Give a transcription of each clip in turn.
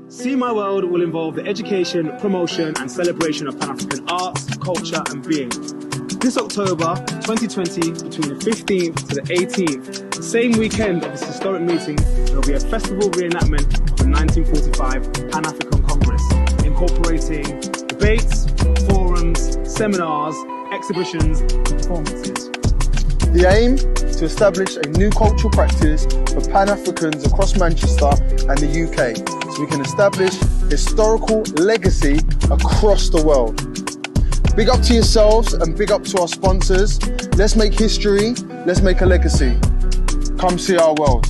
See My World will involve the education, promotion and celebration of Pan-African arts, culture and being. This October 2020, between the 15th to the 18th, same weekend of this historic meeting, there will be a festival reenactment of the 1945 Pan-African Congress, incorporating debates, forums, seminars, exhibitions and performances. The aim? To establish a new cultural practice for Pan-Africans across Manchester and the UK, so we can establish historical legacy across the world. Big up to yourselves and big up to our sponsors. Let's make history, let's make a legacy. Come see our world.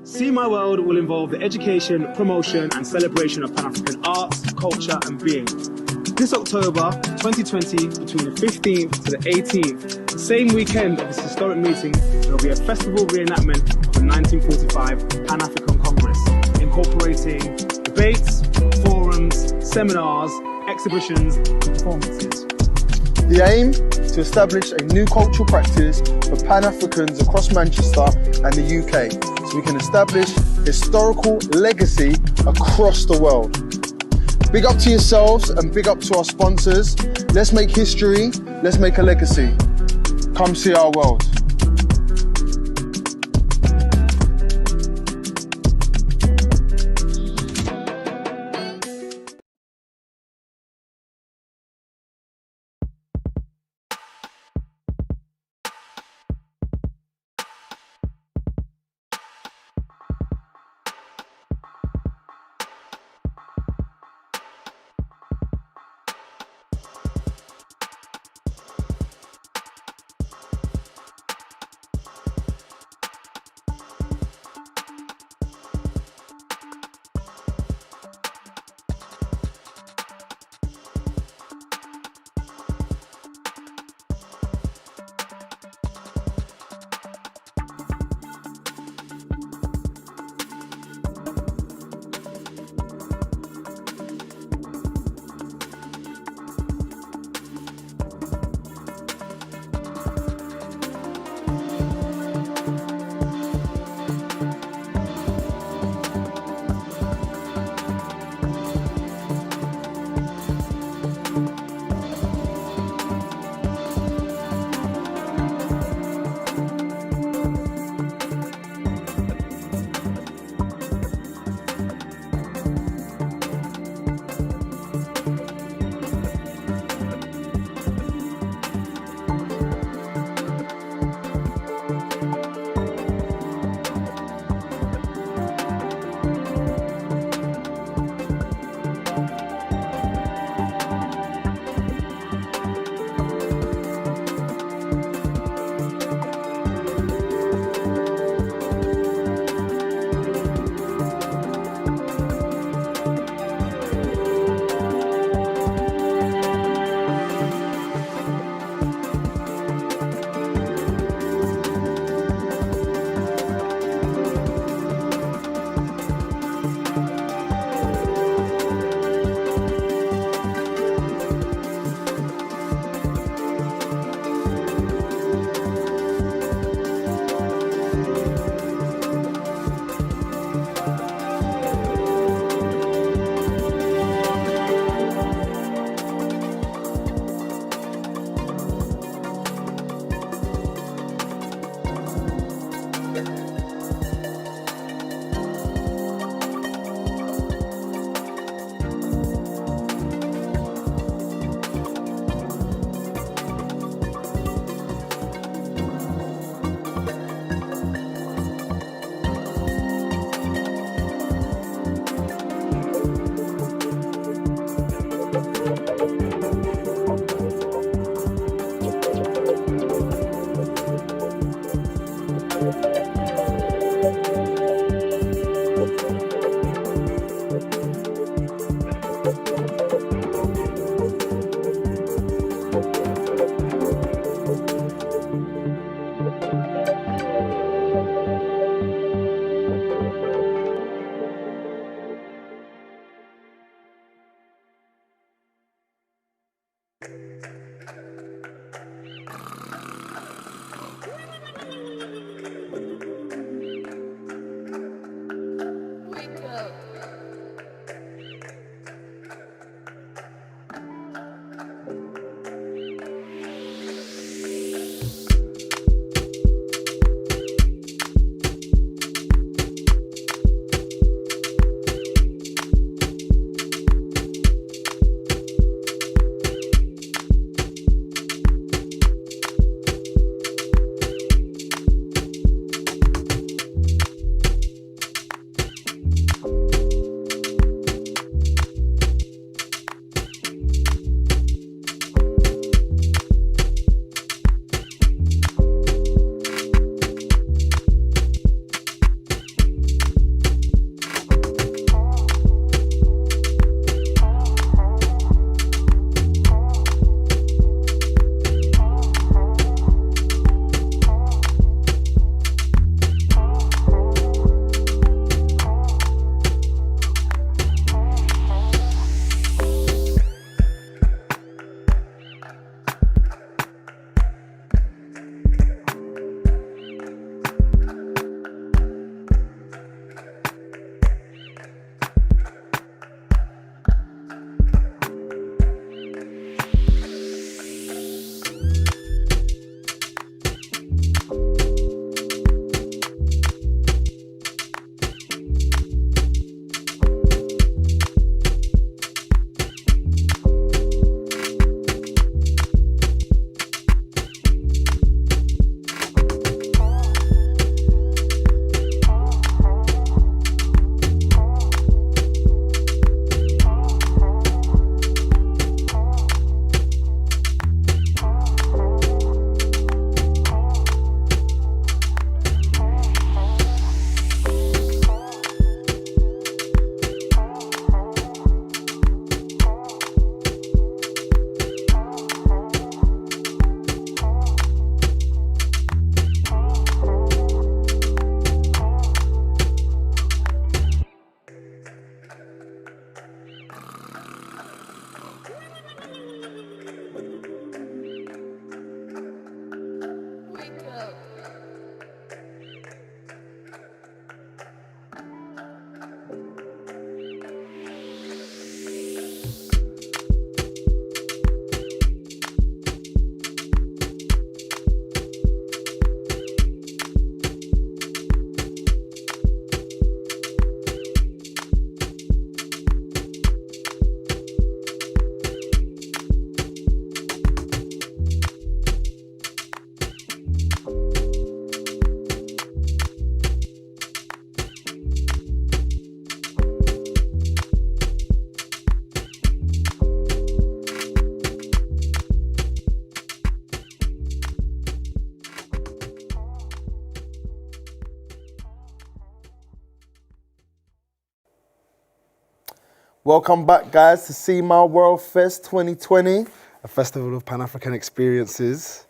See My World will involve the education, promotion and celebration of Pan-African arts, culture and being. This October 2020, between the 15th to the 18th, the same weekend of this historic meeting, there will be a festival reenactment of the 1945 Pan-African Congress, incorporating debates, forums, seminars, exhibitions and performances. The aim? To establish a new cultural practice for Pan-Africans across Manchester and the UK, so we can establish historical legacy across the world. Big up to yourselves and big up to our sponsors. Let's make history, let's make a legacy. Come see our world. Welcome back, guys, to SEMA World Fest 2020. A festival of Pan-African experiences.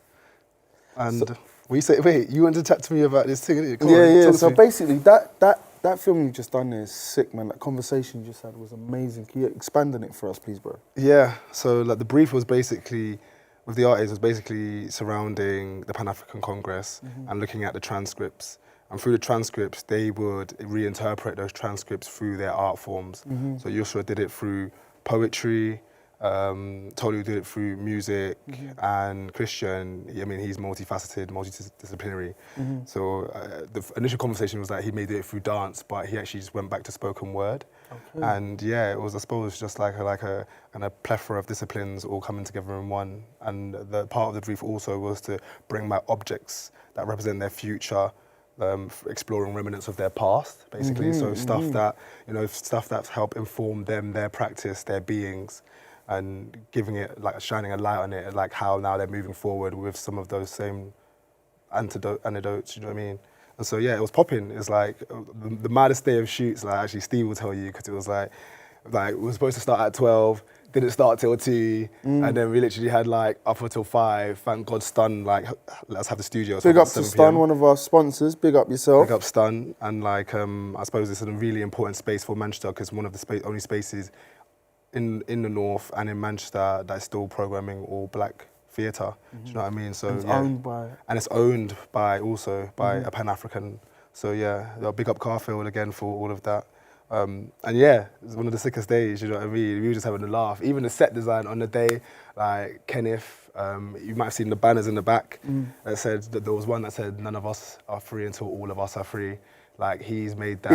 And wait, you wanted to chat to me about this thing, didn't you? Yeah. So basically, that film you just done there is sick, man. That conversation you just had was amazing. Can you expand on it for us, please, bro? Yeah, so like the brief was basically, with the artists, was basically surrounding the Pan-African Congress and looking at the transcripts. And through the transcripts, they would reinterpret those transcripts through their art forms. So Yusra did it through poetry, Tolu did it through music, and Christian, he's multifaceted, multidisciplinary. So the initial conversation was that he may do it through dance, but he actually just went back to spoken word. And yeah, it was, I suppose, just like a plethora of disciplines all coming together in one. And the part of the brief also was to bring back objects that represent their future, exploring remnants of their past, basically. So stuff that's helped inform them, their practice, their beings, and giving it, like, shining a light on it, like how now they're moving forward with some of those same antidotes, you know what I mean? And so yeah, it was popping. It's like the maddest day of shoots, like actually Steve will tell you, because it was like we were supposed to start at 12, didn't start till 2, and then we literally had like up until 5. Thank God Stun, like, let us have the studio. Big up to Stun, one of our sponsors. Big up yourself. Big up Stun, and like I suppose it's a really important space for Manchester, because one of the only spaces in the north and in Manchester that's still programming all black theatre. Do you know what I mean? So and it's owned by. And it's owned by a Pan-African. So yeah, big up Carfield again for all of that. And yeah, it's one of the sickest days, you know what I mean? We were just having a laugh. Even the set design on the day, like Kenneth, you might have seen the banners in the back that said, that there was one that said, none of us are free until all of us are free. Like, he's made that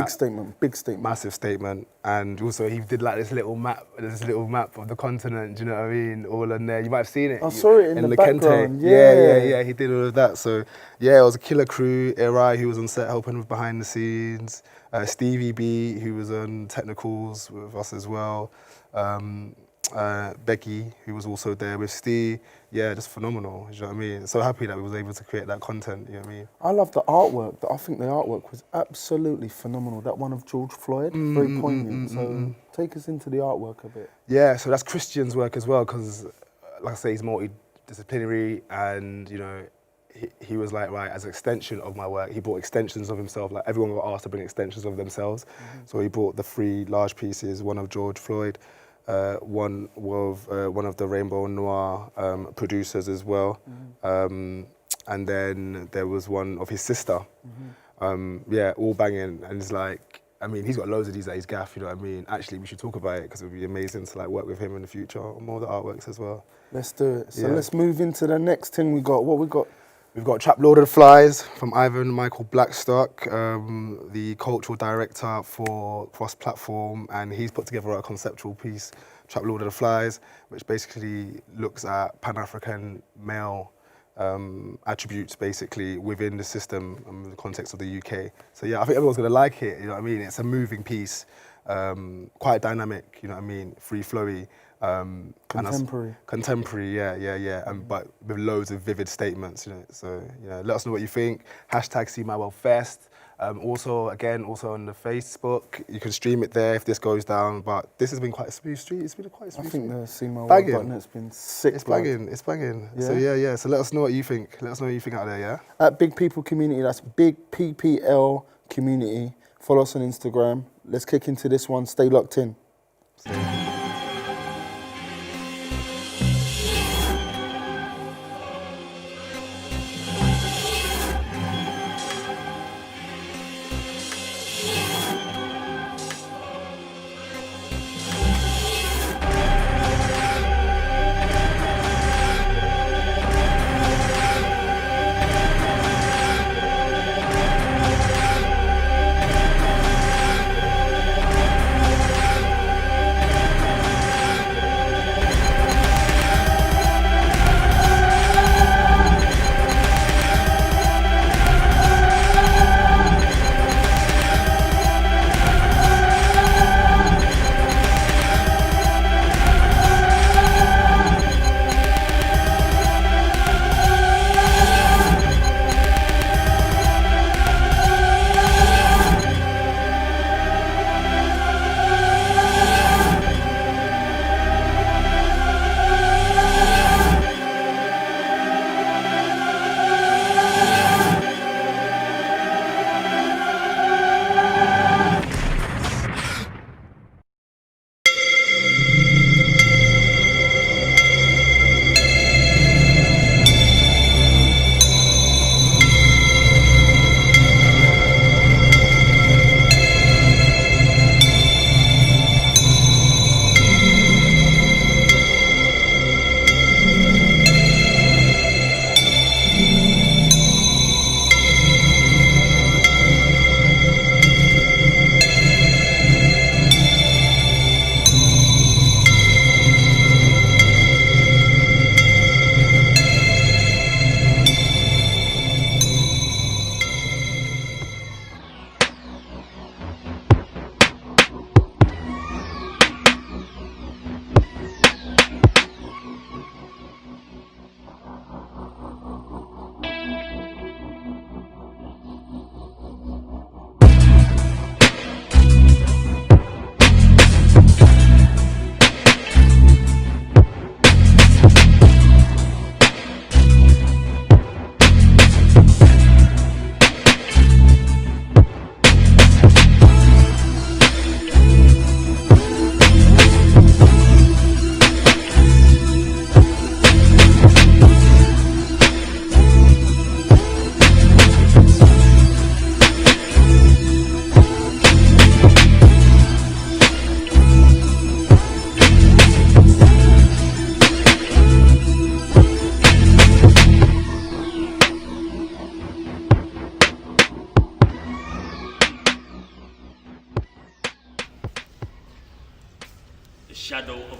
big statement, massive statement. And also he did like this little map of the continent, do you know what I mean? All in there. You might have seen it. I saw it in the background. Yeah, he did all of that. So yeah, it was a killer crew. Erai, who was on set helping with behind the scenes. Stevie B, who was on technicals with us as well. Becky, who was also there with Steve. Yeah, just phenomenal, you know what I mean? So happy that we was able to create that content, you know what I mean? I love the artwork. I think the artwork was absolutely phenomenal. That one of George Floyd, very poignant. So take us into the artwork a bit. Yeah, so that's Christian's work as well, because like I say, he's multidisciplinary, and you know, he was like, right, as an extension of my work, he brought extensions of himself. Like, everyone got asked to bring extensions of themselves. So he brought the 3 large pieces, one of George Floyd, one of the Rainbow Noir producers as well, and then there was one of his sister. Yeah, all banging, and it's like, I mean, he's got loads of these at his gaff, you know what I mean? Actually, we should talk about it, because it would be amazing to like work with him in the future on more of the artworks as well. Let's do it. So let's move into the next thing we got. What we got? We've got Trap Lord of the Flies from Ivan Michael Blackstock, the cultural director for Cross Platform, and he's put together a conceptual piece, Trap Lord of the Flies, which basically looks at Pan-African male attributes, basically, within the system in the context of the UK. So yeah, I think everyone's gonna like it, you know what I mean? It's a moving piece, quite dynamic, you know what I mean? Free-flowy. Contemporary, yeah, but with loads of vivid statements, you know. So let us know what you think. Hashtag SEMA World Fest. Also on the Facebook, you can stream it there if this goes down. But this has been quite a smooth street. It's been quite smooth. I think the SEMA World button has been sick. It's banging. Yeah. So yeah. So let us know what you think. Let us know what you think out there. Yeah. At Big People Community, that's Big PPL Community. Follow us on Instagram. Let's kick into this one. Stay locked in.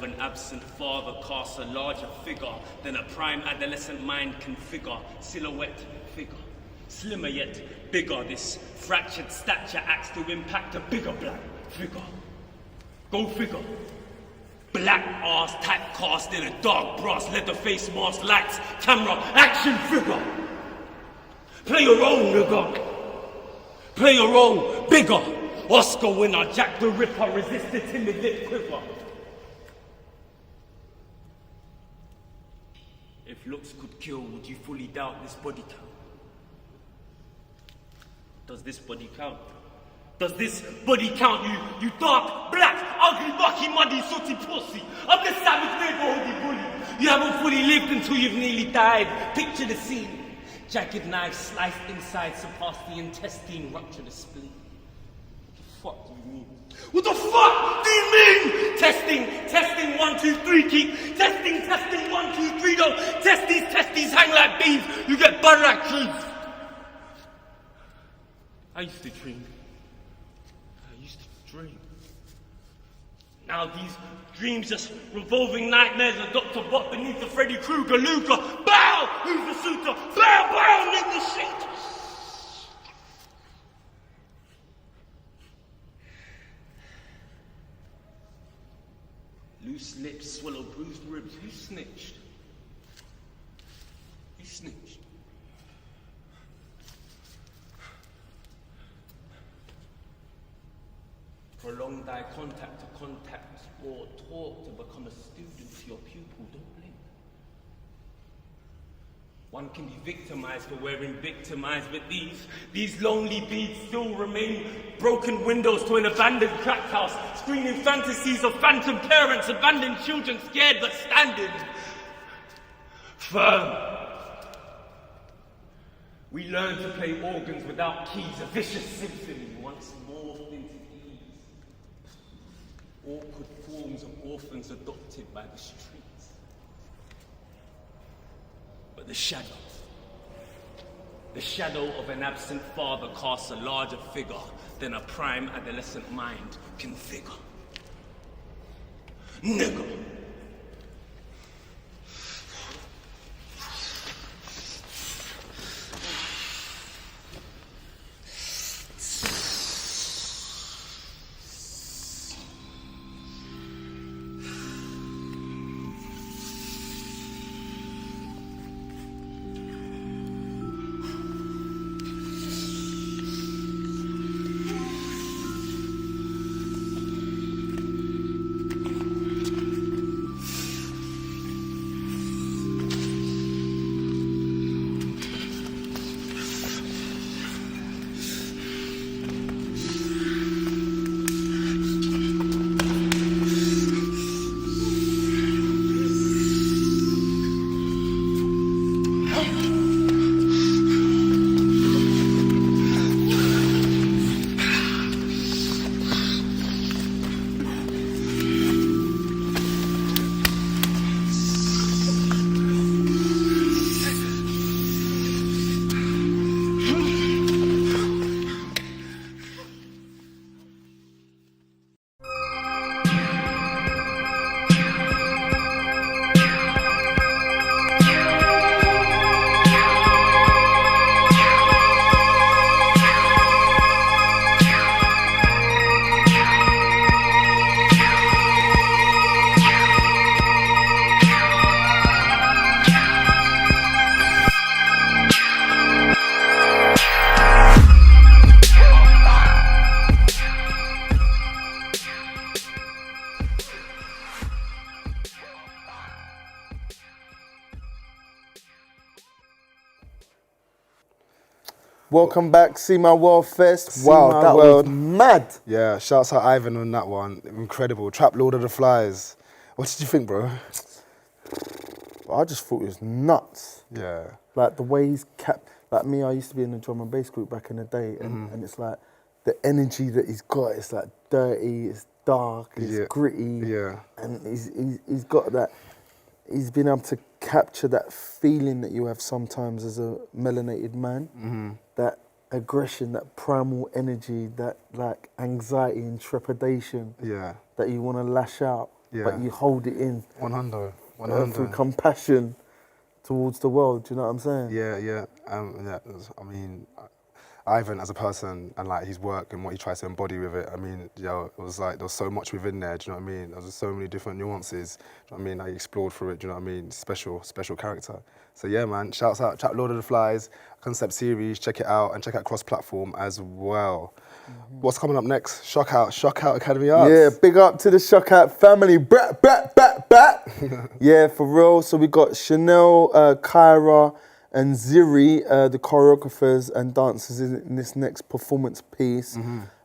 of an absent father casts a larger figure than a prime adolescent mind can figure. Silhouette figure, slimmer yet bigger. This fractured stature acts to impact a bigger black figure. Go figure. Black ass typecast in a dark brass leather face mask, lights, camera, action figure. Play your role, nigga. Play your role, bigger. Oscar winner, Jack the Ripper, resist the timid lip quiver. If looks could kill, would you fully doubt this body count? Does this body count? Does this body count, you dark, black, ugly, mucky, muddy, sooty pussy? I'm the savage neighborhoody bully. You haven't fully lived until you've nearly died. Picture the scene. Jagged knife sliced inside, surpass the intestine, rupture the spleen. What the fuck do you mean? What the fuck do you mean? Testing, 1, 2, 3, keep testing, 1, 2, 3, don't test these hang like beans, you get burned like trees. I used to dream. Now these dreams just revolving nightmares of Dr. Bot beneath the Freddy Krueger Luger. Bow! Who's the suitor? Bow! Nigga shit! Loose lips, swallow bruised ribs. Who snitched? Who snitched? Prolonged eye contact to contact or talk to become a student to your pupil, don't blink. One can be victimized for wearing victimized, but these lonely beads still remain broken windows to an abandoned crack house, screening fantasies of phantom parents, abandoned children, scared but standing firm. We learn to play organs without keys, a vicious symphony once morphed into awkward forms of orphans adopted by the streets. But the shadow of an absent father casts a larger figure than a prime adolescent mind can figure. Nigga. Welcome back, See My World Fest. See Wow, My that World. was mad. Yeah, shouts out Ivan on that one. Incredible. Trap Lord of the Flies. What did you think, bro? I just thought it was nuts. Yeah. Like the way he's kept, like me, I used to be in a drum and bass group back in the day, and it's like the energy that he's got, it's like dirty, it's dark, it's gritty. Yeah. And he's got that, he's been able to capture that feeling that you have sometimes as a melanated man, that aggression, that primal energy, that like anxiety and trepidation Yeah. that you want to lash out. Yeah. but you hold it in 100. through compassion towards the world. Do you know what I'm saying? Yeah. I mean, Ivan as a person and like his work and what he tries to embody with it. I mean, it was like there was so much within there. Do you know what I mean? There was so many different nuances. Do you know what I mean? I explored through it. Do you know what I mean? Special character. So yeah, man. Shouts out, Chat Lord of the Flies concept series. Check it out and check out cross-platform as well. What's coming up next? Shock Out Academy Arts. Yeah, big up to the Shock Out family. Brat. Yeah, for real. So we got Chanel, Kyra, and Ziri, the choreographers and dancers in this next performance piece.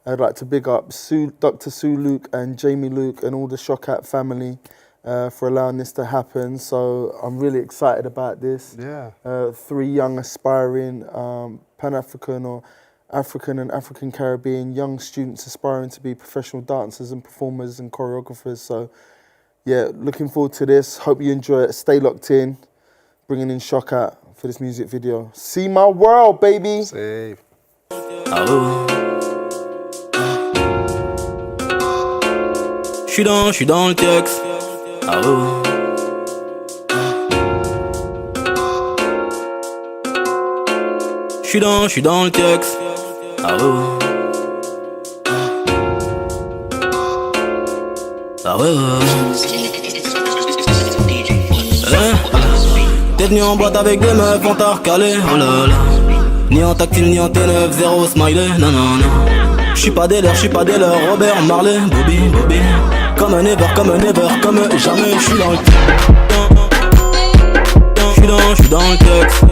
I'd like to big up Dr. Sue Luke and Jamie Luke and all the Shock Out family for allowing this to happen. So I'm really excited about this. Yeah. 3 young aspiring Pan-African or African and African Caribbean young students aspiring to be professional dancers and performers and choreographers. So yeah, looking forward to this. Hope you enjoy it. Stay locked in. Bringing in Shock Out for this music video. See my world, baby. Safe. J'suis dans le texte. J'suis dans le texte. T'es venu en boîte avec des meufs, on t'a recalé, oh là là. Ni en tactile, ni en T9, zéro smiley, non. J'suis pas des leurs, Robert Marley, Bobby. Comme un ever, comme jamais, j'suis dans le J'suis dans le texte.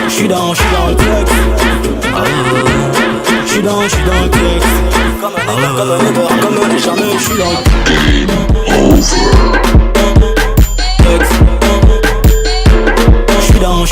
J'suis dans le texte. J'suis dans le texte. J'suis dans le texte. Comme jamais, j'suis dans le texte. J'suis dans le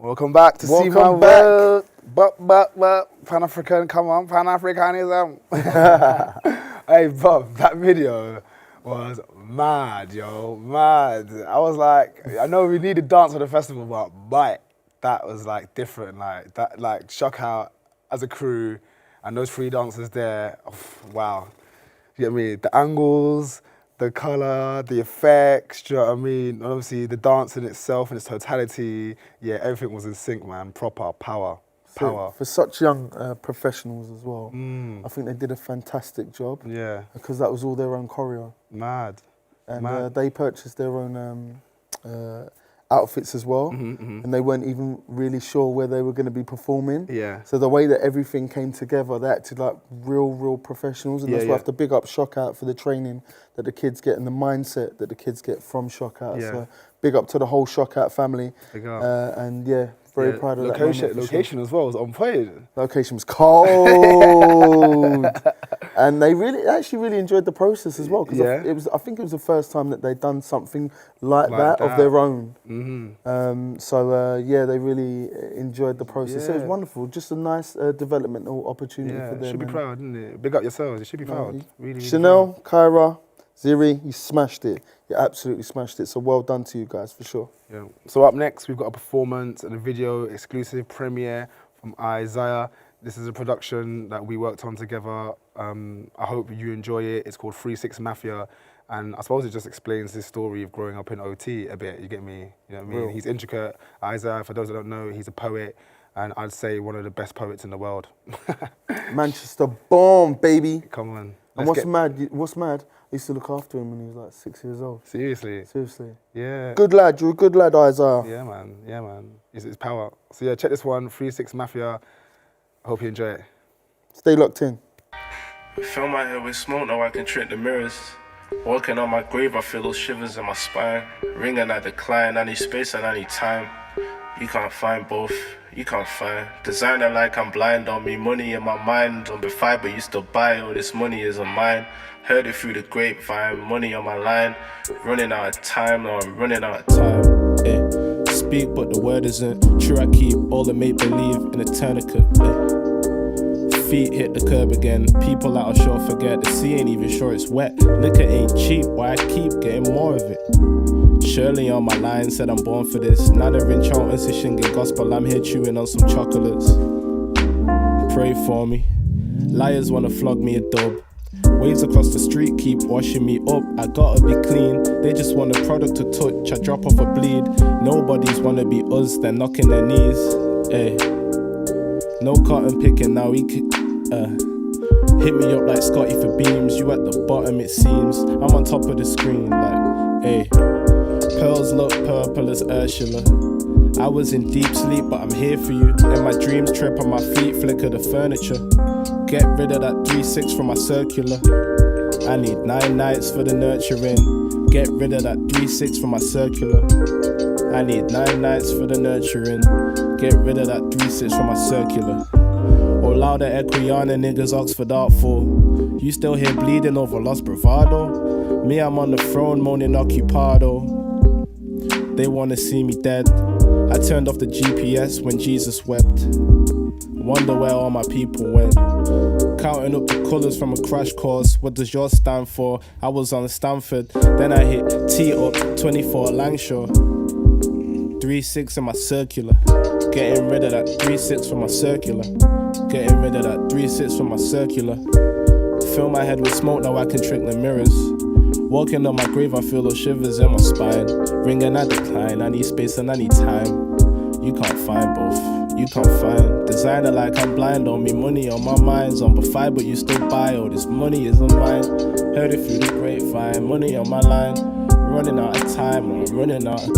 Welcome back to See My Welcome back. World. But, Pan-African, come on, Pan-Africanism. Hey, Bob, that video was mad, yo, mad. I was like, I know we needed dance for the festival, but that was like different, like that, like Shock Out as a crew, and those three dancers there. Oh, wow, you get me? The angles, the color, the effects. Do you know what I mean? And obviously, the dance in itself in its totality. Yeah, everything was in sync, man. Proper power. For such young professionals as well. I think they did a fantastic job. Yeah. Because that was all their own choreo. Mad. And they purchased their own outfits as well. And they weren't even really sure where they were going to be performing. Yeah. So the way that everything came together, they acted like real professionals. And that's why I have to big up Shock Out for the training that the kids get and the mindset that the kids get from Shock Out. Yeah. So big up to the whole Shock Out family. Big up. And yeah, very proud of that moment. Location as well was on point. Location was cold. And they actually really enjoyed the process as well. Because I think it was the first time that they'd done something like that of their own. They really enjoyed the process. So it was wonderful. Just a nice developmental opportunity for them. You should be proud, didn't it? Big up yourselves. You should be proud. Really, Chanel, Kyra, Ziri, you smashed it. You absolutely smashed it. So well done to you guys, for sure. Yeah. So up next, we've got a performance and a video exclusive premiere from Isaiah. This is a production that we worked on together. I hope you enjoy it. It's called 3-6 Mafia. And I suppose it just explains his story of growing up in OT a bit, you get me? You know what I mean? Real. He's intricate. Isaiah, for those that don't know, he's a poet. And I'd say one of the best poets in the world. Manchester born, baby. Come on. And what's mad? I used to look after him when he was like 6 years old. Seriously? Seriously. Yeah. Good lad, you're a good lad, Isaiah. Yeah, man. Yeah, man. It's power. So yeah, check this one, 3-6 Mafia. I hope you enjoy it. Stay locked in. Fill my head with smoke, now I can trick the mirrors. Walking on my grave, I feel those shivers in my spine. Ringing at decline, I need space and I need time. You can't find both, you can't find. Designer like I'm blind on me, money in my mind. On B5, but you still buy, all this money isn't mine. Heard it through the grapevine, money on my line. Running out of time, now I'm running out of time. Speak, but the word isn't true. I keep all the make-believe in a tourniquet. Feet hit the curb again. People out of shore forget. The sea ain't even sure it's wet. Liquor ain't cheap, why I keep getting more of it. Shirley on my line said I'm born for this. Now they're in Charlton singing gospel. I'm here chewing on some chocolates. Pray for me. Liars wanna flog me a dub. Waves across the street keep washing me up. I gotta be clean. They just want a product to touch. I drop off a bleed. Nobody's wanna be us. They're knocking their knees. No cotton picking now. Hit me up like Scotty for beams. You at the bottom it seems. I'm on top of the screen like, pearls look purple as Ursula. I was in deep sleep, but I'm here for you. And my dreams trip on my feet, flicker the furniture. Get rid of that 3-6 from my circular. I need 9 nights for the nurturing. Get rid of that 3-6 from my circular. I need 9 nights for the nurturing. Get rid of that 3-6 from my circular. Or louder Equiana niggas Oxford artful. You still here bleeding over lost bravado? Me, I'm on the throne moaning occupado. They wanna see me dead. I turned off the GPS when Jesus wept. Wonder where all my people went. Counting up the colours from a crash course. What does yours stand for? I was on Stanford. Then I hit T up 24 Langshaw. 3-6 in my circular. Getting rid of that 3-6 from my circular. Getting rid of that 3-6 from my circular. Fill my head with smoke, now I can trick the mirrors. Walking on my grave, I feel those shivers in my spine. Ringing at decline, I need space and I need time. You can't find both, you can't find. Designer like I'm blind on me, money on my mind's on B5, but you still buy, all this money isn't mine. Heard it through the grapevine, money on my line. Running out of time, I'm running out of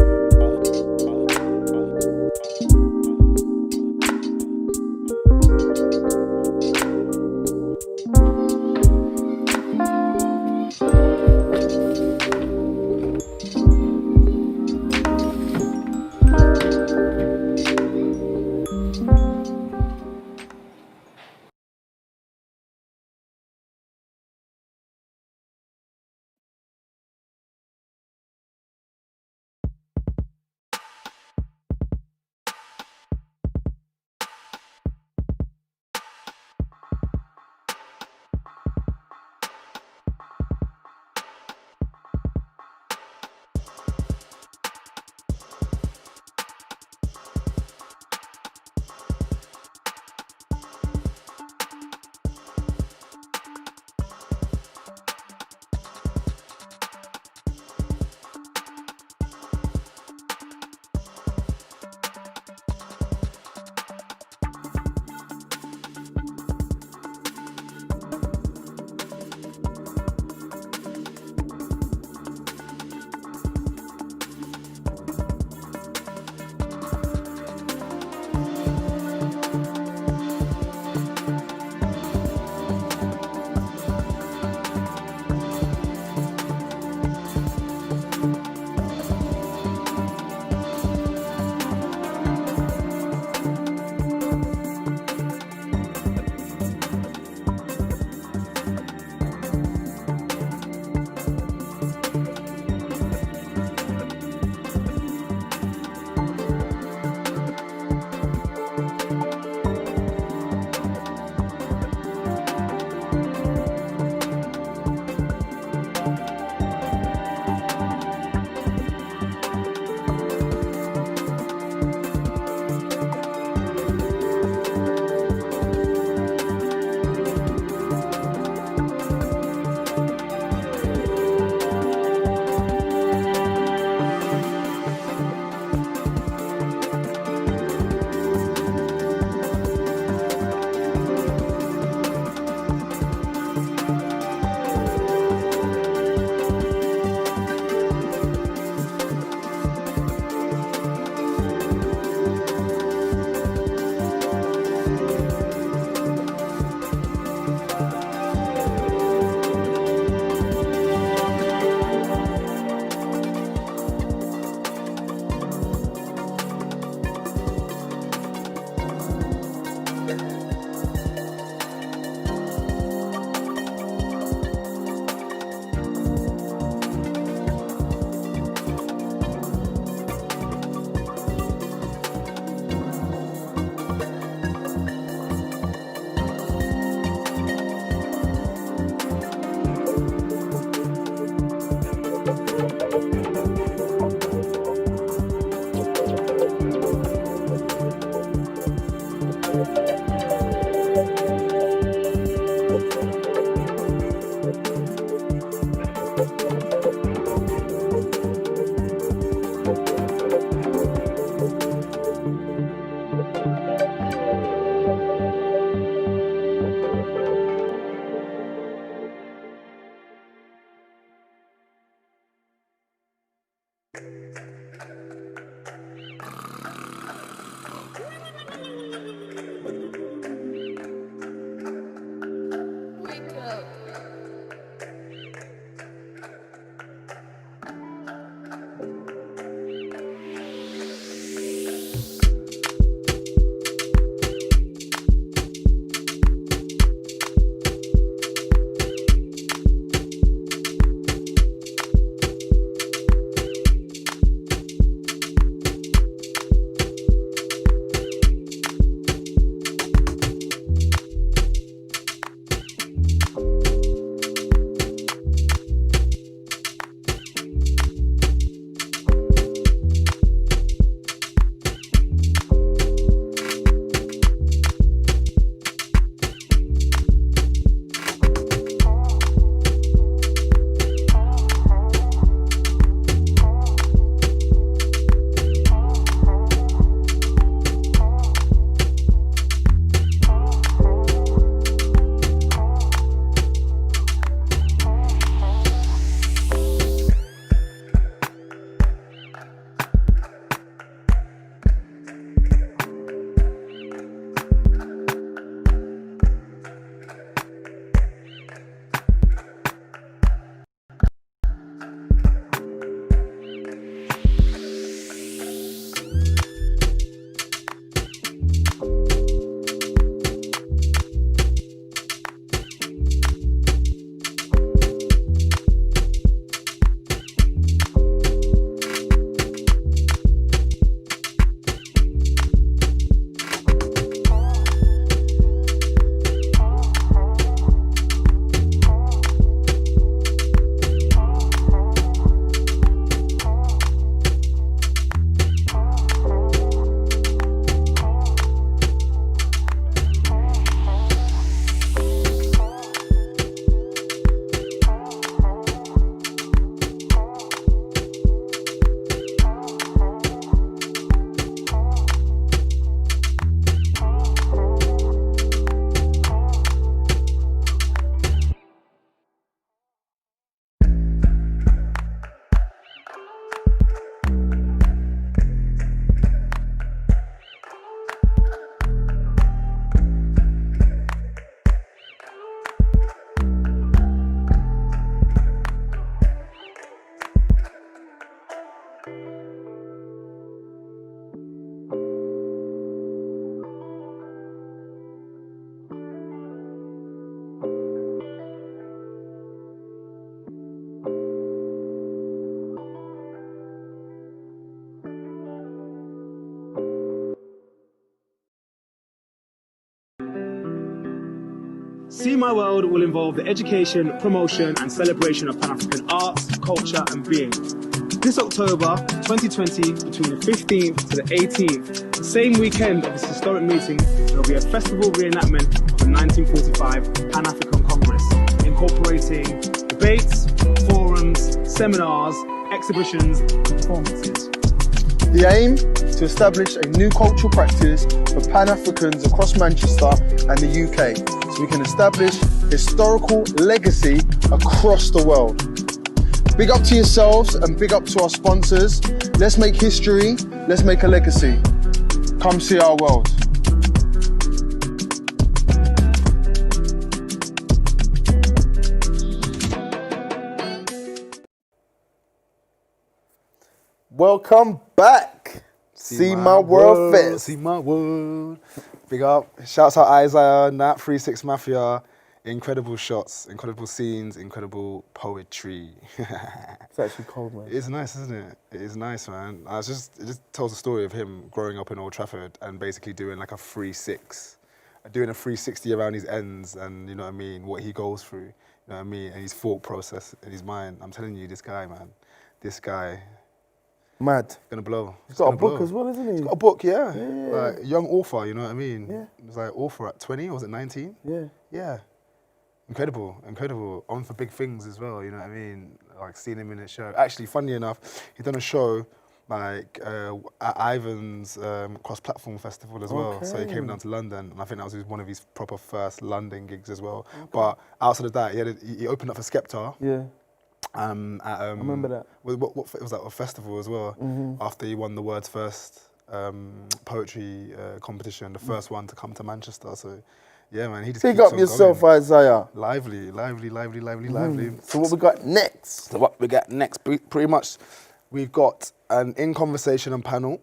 See My World will involve the education, promotion and celebration of Pan-African arts, culture and being. This October 2020, between the 15th to the 18th, same weekend of this historic meeting, there will be a festival reenactment of the 1945 Pan-African Congress, incorporating debates, forums, seminars, exhibitions and performances. The aim, to establish a new cultural practice for Pan-Africans across Manchester and the UK, so we can establish historical legacy across the world. Big up to yourselves and big up to our sponsors. Let's make history, let's make a legacy. Come see our world. Welcome back. See My World Fest. See My World. Big up. Shouts out Isaiah, Nat 36 Mafia. Incredible shots, incredible scenes, incredible poetry. It's actually cold, man. It's nice, isn't it? It is nice, man. It just tells the story of him growing up in Old Trafford and basically doing like a 3-6, doing a 360 around his ends, and you know what I mean, what he goes through, you know what I mean, and his thought process in his mind. I'm telling you, this guy, man, this guy. Mad. Gonna blow. He's got a book as well, isn't he? He's got a book, yeah. Yeah. Like young author, you know what I mean? Yeah. It was like author at 20, or was it 19? Yeah. Yeah. Incredible, incredible. On for big things as well, you know what I mean? Like seeing him in a show. Actually, funny enough, he done a show like at Ivan's cross-platform festival as well. So he came down to London, and I think that was one of his proper first London gigs as well. Okay. But outside of that, he opened up for Skepta. Yeah. I remember that. What it was like a festival as well. After he won the World's First poetry competition, the first one to come to Manchester. So yeah, man, he just Big keeps up on yourself, going. Lively. Lively. So what we got next? So what we got next? Pretty much, we've got an in conversation and panel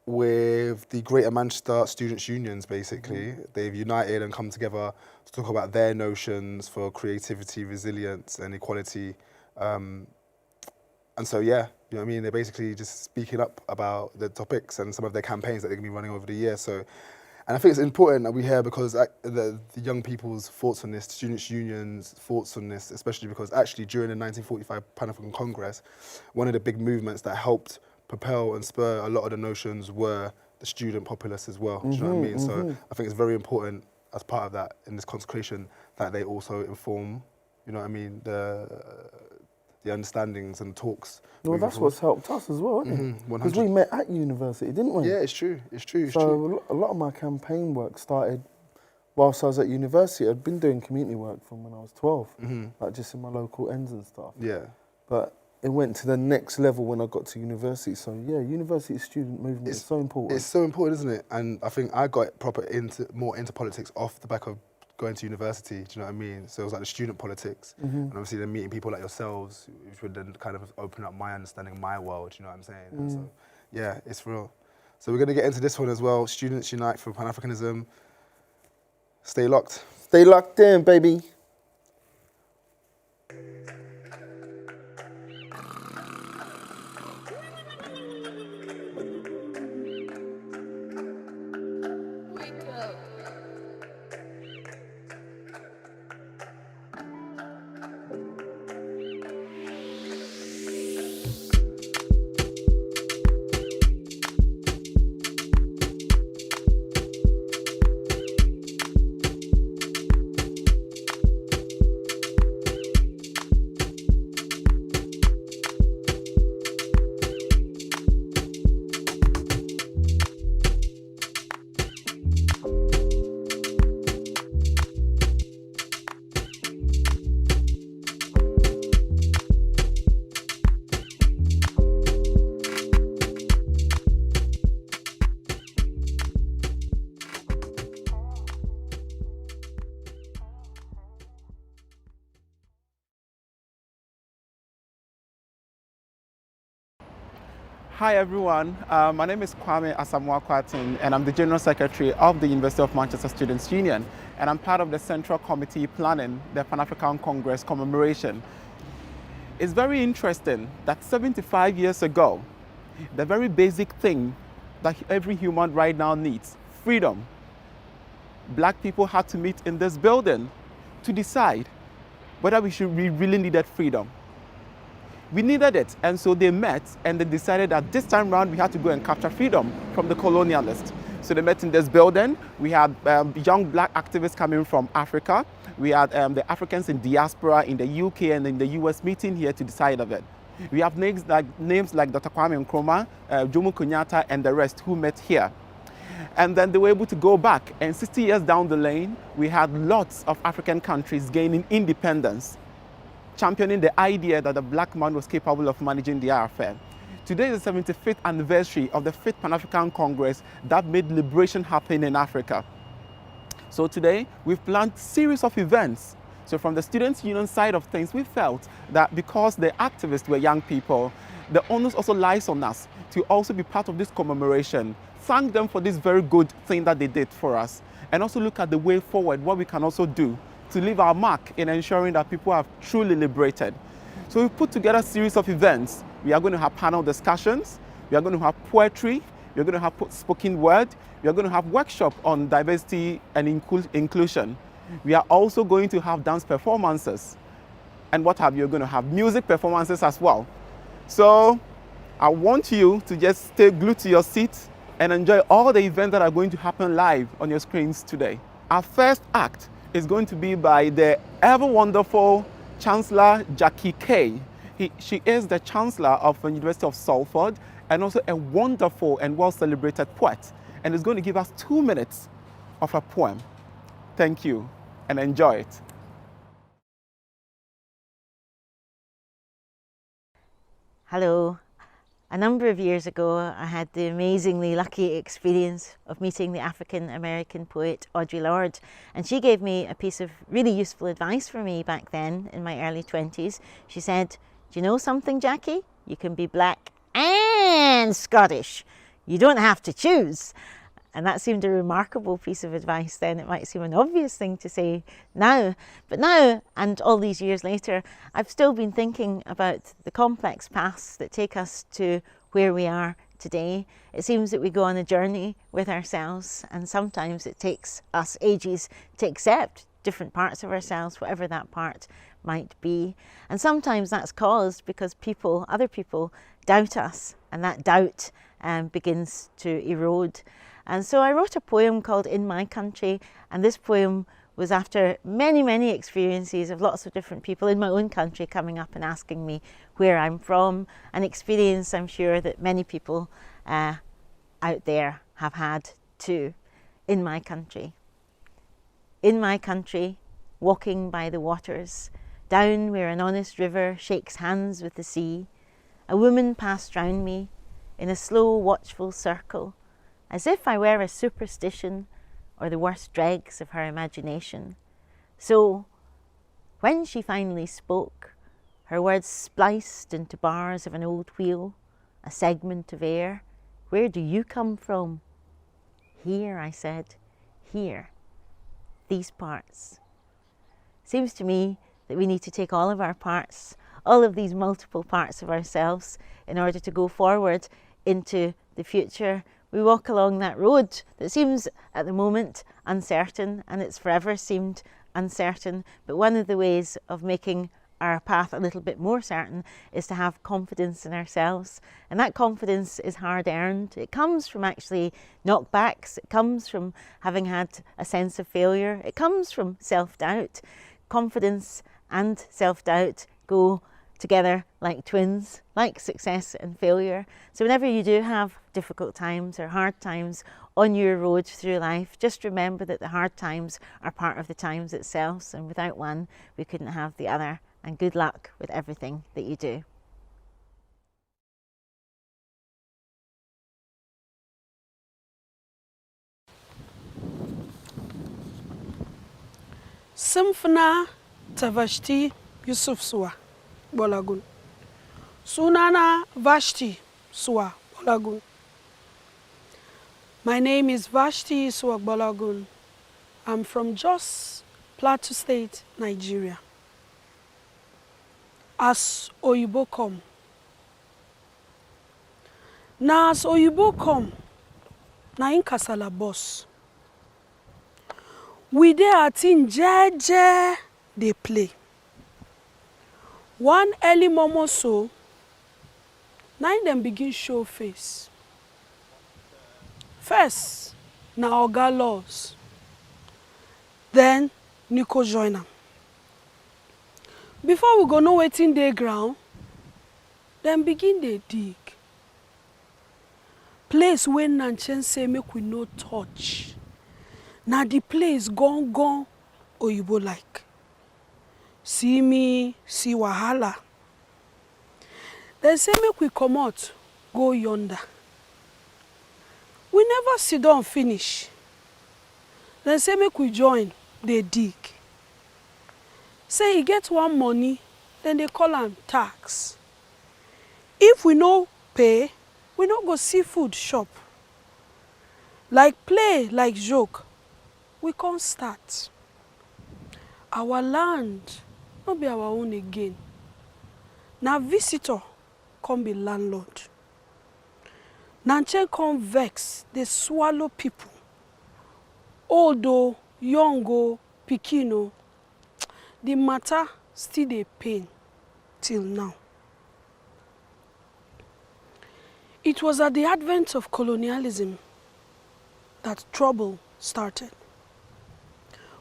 with the Greater Manchester Students' Unions. Basically, they've united and come together to talk about their notions for creativity, resilience, and equality. And so, yeah, you know what I mean? They're basically just speaking up about the topics and some of their campaigns that they're going to be running over the year. So, and I think it's important that we hear, because the young people's thoughts on this, students' unions' thoughts on this, especially because actually during the 1945 Pan-African Congress, one of the big movements that helped propel and spur a lot of the notions were the student populace as well. Do you know what I mean? So I think it's very important as part of that, in this consecration, that they also inform, you know what I mean, the understandings and talks. Well, that's what's helped us as well, isn't it? Because we met at university, didn't we? Yeah, it's true. So a lot of my campaign work started whilst I was at university. I'd been doing community work from when I was 12, like just in my local ends and stuff. Yeah. But it went to the next level when I got to university. So yeah, university student movement is so important. It's so important, isn't it? And I think I got more into politics off the back of going to university, do you know what I mean? So it was like the student politics, and obviously then meeting people like yourselves, which would then kind of open up my understanding of my world, you know what I'm saying? And so, yeah, it's real. So we're going to get into this one as well. Students Unite for Pan-Africanism. Stay locked. Stay locked in, baby. Hi everyone, my name is Kwame Asamoah Kwarteng, and I'm the General Secretary of the University of Manchester Students' Union, and I'm part of the Central Committee planning the Pan-African Congress commemoration. It's very interesting that 75 years ago, the very basic thing that every human right now needs, freedom, Black people had to meet in this building to decide whether we really needed freedom. We needed it, and so they met and they decided that this time around we had to go and capture freedom from the colonialists. So they met in this building. We had young black activists coming from Africa. We had the Africans in diaspora in the UK and in the US meeting here to decide of it. We have names like Dr. Kwame Nkrumah, Jomo Kenyatta, and the rest who met here. And then they were able to go back, and 60 years down the lane, we had lots of African countries gaining independence, championing the idea that the black man was capable of managing their affair. Today is the 75th anniversary of the 5th Pan-African Congress that made liberation happen in Africa. So today, we've planned a series of events. So from the Students' Union side of things, we felt that because the activists were young people, the onus also lies on us to also be part of this commemoration, thank them for this very good thing that they did for us, and also look at the way forward, what we can also do to leave our mark in ensuring that people are truly liberated. So we've put together a series of events. We are going to have panel discussions, we are going to have poetry, we are going to have spoken word, we are going to have workshop on diversity and inclusion. We are also going to have dance performances, and what have you, you're going to have music performances as well. So I want you to just stay glued to your seats and enjoy all the events that are going to happen live on your screens today. Our first act is going to be by the ever wonderful Chancellor Jackie Kay. She is the Chancellor of the University of Salford and also a wonderful and well-celebrated poet, and is going to give us 2 minutes of her poem. Thank you, and enjoy it. Hello. A number of years ago, I had the amazingly lucky experience of meeting the African-American poet Audre Lorde, and she gave me a piece of really useful advice for me back then in my early 20s. She said, "Do you know something, Jackie? You can be black and Scottish. You don't have to choose." And that seemed a remarkable piece of advice then. It might seem an obvious thing to say now, but now, and all these years later, I've still been thinking about the complex paths that take us to where we are today. It seems that we go on a journey with ourselves, and sometimes it takes us ages to accept different parts of ourselves, whatever that part might be. And sometimes that's caused because other people doubt us, and that doubt begins to erode. And so I wrote a poem called In My Country, and this poem was after many, many experiences of lots of different people in my own country coming up and asking me where I'm from, an experience I'm sure that many people out there have had too. In my country. In my country, walking by the waters, down where an honest river shakes hands with the sea, a woman passed round me in a slow, watchful circle, as if I were a superstition or the worst dregs of her imagination. So, when she finally spoke, her words spliced into bars of an old wheel, a segment of air. "Where do you come from?" "Here," I said, "here, these parts." Seems to me that we need to take all of our parts, all of these multiple parts of ourselves, in order to go forward into the future. We walk along that road that seems at the moment uncertain, and it's forever seemed uncertain, but one of the ways of making our path a little bit more certain is to have confidence in ourselves, and that confidence is hard earned. It comes from actually knockbacks, it comes from having had a sense of failure, it comes from self-doubt. Confidence and self-doubt go together like twins, like success and failure. So whenever you do have difficult times or hard times on your road through life, just remember that the hard times are part of the times itself, and without one, we couldn't have the other. And good luck with everything that you do. Symphona ta Vashti Yusuf Suwa Bolagun. Sunana Vashti Suwa Bolagun. My name is Vashti Suwa Bolagun. I'm from Jos, Plateau State, Nigeria. As Oyibo come. Na as Oyibo come, na in Kasala boss. We dey at in jeje, they play. One early momo so, now them begin show face. First, na Oga Laws. Then, Nico join am. Before we go know wetin dey ground, dem begin dey dig. Place wey Nanchen say make we no touch. Na the place gone oyibo like. See me, see wahala. Dem say make we comot go yonder. We never sit down finish. Dem say make we join dey dig. Say e get one money, then they call am tax. If we no pay, we no go see food shop. Like play, like joke, we can't start. Our land no be our own again. Na visitor come be landlord. Nanchen come vex, they swallow people. Old o, young o, pikin o, the matter still dey pain till now. It was at the advent of colonialism that trouble started.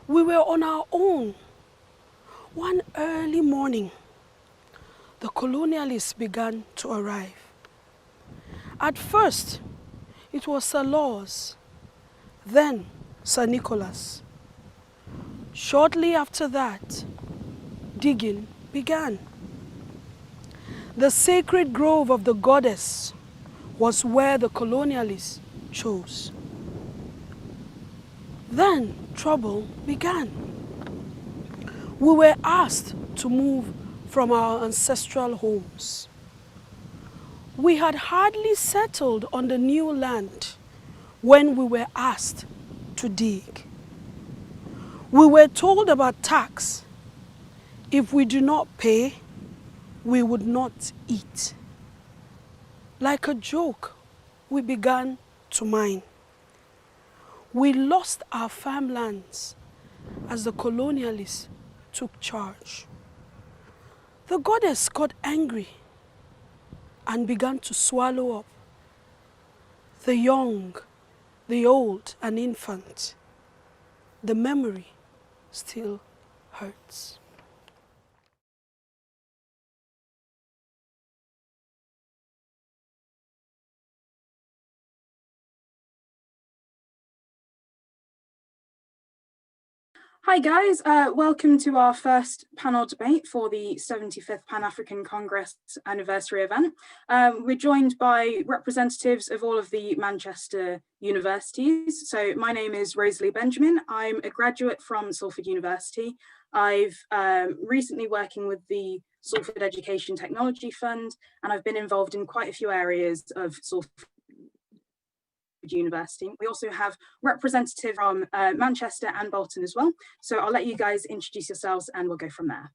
We were on our own. One early morning, the colonialists began to arrive. At first, it was Sir Laws, then Sir Nicholas. Shortly after that, digging began. The sacred grove of the goddess was where the colonialists chose. Then trouble began. We were asked to move from our ancestral homes. We had hardly settled on the new land when we were asked to dig. We were told about tax. If we do not pay, we would not eat. Like a joke, we began to mine. We lost our farmlands as the colonialists took charge. The goddess got angry and began to swallow up the young, the old, and infant. The memory still hurts. Hi guys, welcome to our first panel debate for the 75th Pan-African Congress anniversary event. We're joined by representatives of all of the Manchester universities. So my name is Rosalie Benjamin. I'm a graduate from Salford University. I've recently working with the Salford Education Technology Fund, and I've been involved in quite a few areas of Salford University. We also have representatives from Manchester and Bolton as well. So I'll let you guys introduce yourselves and we'll go from there.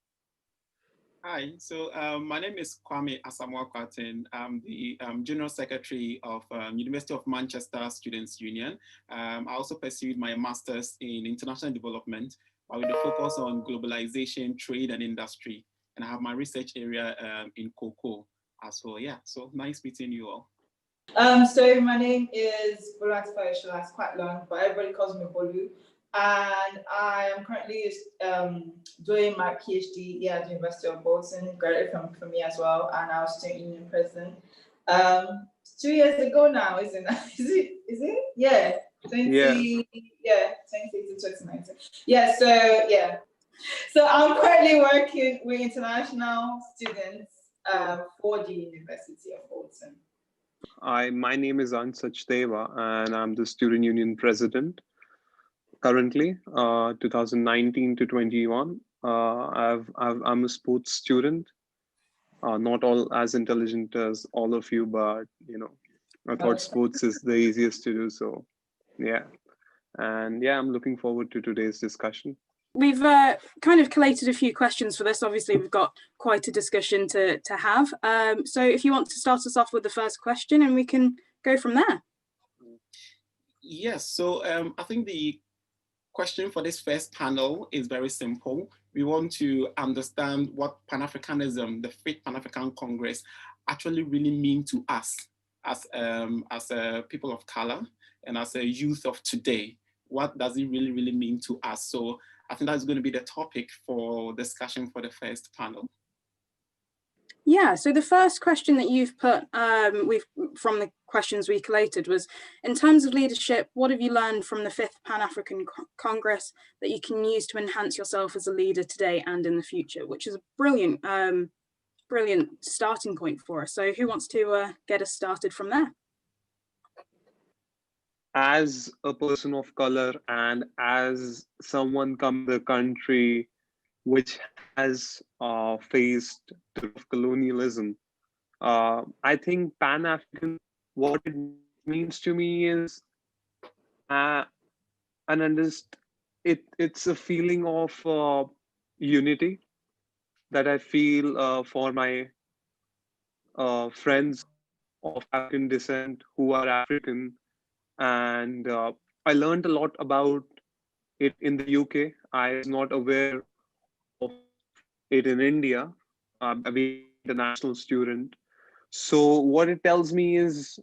Hi, so my name is Kwame Asamoah-Kwarteng. I'm the General Secretary of University of Manchester Students' Union. I also pursued my Master's in International Development with a focus on globalization, trade and industry. And I have my research area in cocoa as well. Yeah, so nice meeting you all. So my name is Bolatifa Ishola. It's quite long, but everybody calls me Bolu. And I am currently doing my PhD here at the University of Bolton, graduated from me as well, and I was student union president. 2 years ago now, isn't it? Is it? Yeah. 2018, 2019. Yeah, so I'm currently working with international students for the University of Bolton. My name is Ansh Sachdeva, and I'm the student union president currently, 2019 to 21. I'm a sports student, not all as intelligent as all of you, but you know, I thought sports is the easiest to do. So yeah, and yeah, I'm looking forward to today's discussion. We've kind of collated a few questions for this. Obviously, we've got quite a discussion to have. So if you want to start us off with the first question and we can go from there. Yes, so I think the question for this first panel is very simple. We want to understand what Pan-Africanism, the Fifth Pan-African Congress, actually really mean to us as a people of color and as a youth of today. What does it really, really mean to us? So I think that's going to be the topic for discussion for the first panel. Yeah, so the first question that you've put from the questions we collated was, in terms of leadership, what have you learned from the Fifth Pan-African Congress that you can use to enhance yourself as a leader today and in the future, which is a brilliant, brilliant starting point for us. So who wants to get us started from there? As a person of color and as someone come to the country which has faced colonialism, I think Pan-African, what it means to me is it's a feeling of unity that I feel for my friends of African descent who are African. And I learned a lot about it in the UK. I was not aware of it in India. I'm an international student. So what it tells me is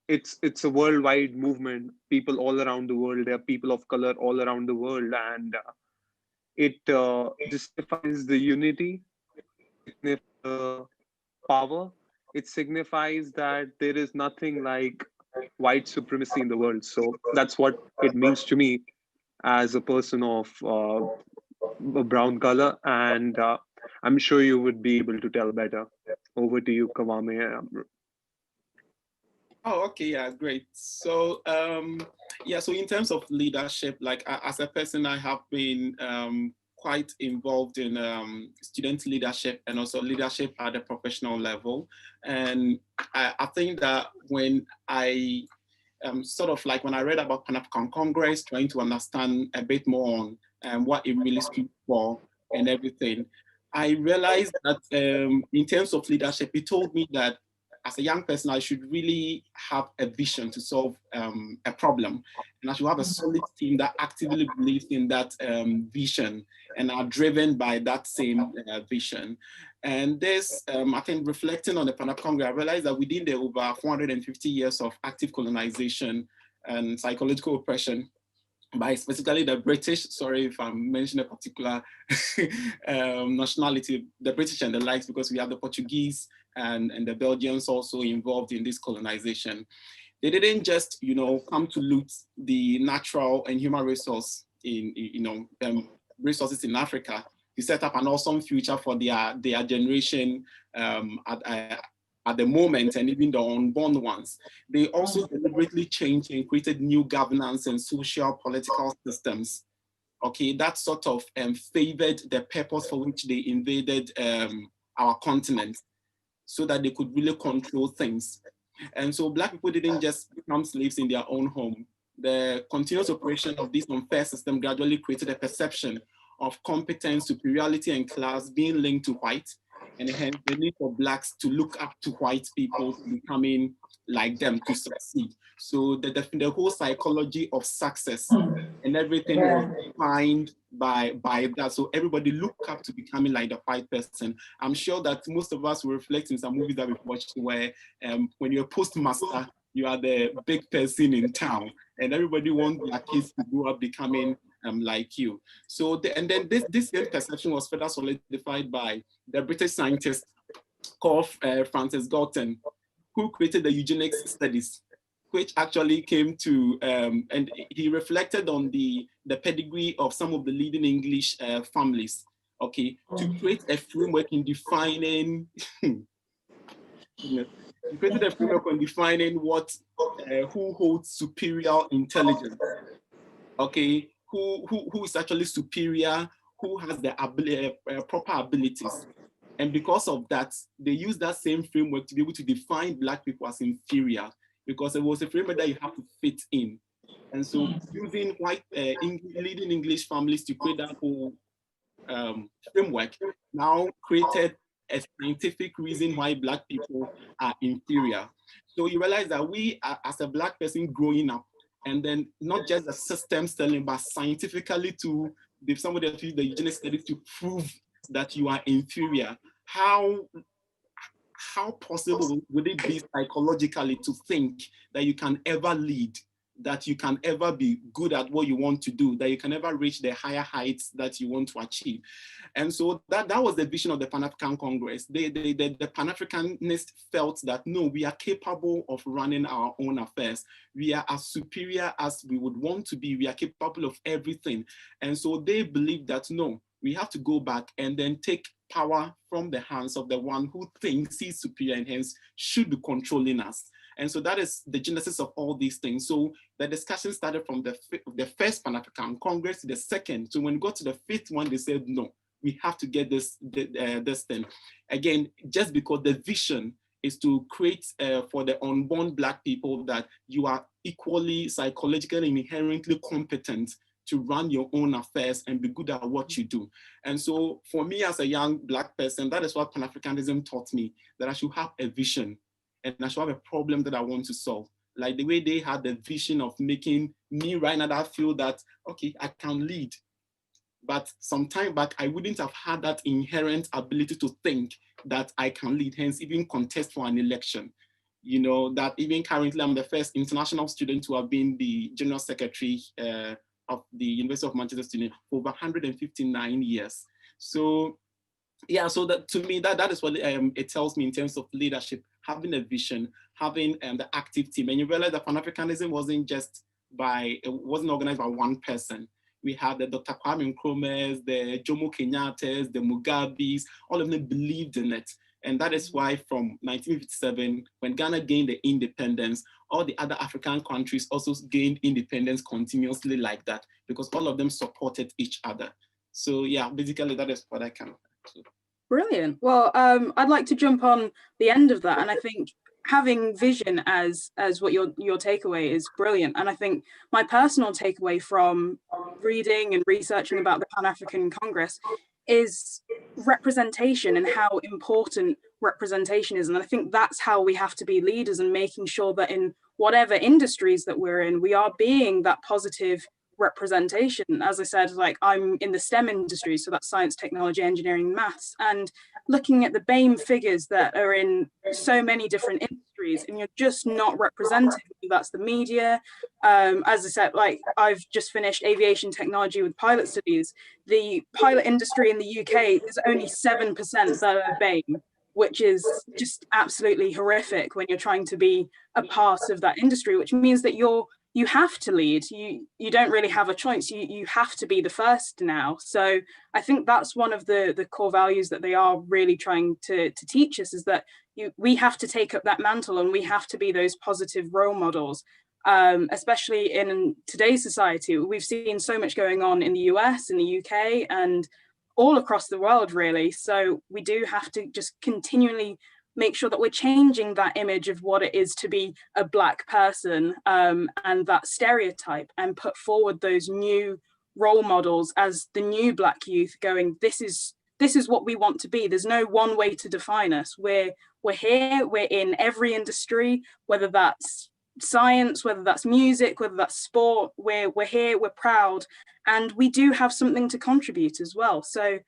it's a worldwide movement. People all around the world. There are people of color all around the world, and it justifies the unity, the power. It signifies that there is nothing like white supremacy in the world. So that's what it means to me as a person of a brown color, and I'm sure you would be able to tell better. Over to you, Kwame. Oh, okay, yeah, great. So yeah, so in terms of leadership, like as a person, I have been quite involved in student leadership and also leadership at the professional level. And I think that when I sort of like when I read about Pan-African Congress, trying to understand a bit more on what it really stood for and everything, I realized that in terms of leadership, it told me that as a young person, I should really have a vision to solve a problem. And I should have a solid team that actively believes in that vision and are driven by that same vision. And this, I think, reflecting on the Pan-African Congress, I realized that within the over 450 years of active colonization and psychological oppression, by specifically the British, sorry if I'm mentioning a particular nationality, the British and the likes, because we have the Portuguese and the Belgians also involved in this colonization. They didn't just, come to loot the natural and human resource resources in Africa to set up an awesome future for their generation at the moment, and even the unborn ones. They also deliberately changed and created new governance and social political systems. Okay, that sort of favored the purpose for which they invaded our continent, so that they could really control things. And so Black people didn't just become slaves in their own home. The continuous operation of this unfair system gradually created a perception of competence, superiority, and class being linked to white, and hence the need for Blacks to look up to white people, to becoming like them, to succeed. So the whole psychology of success and everything was defined by that. So everybody looked up to becoming like the white person. I'm sure that most of us will reflect in some movies that we've watched where when you're a postmaster, you are the big person in town, and everybody wants their kids to grow up becoming like you. So and then this perception was further solidified by the British scientist called Francis Galton, who created the eugenics studies, which actually came to, and he reflected on the pedigree of some of the leading English families, okay, to create a framework in defining, he created a framework on defining what, who holds superior intelligence, okay, who is actually superior, who has the proper abilities. And because of that, they use that same framework to be able to define Black people as inferior, because it was a framework that you have to fit in. And so using white leading English families to create that whole framework now created a scientific reason why Black people are inferior. So you realize that we, as a Black person growing up, and then not just the systems telling, but scientifically to if somebody else used the eugenics studies to prove that you are inferior, how possible would it be psychologically to think that you can ever lead, that you can ever be good at what you want to do, that you can ever reach the higher heights that you want to achieve? And so that was the vision of the Pan-African Congress. The Pan-Africanists felt that, no, we are capable of running our own affairs. We are as superior as we would want to be. We are capable of everything. And so they believed that, no, we have to go back and then take power from the hands of the one who thinks he's superior and hence should be controlling us. And so that is the genesis of all these things. So the discussion started from the first Pan-African Congress to the second. So when we got to the fifth one, they said, no, we have to get this thing. Again, just because the vision is to create for the unborn Black people that you are equally psychologically and inherently competent to run your own affairs and be good at what you do. And so for me as a young Black person, that is what Pan-Africanism taught me, that I should have a vision and I should have a problem that I want to solve. Like the way they had the vision of making me right now, that I feel that, okay, I can lead. But some time back, I wouldn't have had that inherent ability to think that I can lead, hence even contest for an election. You know, that even currently I'm the first international student to have been the General Secretary of the University of Manchester student for over 159 years. So yeah, so that to me, that is what it tells me in terms of leadership, having a vision, having the active team. And you realize that Pan-Africanism wasn't organized by one person. We had the Dr. Kwame Nkrumahs, the Jomo Kenyattas, the Mugabes, all of them believed in it. And that is why from 1957, when Ghana gained the independence, all the other African countries also gained independence continuously like that, because all of them supported each other. So yeah, basically that is what I can. Brilliant. Well, I'd like to jump on the end of that. And I think having vision as what your takeaway is brilliant. And I think my personal takeaway from reading and researching about the Pan-African Congress is representation and how important representation is. And I think that's how we have to be leaders, and making sure that in whatever industries that we're in, we are being that positive representation. As I said, like I'm in the STEM industry, so that's science, technology, engineering, maths, and looking at the BAME figures that are in so many different industries, and you're just not represented. That's the media. As I said, like I've just finished aviation technology with pilot studies. The pilot industry in the UK is only 7% that are BAME, which is just absolutely horrific when you're trying to be a part of that industry, which means that you have to lead. You don't really have a choice. You have to be the first now. So I think that's one of the core values that they are really trying to teach us, is that we have to take up that mantle, and we have to be those positive role models, especially in today's society. We've seen so much going on in the US, in the UK, and all across the world, really. So we do have to just continually make sure that we're changing that image of what it is to be a Black person, and that stereotype, and put forward those new role models as the new Black youth going, this is what we want to be. There's no one way to define us. We're here, we're in every industry, whether that's science, whether that's music, whether that's sport, we're here, we're proud, and we do have something to contribute as well. So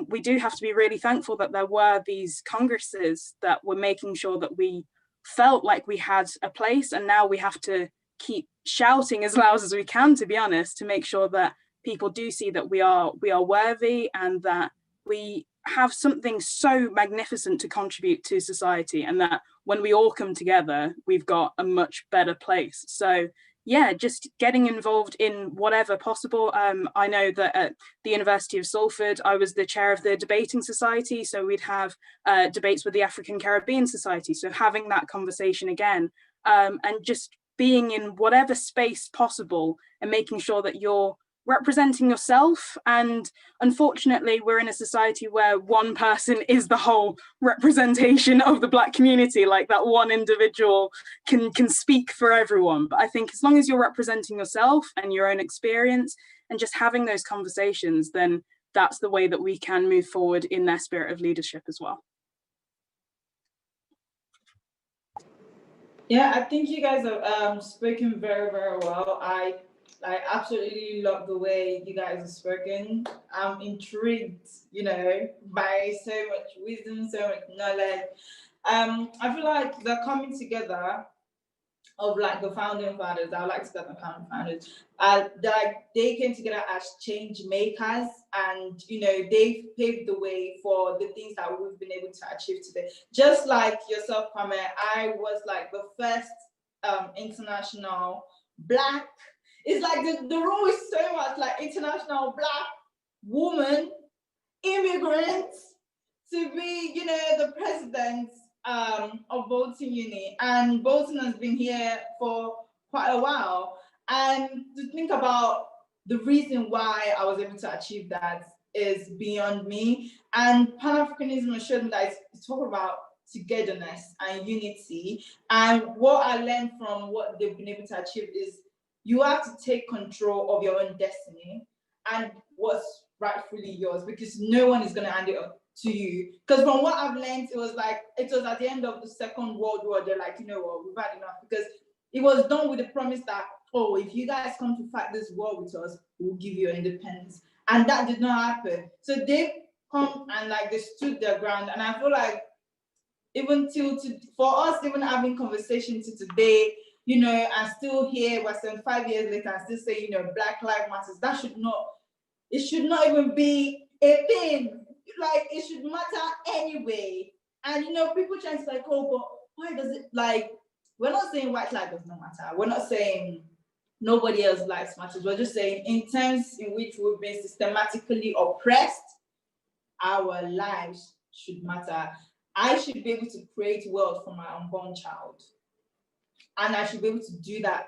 we do have to be really thankful that there were these congresses that were making sure that we felt like we had a place, and now we have to keep shouting as loud as we can, to be honest, to make sure that people do see that we are worthy, and that we have something so magnificent to contribute to society, and that when we all come together, we've got a much better place. So yeah, just getting involved in whatever possible. I know that at the University of Salford, I was the chair of the debating society. So we'd have debates with the African Caribbean Society. So having that conversation again, and just being in whatever space possible, and making sure that you're representing yourself. And unfortunately, we're in a society where one person is the whole representation of the Black community, like that one individual can speak for everyone. But I think as long as you're representing yourself and your own experience, and just having those conversations, then that's the way that we can move forward in their spirit of leadership as well. Yeah, I think you guys have spoken very, very well. Like, absolutely love the way you guys are spoken. I'm intrigued, you know, by so much wisdom, so much knowledge. I feel like the coming together of like the founding fathers, I would like to get the founding fathers, they came together as change makers, and you know, they paved the way for the things that we've been able to achieve today. Just like yourself, Kwame, I was like the first international Black, it's like the role is so much like international Black woman, immigrant, to be, you know, the president of Bolton Uni. And Bolton has been here for quite a while. And to think about the reason why I was able to achieve that is beyond me. And Pan-Africanism has shown that it's all about togetherness and unity. And what I learned from what they've been able to achieve is you have to take control of your own destiny and what's rightfully yours, because no one is going to hand it up to you. Because from what I've learned, it was at the end of the Second World War, they're like, you know what, we've had enough, because it was done with the promise that, oh, if you guys come to fight this war with us, we'll give you independence. And that did not happen. So they come and like they stood their ground. And I feel like even for us, even having conversations today, you know, and still here, we're 75 years later, and still say, you know, Black Lives Matter, it should not even be a thing. Like, it should matter anyway. And, you know, people trying to like, oh, but why does it, like, we're not saying white life does not matter. We're not saying nobody else's lives matters. We're just saying in terms in which we've been systematically oppressed, our lives should matter. I should be able to create wealth for my unborn child. And I should be able to do that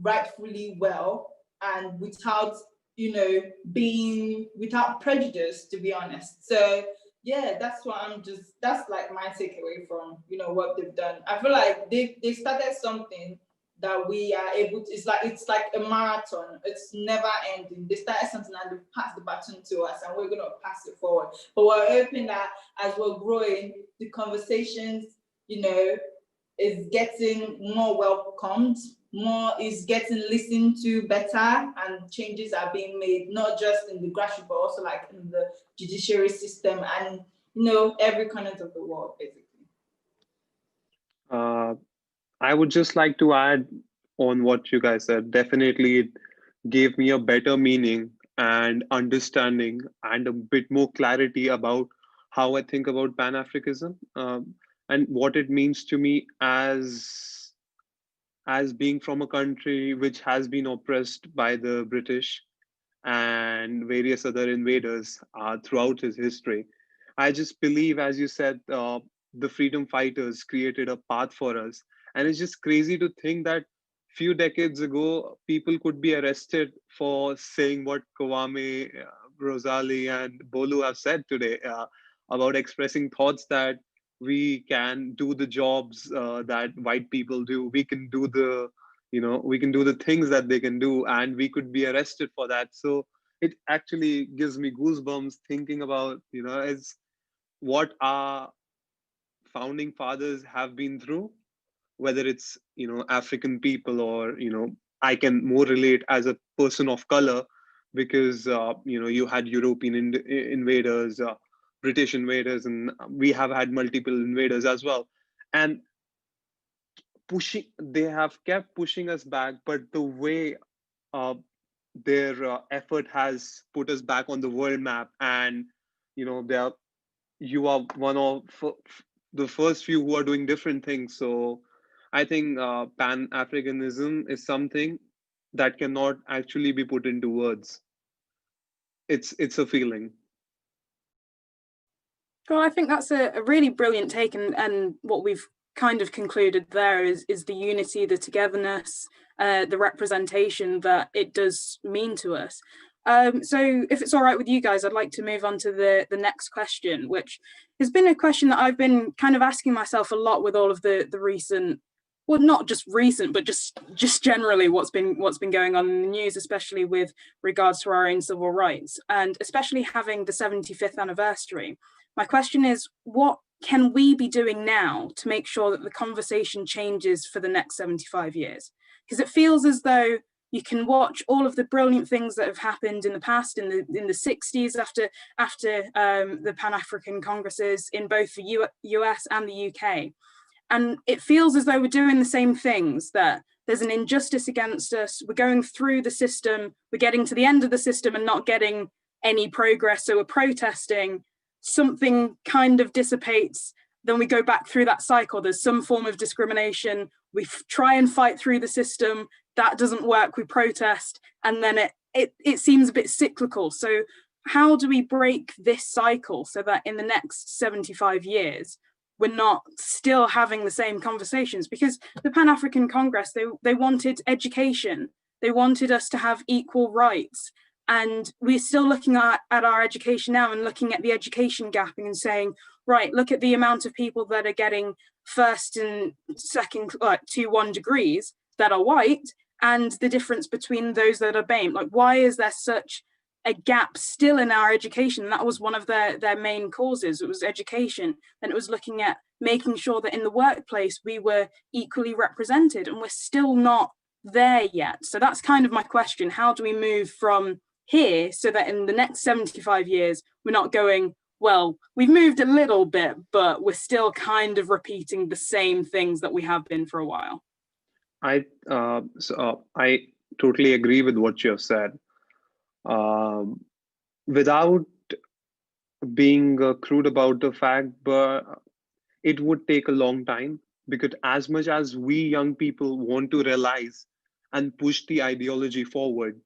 rightfully well and without, you know, without prejudice, to be honest. So yeah, that's like my takeaway from, you know, what they've done. I feel like they started something that we are able to, it's like a marathon. It's never ending. They started something and they passed the baton to us, and we're going to pass it forward. But we're hoping that as we're growing, the conversations, you know, is getting more welcomed, more is getting listened to better, and changes are being made, not just in the grassroots, but also like in the judiciary system and, you know, every corner of the world, basically. I would just like to add on what you guys said. Definitely, it gave me a better meaning and understanding and a bit more clarity about how I think about Pan-Africanism and what it means to me as being from a country which has been oppressed by the British and various other invaders throughout its history. I just believe, as you said, the freedom fighters created a path for us. And it's just crazy to think that few decades ago, people could be arrested for saying what Kwame, Rosalie, and Bolu have said today about expressing thoughts that we can do the jobs that white people do. We can do the things that they can do, and we could be arrested for that. So it actually gives me goosebumps thinking about, you know, is what our founding fathers have been through, whether it's, you know, African people or, you know, I can more relate as a person of color because, you know, you had European invaders, British invaders, and we have had multiple invaders as well. And they have kept pushing us back, but the way their effort has put us back on the world map, and, you know, you are one of the first few who are doing different things. So I think Pan-Africanism is something that cannot actually be put into words. It's a feeling. Well, I think that's a really brilliant take, and what we've kind of concluded there is the unity, the togetherness, the representation that it does mean to us. So if it's all right with you guys, I'd like to move on to the next question, which has been a question that I've been kind of asking myself a lot with all of the recent, well, not just recent, but just generally what's been going on in the news, especially with regards to our own civil rights, and especially having the 75th anniversary. My question is, what can we be doing now to make sure that the conversation changes for the next 75 years? Because it feels as though You can watch all of the brilliant things that have happened in the past, in the 60s, after the Pan-African Congresses in both the US and the UK. And it feels as though we're doing the same things, that there's an injustice against us. We're going through the system, we're getting to the end of the system and not getting any progress. So we're protesting, something kind of dissipates, then we go back through that cycle. There's some form of discrimination. We try and fight through the system. That doesn't work, we protest. And then it seems a bit cyclical. So how do we break this cycle so that in the next 75 years, we're not still having the same conversations? Because the Pan-African Congress, they wanted education. They wanted us to have equal rights. And we're still looking at our education now and looking at the education gap and saying, right, look at the amount of people that are getting first and second 2-1 degrees that are white, and the difference between those that are BAME. Like, why is there such a gap still in our education? And that was one of their main causes. It was education, and it was looking at making sure that in the workplace we were equally represented, and we're still not there yet. So that's kind of my question. How do we move from here so that in the next 75 years we're not going, well, we've moved a little bit, but we're still kind of repeating the same things that we have been for a while? I totally agree with what you have said. Without being crude about the fact, but it would take a long time, because as much as we young people want to realize and push the ideology forward,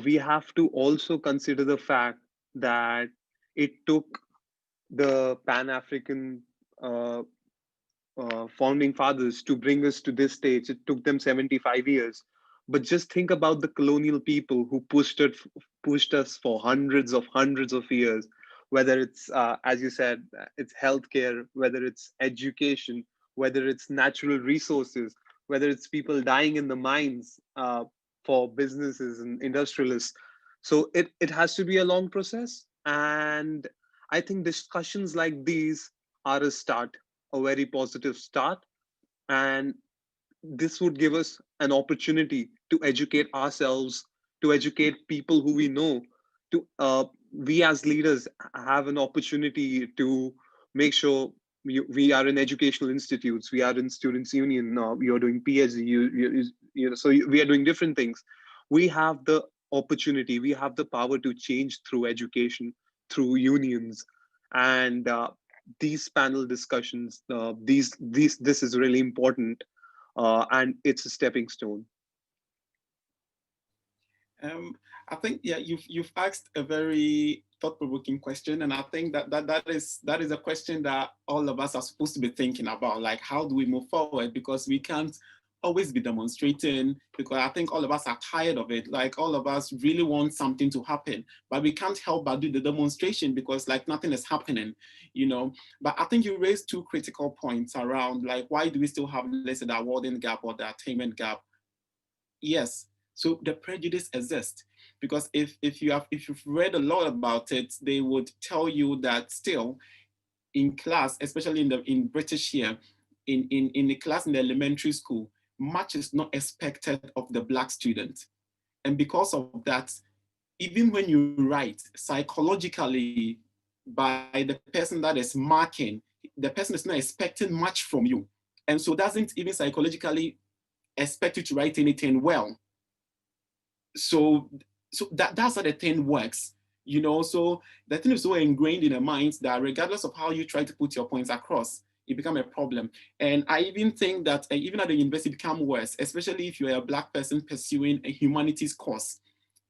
we have to also consider the fact that it took the Pan-African founding fathers to bring us to this stage. It took them 75 years. But just think about the colonial people who pushed us for hundreds of years, whether it's, as you said, it's healthcare, whether it's education, whether it's natural resources, whether it's people dying in the mines for businesses and industrialists. So it has to be a long process. And I think discussions like these are a start, a very positive start. And this would give us an opportunity to educate ourselves, to educate people who we know, to we as leaders have an opportunity to make sure we are in educational institutes, we are in students union, you're doing PhD, so we are doing different things. We have the opportunity, we have the power to change through education, through unions, and these panel discussions, this is really important, and it's a stepping stone. I think, yeah, you've asked a very thought-provoking question, and I think that is a question that all of us are supposed to be thinking about. Like, how do we move forward? Because we can't always be demonstrating, because I think all of us are tired of it. Like, all of us really want something to happen, but we can't help but do the demonstration because like nothing is happening, you know. But I think you raised two critical points around like, why do we still have, let's say, the awarding gap or the attainment gap? Yes, so the prejudice exists. Because if you've read a lot about it, they would tell you that still in class, especially in British here, in the class in the elementary school, much is not expected of the Black student. And because of that, even when you write psychologically by the person that is marking, the person is not expecting much from you. And so doesn't even psychologically expect you to write anything well. So that's how the thing works, you know. So the thing is so ingrained in the mind that regardless of how you try to put your points across, it becomes a problem. And I even think that even at the university it becomes worse, especially if you're a Black person pursuing a humanities course,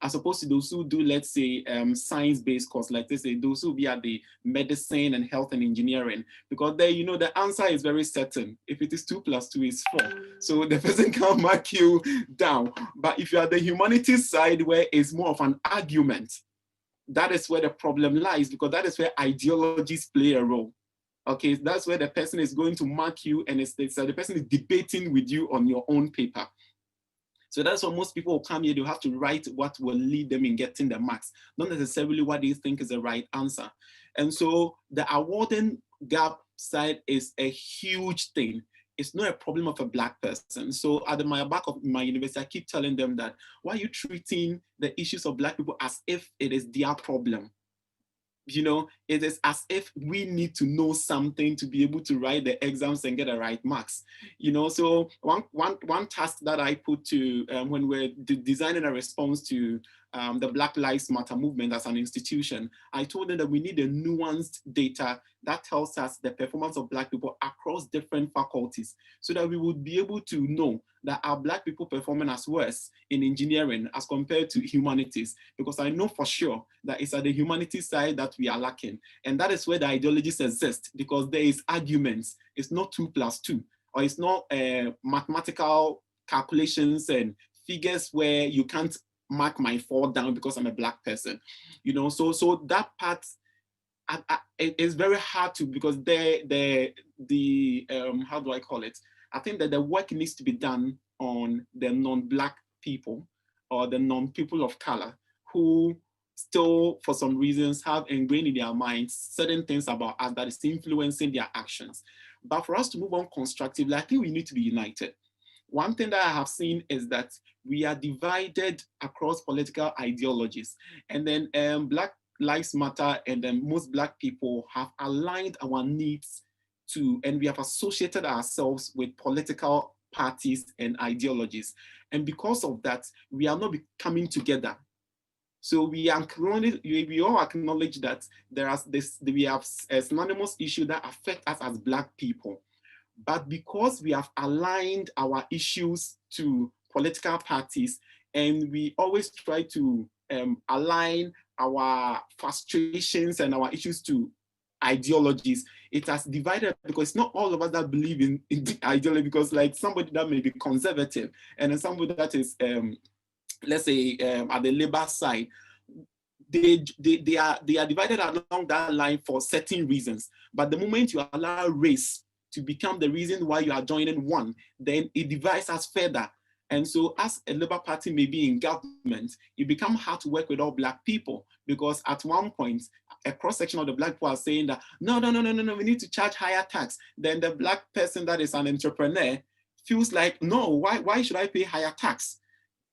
as opposed to those who do, let's say, science-based course, like they say, those who be at the medicine and health and engineering, because there, you know, the answer is very certain. If it is 2 + 2 is 4. So the person can't mark you down. But if you're at the humanities side where it's more of an argument, that is where the problem lies, because that is where ideologies play a role. Okay, that's where the person is going to mark you, and it's the person is debating with you on your own paper. So that's why most people will come here, they'll have to write what will lead them in getting the marks, not necessarily what they think is the right answer. And so the awarding gap side is a huge thing. it's not a problem of a Black person. So at the back of my university, I keep telling them that, why are you treating the issues of Black people as if it is their problem? You know, it is as if we need to know something to be able to write the exams and get the right marks. You know, so one task that I put to when we're designing a response to the Black Lives Matter movement as an institution, I told them that we need a nuanced data that tells us the performance of Black people across different faculties, so that we would be able to know that are Black people performing as worse in engineering as compared to humanities, because I know for sure that it's at the humanities side that we are lacking. And that is where the ideologies exist, because there is arguments. It's not 2 + 2, or it's not mathematical calculations and figures where you can't mark my 4 down because I'm a Black person. You know, so that part, it's very hard to, because how do I call it? I think that the work needs to be done on the non-Black people or the non-people of color who still, for some reasons, have ingrained in their minds certain things about us that is influencing their actions. But for us to move on constructively, I think we need to be united. One thing that I have seen is that we are divided across political ideologies. And then Black Lives Matter and then most Black people have aligned our needs to, and we have associated ourselves with political parties and ideologies. And because of that, we are not coming together. So we all acknowledge that we have a synonymous issue that affect us as Black people. But because we have aligned our issues to political parties, and we always try to align our frustrations and our issues to ideologies, it has divided, because it's not all of us that believe in the ideology, because like somebody that may be conservative and then somebody that is, let's say, at the Labour side, they are divided along that line for certain reasons. But the moment you allow race to become the reason why you are joining one, then it divides us further. And so as a Labour Party may be in government, it becomes hard to work with all Black people, because at one point, a cross-section of the Black people are saying that, no, we need to charge higher tax. Then the Black person that is an entrepreneur feels like, no, why should I pay higher tax?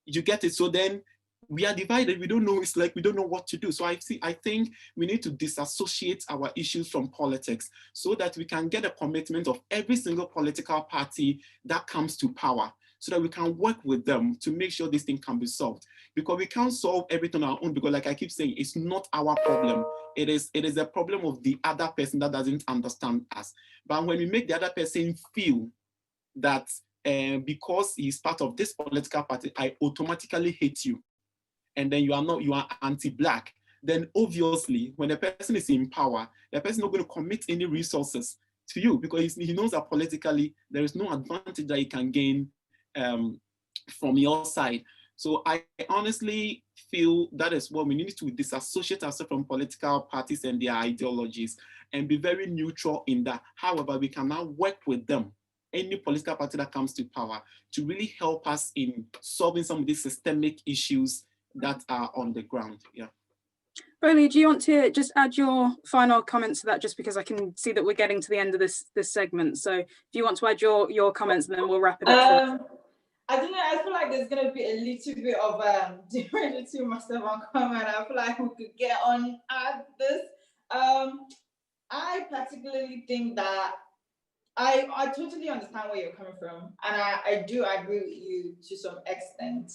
You get it? So then we are divided. We don't know, it's like we don't know what to do. So I think we need to disassociate our issues from politics so that we can get a commitment of every single political party that comes to power, so that we can work with them to make sure this thing can be solved. Because we can't solve everything on our own, because like I keep saying, it's not our problem. It is a problem of the other person that doesn't understand us. But when we make the other person feel that because he's part of this political party, I automatically hate you, and then you are anti-Black, then obviously when a person is in power, the person is not going to commit any resources to you, because he knows that politically there is no advantage that he can gain from your side. So I honestly feel that is what we need to disassociate ourselves from political parties and their ideologies and be very neutral in that. However, we can now work with them, any political party that comes to power, to really help us in solving some of these systemic issues that are on the ground. Yeah. Bolu, do you want to just add your final comments to that, just because I can see that we're getting to the end of this segment. So if you want to add your comments, and then we'll wrap it up. I don't know, I feel like there's going to be a little bit of difference between myself and Kwame. I feel like we could get on at this. I particularly think that I totally understand where you're coming from, and I do agree with you to some extent.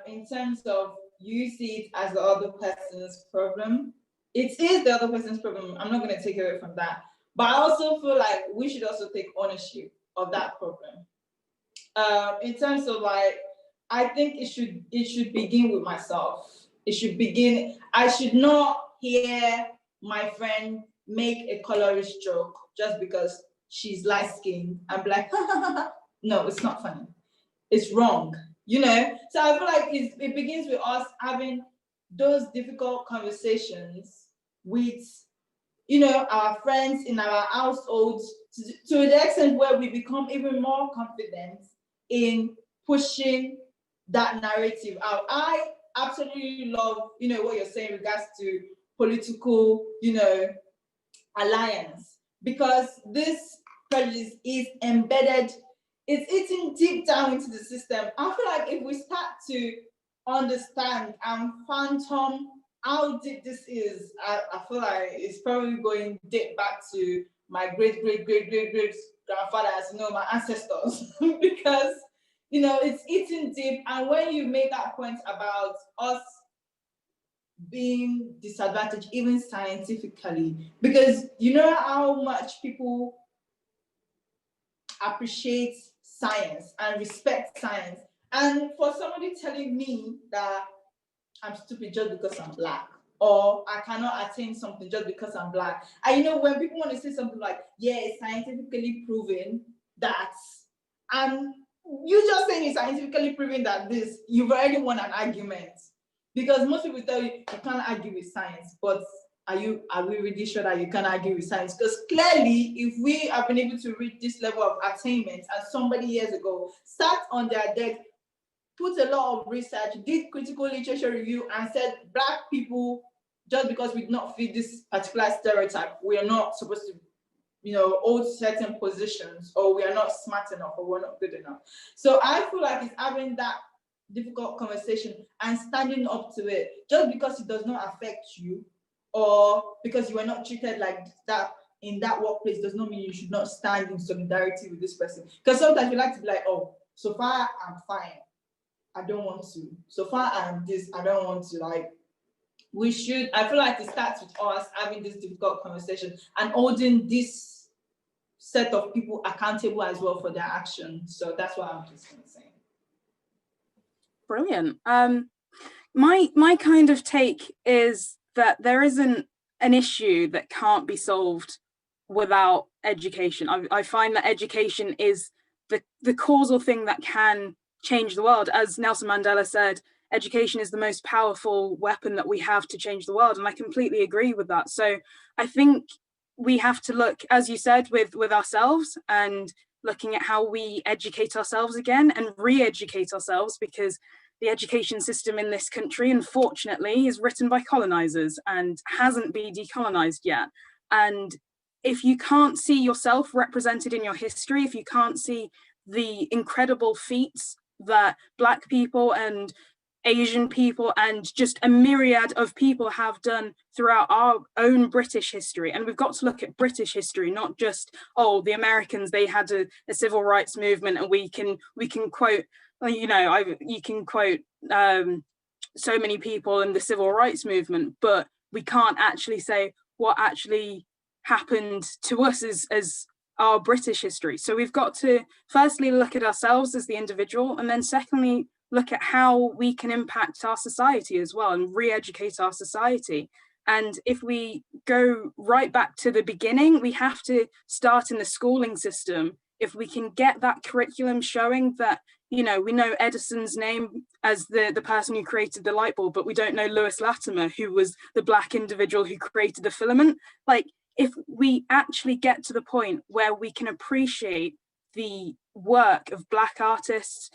In terms of you see it as the other person's problem. It is the other person's problem. I'm not going to take away from that. But I also feel like we should also take ownership of that problem. In terms of like, I think it should begin with myself. It should begin, I should not hear my friend make a colorist joke just because she's light-skinned and be like, no, it's not funny. It's wrong, you know? So I feel like it begins with us having those difficult conversations with, you know, our friends in our households to the extent where we become even more confident in pushing that narrative out. I absolutely love, you know, what you're saying in regards to political, you know, alliance, because this prejudice is embedded, it's eating deep down into the system. I feel like if we start to understand and phantom how deep this is, I feel like it's probably going deep back to my great grandfathers, my ancestors, because it's eating deep. And when you make that point about us being disadvantaged, even scientifically, because you know how much people appreciate science and respect science, and for somebody telling me that I'm stupid just because I'm Black, or I cannot attain something just because I'm Black. And when people want to say something like, yeah, it's scientifically proven that, and you just saying it's scientifically proven that this, you've already won an argument. Because most people tell you, you can't argue with science, but are we really sure that you can argue with science? Because clearly, if we have been able to reach this level of attainment, and somebody years ago sat on their deck, put a lot of research, did critical literature review, and said Black people, just because we do not fit this particular stereotype, we are not supposed to, hold certain positions, or we are not smart enough, or we're not good enough. So I feel like it's having that difficult conversation and standing up to it. Just because it does not affect you, or because you are not treated like that in that workplace, does not mean you should not stand in solidarity with this person. Because sometimes we like to be like, oh, so far I'm fine, I don't want to. So far I'm this, I don't want to. Like, I feel like it starts with us having this difficult conversation and holding this set of people accountable as well for their actions. So that's what I'm just going to say. Brilliant. My kind of take is that there isn't an issue that can't be solved without education. I find that education is the causal thing that can change the world. As Nelson Mandela said, education is the most powerful weapon that we have to change the world. And I completely agree with that. So I think we have to look, as you said, with ourselves, and looking at how we educate ourselves again and re-educate ourselves, because the education system in this country, unfortunately, is written by colonizers and hasn't been decolonized yet. And if you can't see yourself represented in your history, if you can't see the incredible feats that Black people and Asian people and just a myriad of people have done throughout our own British history. And we've got to look at British history, not just, oh, the Americans, they had a civil rights movement, and we can quote, you can quote so many people in the civil rights movement, but we can't actually say what actually happened to us as our British history. So we've got to firstly look at ourselves as the individual, and then secondly, look at how we can impact our society as well and re-educate our society. And if we go right back to the beginning, we have to start in the schooling system. If we can get that curriculum showing that, we know Edison's name as the person who created the light bulb, but we don't know Lewis Latimer, who was the Black individual who created the filament. Like, if we actually get to the point where we can appreciate the work of Black artists,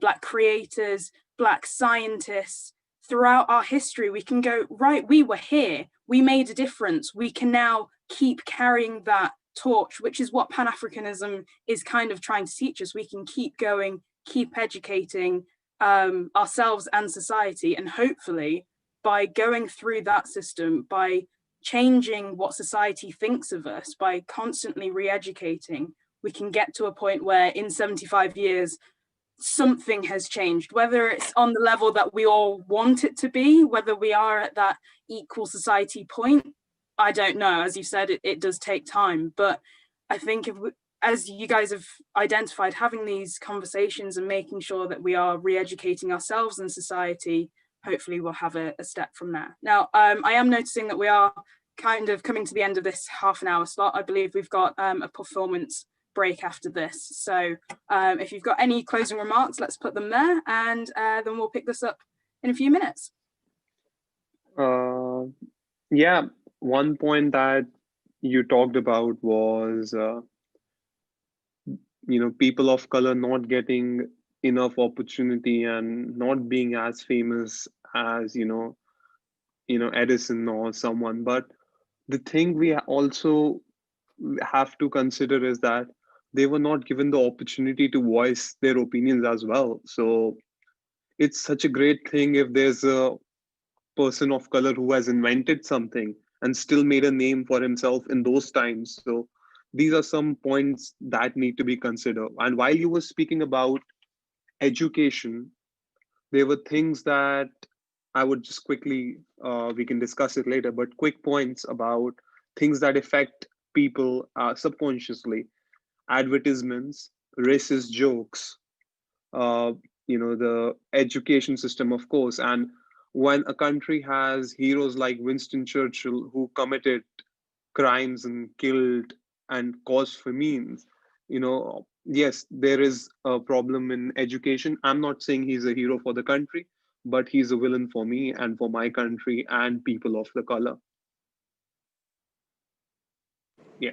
Black creators, Black scientists throughout our history, we can go, right, we were here, we made a difference, we can now keep carrying that torch, which is what Pan-Africanism is kind of trying to teach us. We can keep going, keep educating ourselves and society, and hopefully by going through that system, by changing what society thinks of us, by constantly re-educating, we can get to a point where in 75 years, something has changed, whether it's on the level that we all want it to be, whether we are at that equal society point, I don't know. As you said, it does take time, but I think as you guys have identified, having these conversations and making sure that we are re-educating ourselves and society, hopefully we'll have a step from there. Now, I am noticing that we are kind of coming to the end of this half an hour slot. I believe we've got a performance break after this. So if you've got any closing remarks, let's put them there, and then we'll pick this up in a few minutes. Yeah, one point that you talked about was, people of color not getting enough opportunity and not being as famous as, Edison or someone. But the thing we also have to consider is that they were not given the opportunity to voice their opinions as well. So it's such a great thing if there's a person of color who has invented something and still made a name for himself in those times. So these are some points that need to be considered. And while you were speaking about education, there were things that I would just quickly, we can discuss it later, but quick points about things that affect people subconsciously. Advertisements, racist jokes, the education system, of course. And when a country has heroes like Winston Churchill who committed crimes and killed and caused famines, yes, there is a problem in education. I'm not saying he's a hero for the country, but he's a villain for me and for my country and people of the color. Yeah.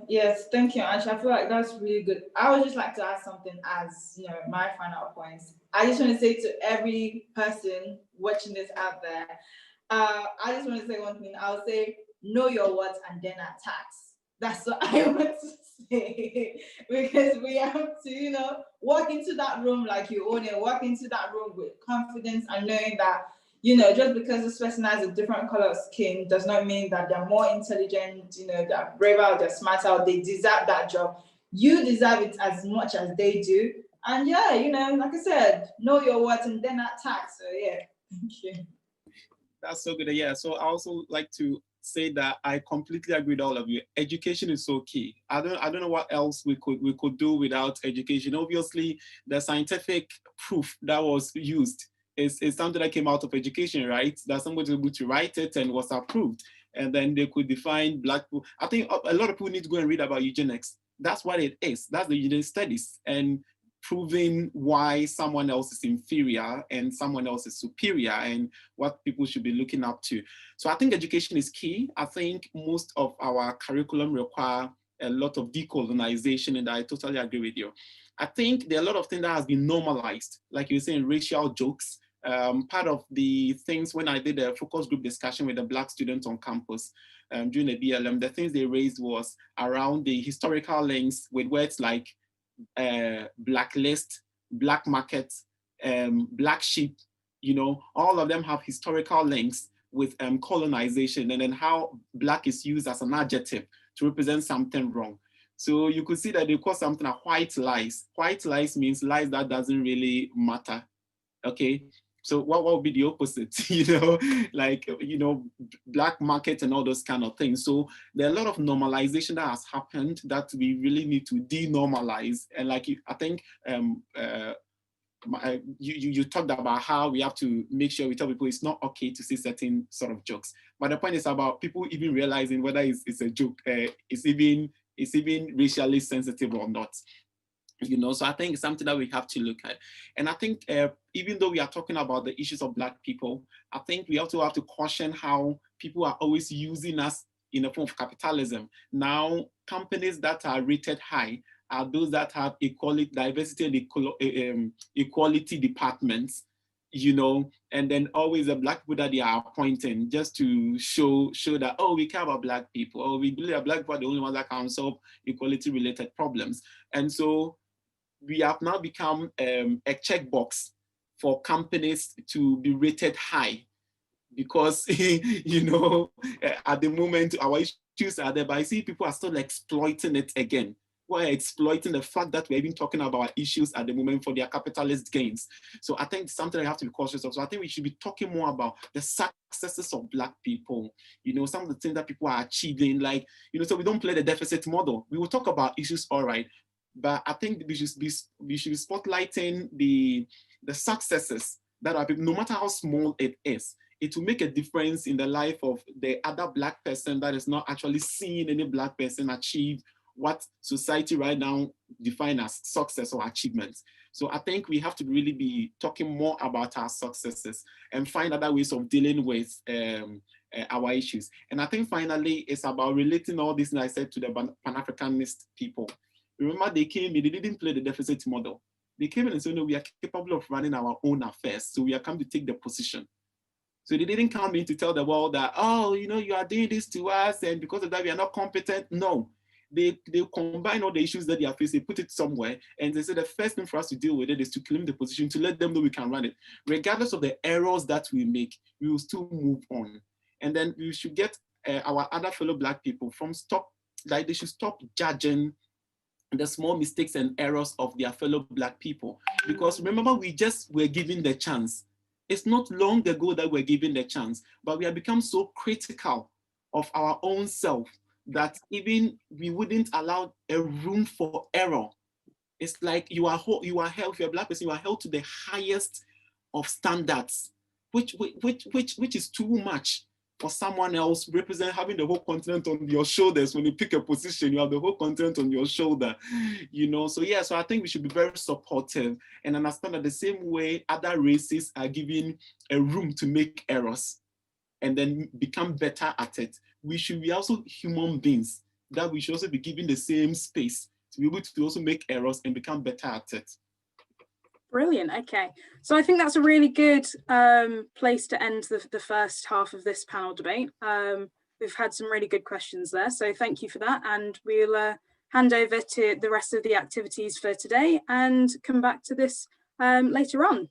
Yes, thank you, Ash. I feel like that's really good. I would just like to add something as my final points. I just want to say to every person watching this out there, I just want to say one thing. I'll say, know your what and then attack. That's what I want to say. Because we have to, walk into that room like you own it, walk into that room with confidence and knowing that, just because this person has a different color of skin does not mean that they're more intelligent, they're braver, or they're smarter, or they deserve that job. You deserve it as much as they do. And yeah, like I said, know your worth and then attack. So yeah, thank you. That's so good. Yeah. So I also like to say that I completely agree with all of you. Education is so key. I don't know what else we could do without education. Obviously, the scientific proof that was used is something that came out of education, right? That somebody was able to write it and was approved. And then they could define Black people. I think a lot of people need to go and read about eugenics. That's what it is. That's the eugenics studies. And proving why someone else is inferior and someone else is superior and what people should be looking up to. So I think education is key. I think most of our curriculum require a lot of decolonization, and I totally agree with you. I think there are a lot of things that has been normalized, like you were saying, racial jokes. Part of the things when I did a focus group discussion with the Black students on campus during the BLM, the things they raised was around the historical links with words like blacklist, black market, black sheep, all of them have historical links with colonization, and then how black is used as an adjective to represent something wrong. So you could see that they call something a white lies. White lies means lies that doesn't really matter, okay? So what would be the opposite, black market and all those kind of things. So there are a lot of normalization that has happened that we really need to denormalize. And I think you talked about how we have to make sure we tell people it's not okay to say certain sort of jokes. But the point is about people even realizing whether it's a joke, it's even racially sensitive or not. So I think it's something that we have to look at. And I think even though we are talking about the issues of Black people, I think we also have to caution how people are always using us in a form of capitalism. Now, companies that are rated high are those that have equality, diversity, and equality departments, and then always the Black people that they are appointing just to show that, oh, we care about Black people, or we believe that Black people are the only ones that can solve equality-related problems. And so we have now become a checkbox for companies to be rated high because, at the moment, our issues are there, but I see people are still exploiting it again. We're exploiting the fact that we're even talking about issues at the moment for their capitalist gains. So I think it's something I have to be cautious of. So I think we should be talking more about the successes of Black people, some of the things that people are achieving, so we don't play the deficit model. We will talk about issues, all right, but I think we should be spotlighting the successes that are people, no matter how small it is. It will make a difference in the life of the other Black person that is not actually seeing any Black person achieve what society right now defines as success or achievements. So I think we have to really be talking more about our successes and find other ways of dealing with our issues. And I think finally, it's about relating all this, and I said, to the Pan-Africanist people. Remember, they came in, they didn't play the deficit model. They came in and said, no, we are capable of running our own affairs. So we are come to take the position. So they didn't come in to tell the world that, oh, you know, you are doing this to us, and because of that, we are not competent. No, they combine all the issues that they are facing, put it somewhere, and they said the first thing for us to deal with it is to claim the position, to let them know we can run it. Regardless of the errors that we make, we will still move on. And then we should get our other fellow Black people they should stop judging the small mistakes and errors of their fellow Black people. Because remember, we just were given the chance. It's not long ago that we're given the chance, but we have become so critical of our own self that even we wouldn't allow a room for error. It's like you are held, if you're a Black person, you are held to the highest of standards, which is too much for someone else having the whole continent on your shoulders. When you pick a position, you have the whole continent on your shoulder, you know? So yeah, so I think we should be very supportive and understand that the same way other races are given a room to make errors and then become better at it, we should be also human beings, that we should also be given the same space to be able to also make errors and become better at it. Brilliant. Okay, so I think that's a really good place to end the first half of this panel debate. We've had some really good questions there, so thank you for that. And we'll hand over to the rest of the activities for today and come back to this later on.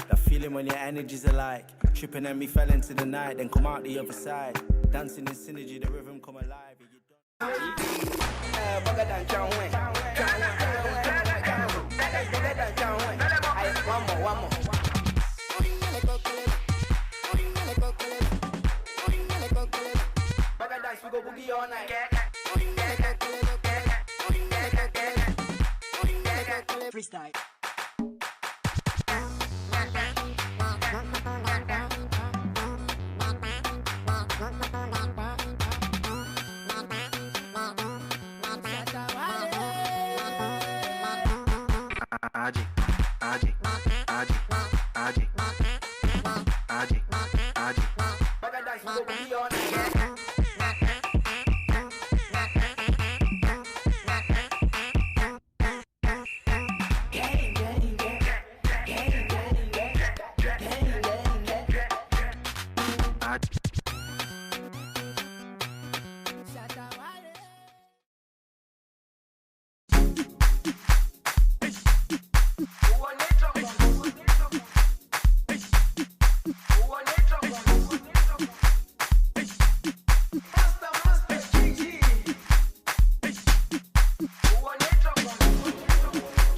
That feeling when your energies alike. Tripping and me fell into the night, then come out the other side. Dancing in synergy, the rhythm come alive. One more. We go boogie all night. Freestyle.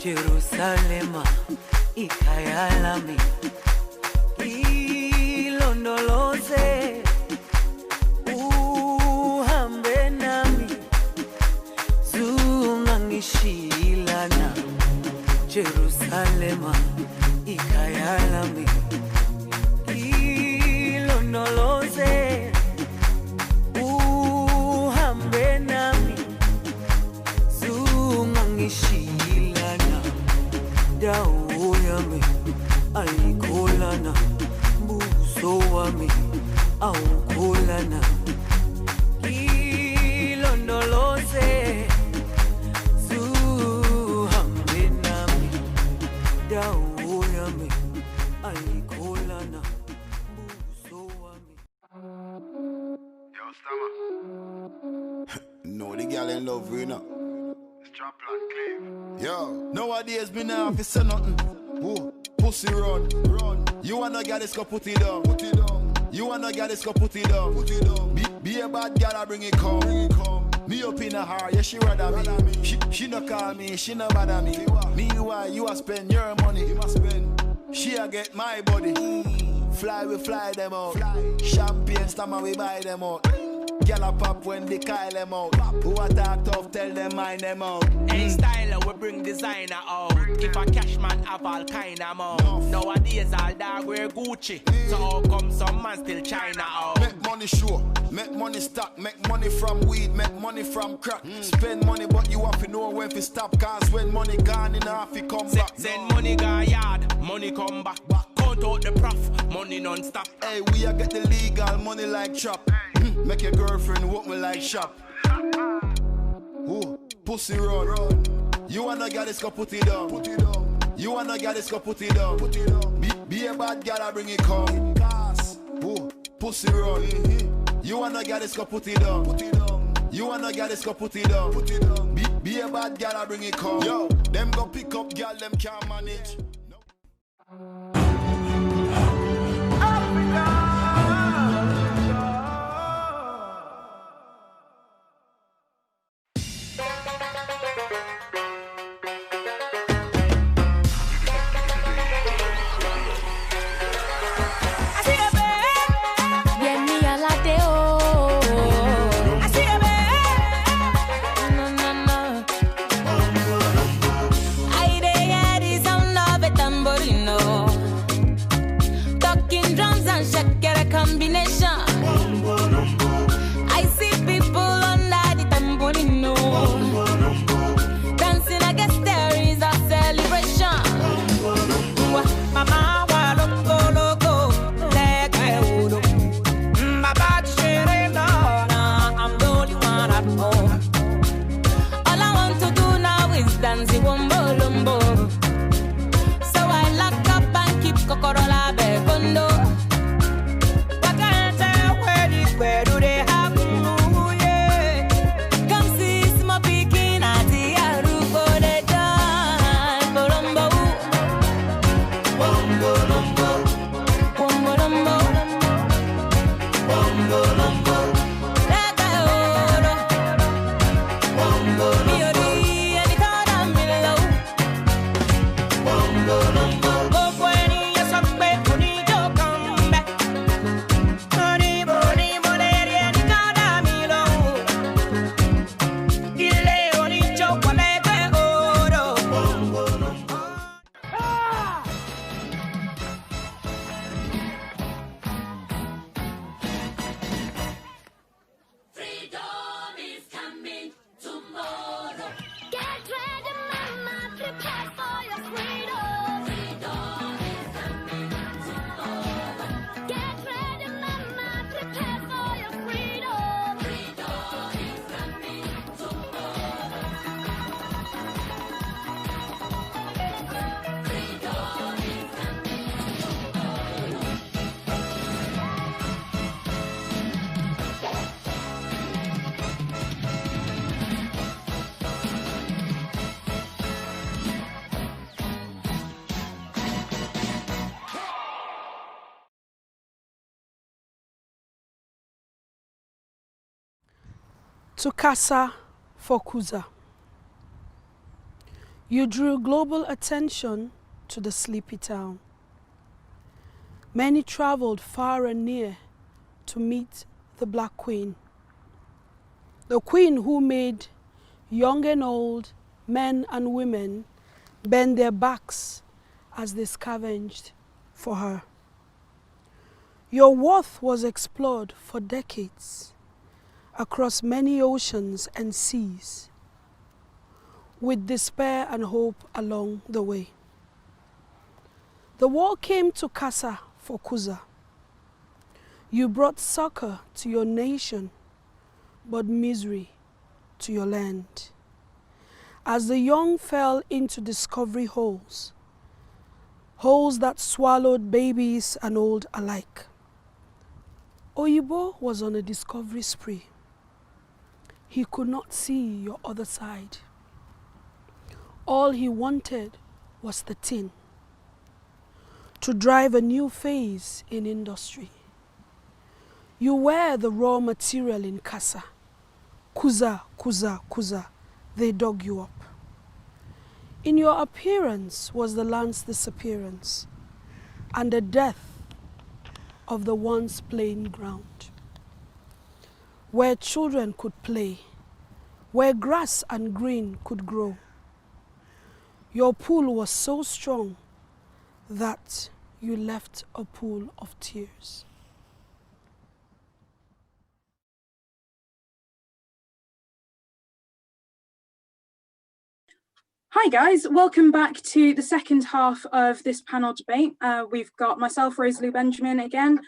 Jerusalema ikayalami ilondoloze uhambe nami zungangishilana Jerusalema ikayalami ilondoloze uhambe nami zungangishilana dawo yami ayikolana buso wami awukolana ilondoloze zuhambe nami dawo yami ayikolana buso wami. Yo, Stammer. No, the girl in love with you know. Strapline Cleve. Yo, nowadays me nah fi say nothing. Whoa, pussy run. You wanna get this, go put it down. You wanna get this, go put it down. Be a bad girl, I bring it come. Me up in a heart, yeah she rather me. She no call me, she no bother me. Meanwhile, you a spend your money. She a get my body. Fly, we fly them out. Champagne, Stammer, we buy them out. Gyal a pop when they call them out. Who a talk tough, tell them mind them out. Hey styler, we bring designer out. If a cash man have all kind of mouth. Nowadays all dog wear Gucci. So how come some man still China out? Make money sure, make money stack, make money from weed, make money from crack. Spend money but you have to know when to stop. Cause when money gone in half it come back. Send money gone yard, money come back. Count out the prof, money non-stop. Hey, we a get the legal money like chop. Make your girlfriend walk me like shop. Ooh, pussy run. You wanna get this, go put it down. You wanna get this, go put it down. Be a bad girl, I bring it come. Ooh, pussy run. You wanna get this, go put it down. You wanna get this, go put it down. Be a bad girl, I bring it come. Yo, them go pick up girl, them can't manage. I dey hear the sound of a tambourine. To Kassa for Kuza. You drew global attention to the sleepy town. Many traveled far and near to meet the Black Queen. The queen who made young and old, men and women, bend their backs as they scavenged for her. Your worth was explored for decades across many oceans and seas, with despair and hope along the way. The war came to Kassa for Kuza. You brought succor to your nation, but misery to your land. As the young fell into discovery holes, holes that swallowed babies and old alike. Oyibo was on a discovery spree. He could not see your other side. All he wanted was the tin to drive a new phase in industry. You were the raw material in Kassa. Kuza, Kuza, Kuza, they dug you up. In your appearance was the land's disappearance and the death of the once playing ground, where children could play, where grass and green could grow. Your pull was so strong that you left a pool of tears. Hi guys, welcome back to the second half of this panel debate. We've got myself, Rosalie Benjamin again,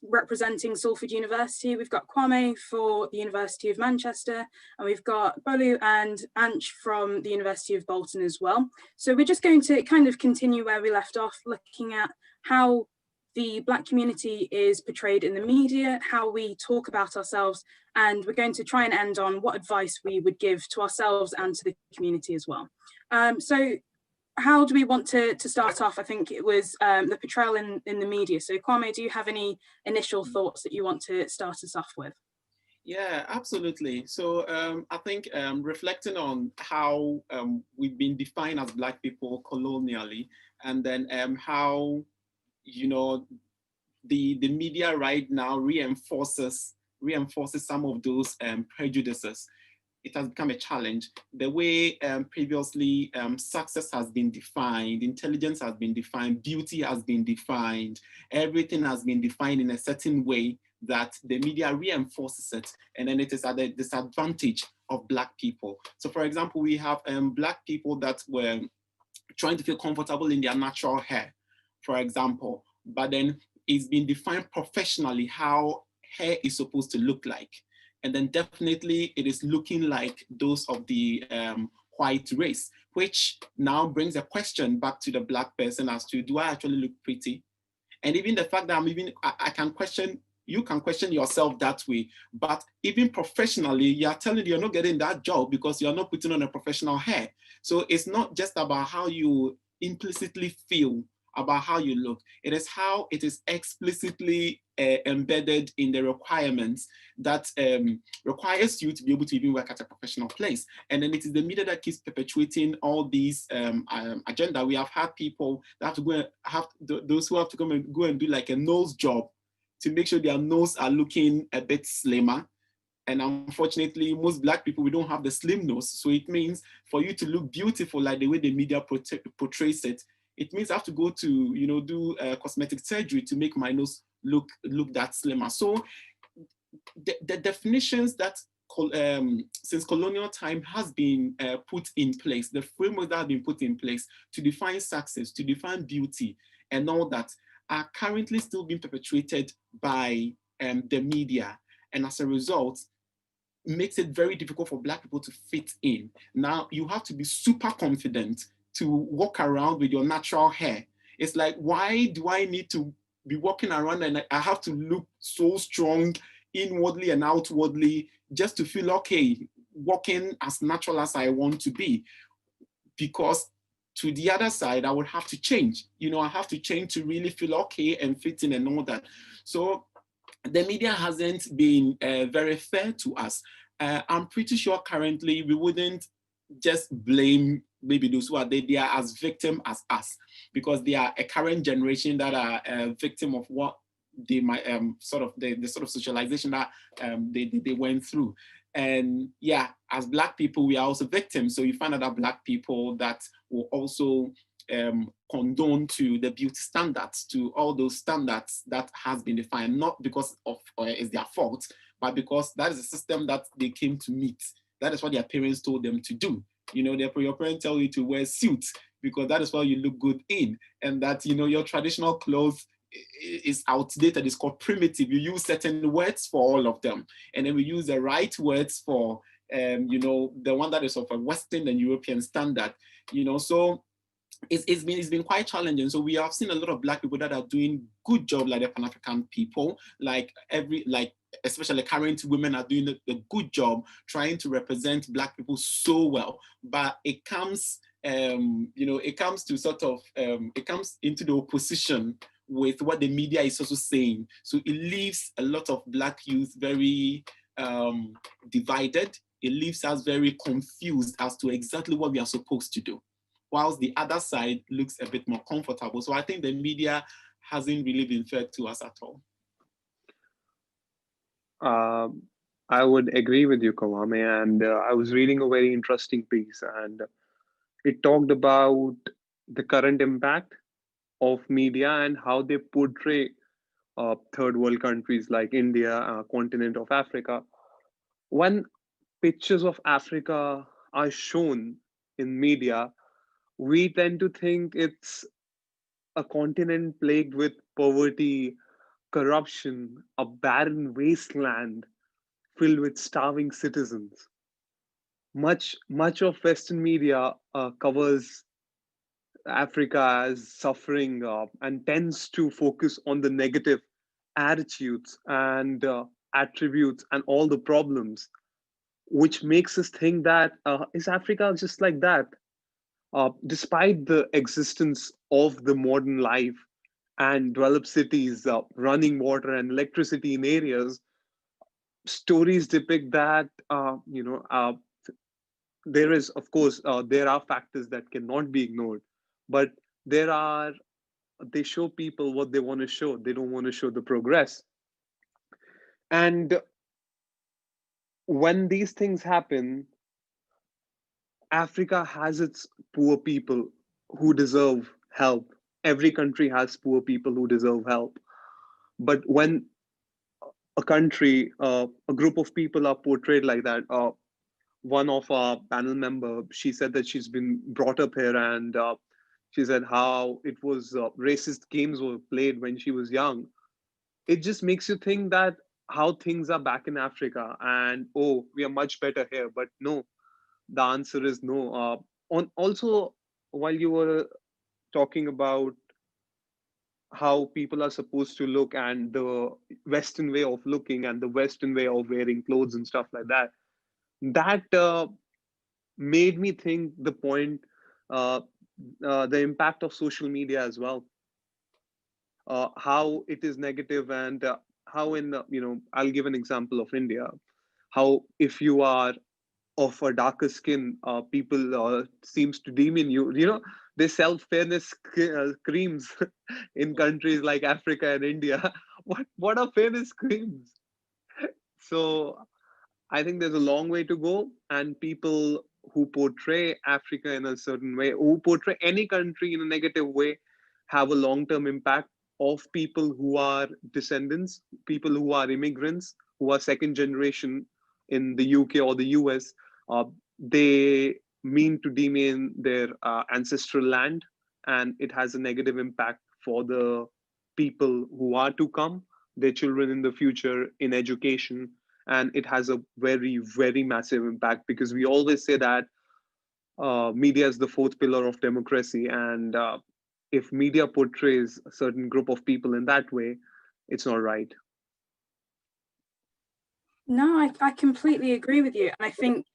representing Salford University. We've got Kwame for the University of Manchester, and we've got Bolu and Anch from the University of Bolton as well. So we're just going to kind of continue where we left off, looking at how the Black community is portrayed in the media, how we talk about ourselves, and we're going to try and end on what advice we would give to ourselves and to the community as well. So how do we want to start off? I think it was the portrayal in the media. So Kwame, do you have any initial thoughts that you want to start us off with? Yeah, absolutely. So I think reflecting on how we've been defined as Black people colonially, and then how, you know, the media right now reinforces some of those prejudices. It has become a challenge. The way previously success has been defined, intelligence has been defined, beauty has been defined, everything has been defined in a certain way that the media reinforces it, and then it is at the disadvantage of Black people. So for example, we have Black people that were trying to feel comfortable in their natural hair, for example, but then it's been defined professionally how hair is supposed to look like. And then definitely it is looking like those of the white race, which now brings a question back to the Black person as to, do I actually look pretty? And even the fact that I can question, you can question yourself that way, but even professionally, you're telling you're not getting that job because you're not putting on a professional hair. So it's not just about how you implicitly feel about how you look. It is how it is explicitly embedded in the requirements that requires you to be able to even work at a professional place. And then it is the media that keeps perpetuating all these agenda. We have had people that have to go and those who have to go and do like a nose job to make sure their nose are looking a bit slimmer. And unfortunately, most Black people, we don't have the slim nose. So it means for you to look beautiful like the way the media portrays it, it means I have to go to, you know, do cosmetic surgery to make my nose look that slimmer. So the definitions that since colonial time has been put in place, the framework that have been put in place to define success, to define beauty and all that are currently still being perpetuated by the media. And as a result, makes it very difficult for Black people to fit in. Now, you have to be super confident to walk around with your natural hair. It's like, why do I need to be walking around and I have to look so strong inwardly and outwardly just to feel okay, walking as natural as I want to be? Because to the other side, I would have to change. You know, I have to change to really feel okay and fit in and all that. So the media hasn't been very fair to us. I'm pretty sure currently we wouldn't just blame maybe those who are there. They are as victim as us, because they are a current generation that are a victim of what they might sort of the sort of socialization that they went through. And yeah, as Black people, we are also victims. So you find out that Black people that will also condone to the beauty standards, to all those standards that has been defined, not because of it's their fault, but because that is a system that they came to meet. That is what their parents told them to do. You know, your parents tell you to wear suits because that is what you look good in, and that, you know, your traditional clothes is outdated. It's called primitive. You use certain words for all of them, and then we use the right words for you know, the one that is of a Western and European standard. You know, so it's been quite challenging. So we have seen a lot of Black people that are doing good job, like the Pan-African people, especially current women are doing a good job trying to represent Black people so well. But it comes, you know, it comes to sort of, it comes into the opposition with what the media is also saying. So it leaves a lot of Black youth very divided. It leaves us very confused as to exactly what we are supposed to do, whilst the other side looks a bit more comfortable. So I think the media hasn't really been fair to us at all. I would agree with you, Kwame, and I was reading a very interesting piece, and it talked about the current impact of media and how they portray third world countries like India, continent of Africa. When pictures of Africa are shown in media, we tend to think it's a continent plagued with poverty, corruption, a barren wasteland filled with starving citizens. Much of Western media covers Africa as suffering and tends to focus on the negative attitudes and attributes and all the problems, which makes us think that is Africa just like that? Despite the existence of the modern life and developed cities, running water and electricity in areas, stories depict that, you know, there is, of course, there are factors that cannot be ignored, but they show people what they want to show. They don't want to show the progress. And when these things happen, Africa has its poor people who deserve help. Every country has poor people who deserve help. But when a country, a group of people are portrayed like that, one of our panel member, she said that she's been brought up here, and she said how it was racist games were played when she was young. It just makes you think that how things are back in Africa, and oh, we are much better here. But no, the answer is no. Also, while you were talking about how people are supposed to look and the Western way of looking and the Western way of wearing clothes and stuff like that, that made me think the point, the impact of social media as well, how it is negative, and how in, you know, I'll give an example of India, how if you are of a darker skin, people seems to demean you. You know, they sell fairness creams in countries like Africa and India. What are fairness creams? So I think there's a long way to go, and people who portray Africa in a certain way, who portray any country in a negative way, have a long-term impact of people who are descendants, people who are immigrants, who are second generation in the UK or the US. They mean to demean their ancestral land, and it has a negative impact for the people who are to come, their children in the future, in education. And it has a very, very massive impact, because we always say that media is the fourth pillar of democracy. And if media portrays a certain group of people in that way, it's not right. No, I completely agree with you. And I think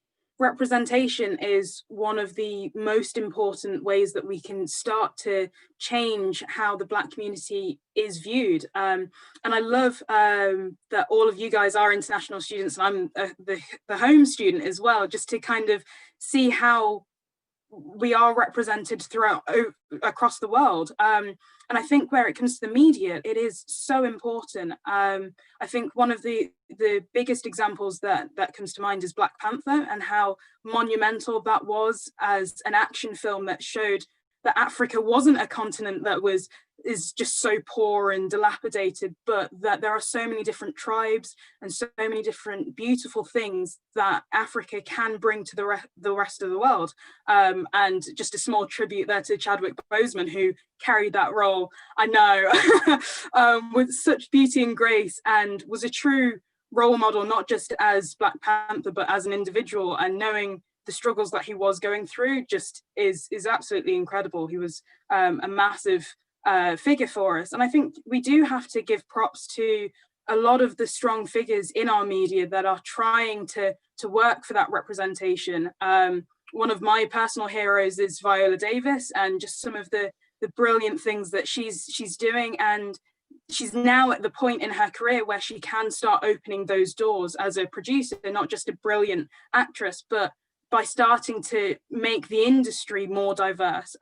representation is one of the most important ways that we can start to change how the Black community is viewed. And I love that all of you guys are international students, and I'm the home student as well, just to kind of see how we are represented throughout across the world. And I think where it comes to the media, it is so important. I think one of the biggest examples that comes to mind is Black Panther, and how monumental that was as an action film that showed that Africa wasn't a continent that is just so poor and dilapidated, but that there are so many different tribes and so many different beautiful things that Africa can bring to the rest of the world. And just a small tribute there to Chadwick Boseman, who carried that role, I know, with such beauty and grace, and was a true role model, not just as Black Panther, but as an individual. And knowing the struggles that he was going through just is absolutely incredible. He was a massive figure for us. And I think we do have to give props to a lot of the strong figures in our media that are trying to work for that representation. One of my personal heroes is Viola Davis, and just some of the brilliant things that she's doing. And she's now at the point in her career where she can start opening those doors as a producer, not just a brilliant actress, but by starting to make the industry more diverse.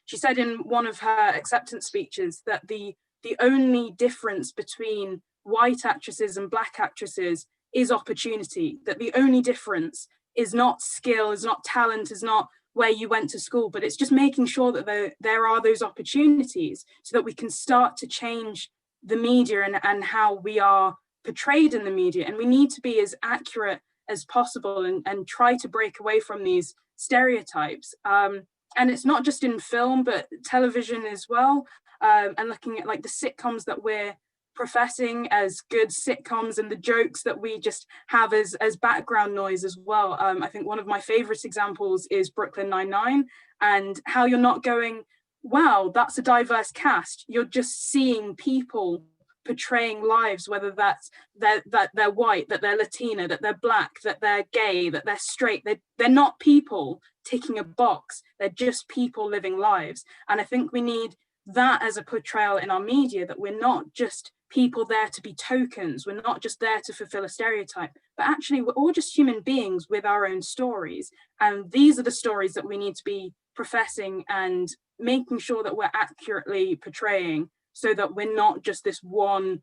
She said in one of her acceptance speeches that the only difference between white actresses and Black actresses is opportunity, that the only difference is not skill, is not talent, is not where you went to school, but it's just making sure that there are those opportunities so that we can start to change the media and how we are portrayed in the media. And we need to be as accurate as possible and try to break away from these stereotypes. And it's not just in film, but television as well. And looking at like the sitcoms that we're professing as good sitcoms, and the jokes that we just have as background noise as well. I think one of my favorite examples is Brooklyn Nine-Nine, and how you're not going, wow, that's a diverse cast. You're just seeing people portraying lives, whether that's that they're white, that they're Latina, that they're Black, that they're gay, that they're straight. They're not people ticking a box. They're just people living lives. And I think we need that as a portrayal in our media, that we're not just people there to be tokens. We're not just there to fulfill a stereotype, but actually we're all just human beings with our own stories. And these are the stories that we need to be professing and making sure that we're accurately portraying, so that we're not just this one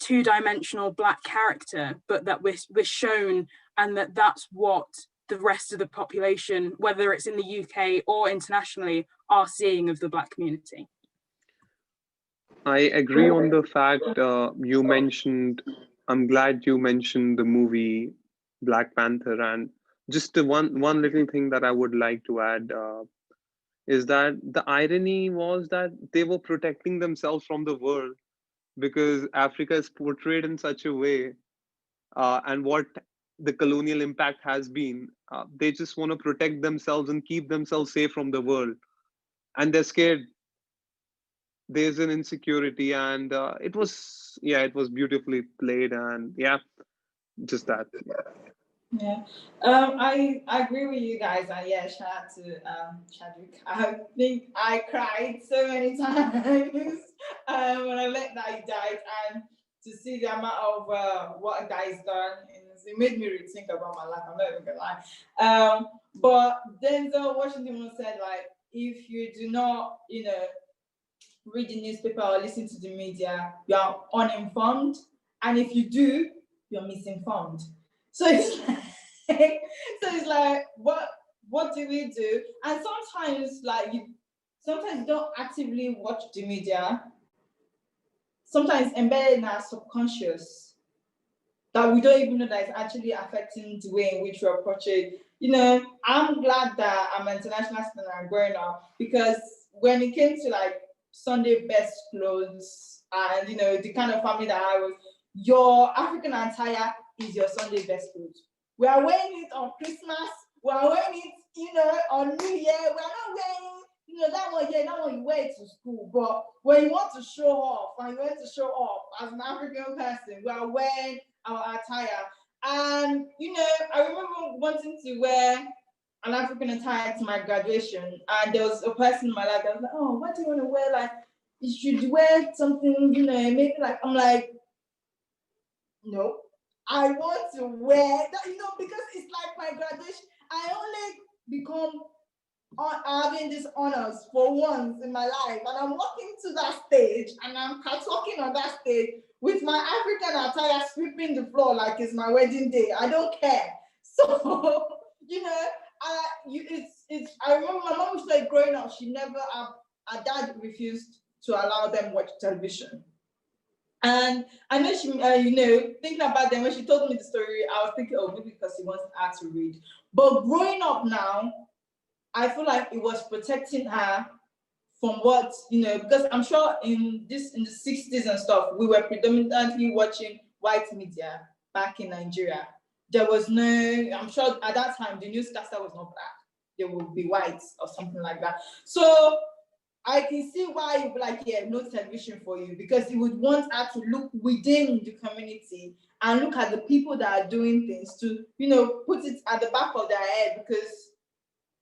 two-dimensional Black character, but that we're shown, and that's what the rest of the population, whether it's in the UK or internationally, are seeing of the Black community. I agree on the fact you mentioned, I'm glad you mentioned the movie Black Panther. And just the one little thing that I would like to add is that the irony was that they were protecting themselves from the world, because Africa is portrayed in such a way, and what the colonial impact has been. They just want to protect themselves and keep themselves safe from the world. And they're scared. There's an insecurity, and it was beautifully played, and yeah, just that. Yeah, I agree with you guys, and yeah, shout out to Chadwick. I think I cried so many times when I learned that he died, and to see the amount of what a guy's done, it made me rethink about my life. I'm not even gonna lie. But Denzel Washington said, like, if you do not, read the newspaper or listen to the media, you are uninformed, and if you do, you're misinformed. So it's like, what do we do? And sometimes, sometimes you don't actively watch the media. Sometimes embedded in our subconscious, that we don't even know that it's actually affecting the way in which we're portrayed. I'm glad that I'm an international student and growing up, because when it came to Sunday best clothes and the kind of family that I was, your African attire is your Sunday best clothes. We are wearing it on Christmas, we are wearing it, on New Year. We are not wearing, that one you wear it to school. But when you want to show off, as an African person, we are wearing our attire. And, you know, I remember wanting to wear an African attire to my graduation. And there was a person in my life that was like, oh, what do you want to wear? Like, you should wear something, you know, maybe like, I'm like, no, I want to wear that, you know, because it's like my graduation. I only become having these honors for once in my life, and I'm walking to that stage and I'm talking on that stage with my African attire sweeping the floor like it's my wedding day. I don't care. So, you know, I remember my mom was like growing up, she never, her dad refused to allow them watch television. And I know she, you know, thinking about them, when she told me the story, I was thinking, oh, maybe because she wants her to read. But growing up now, I feel like it was protecting her from what, you know, because I'm sure in the 60s and stuff, we were predominantly watching white media back in Nigeria. There was no, I'm sure at that time, the newscaster was not black. They would be white or something like that. So I can see why you'd be like, yeah, no television for you, because you would want her to look within the community and look at the people that are doing things to, you know, put it at the back of their head, because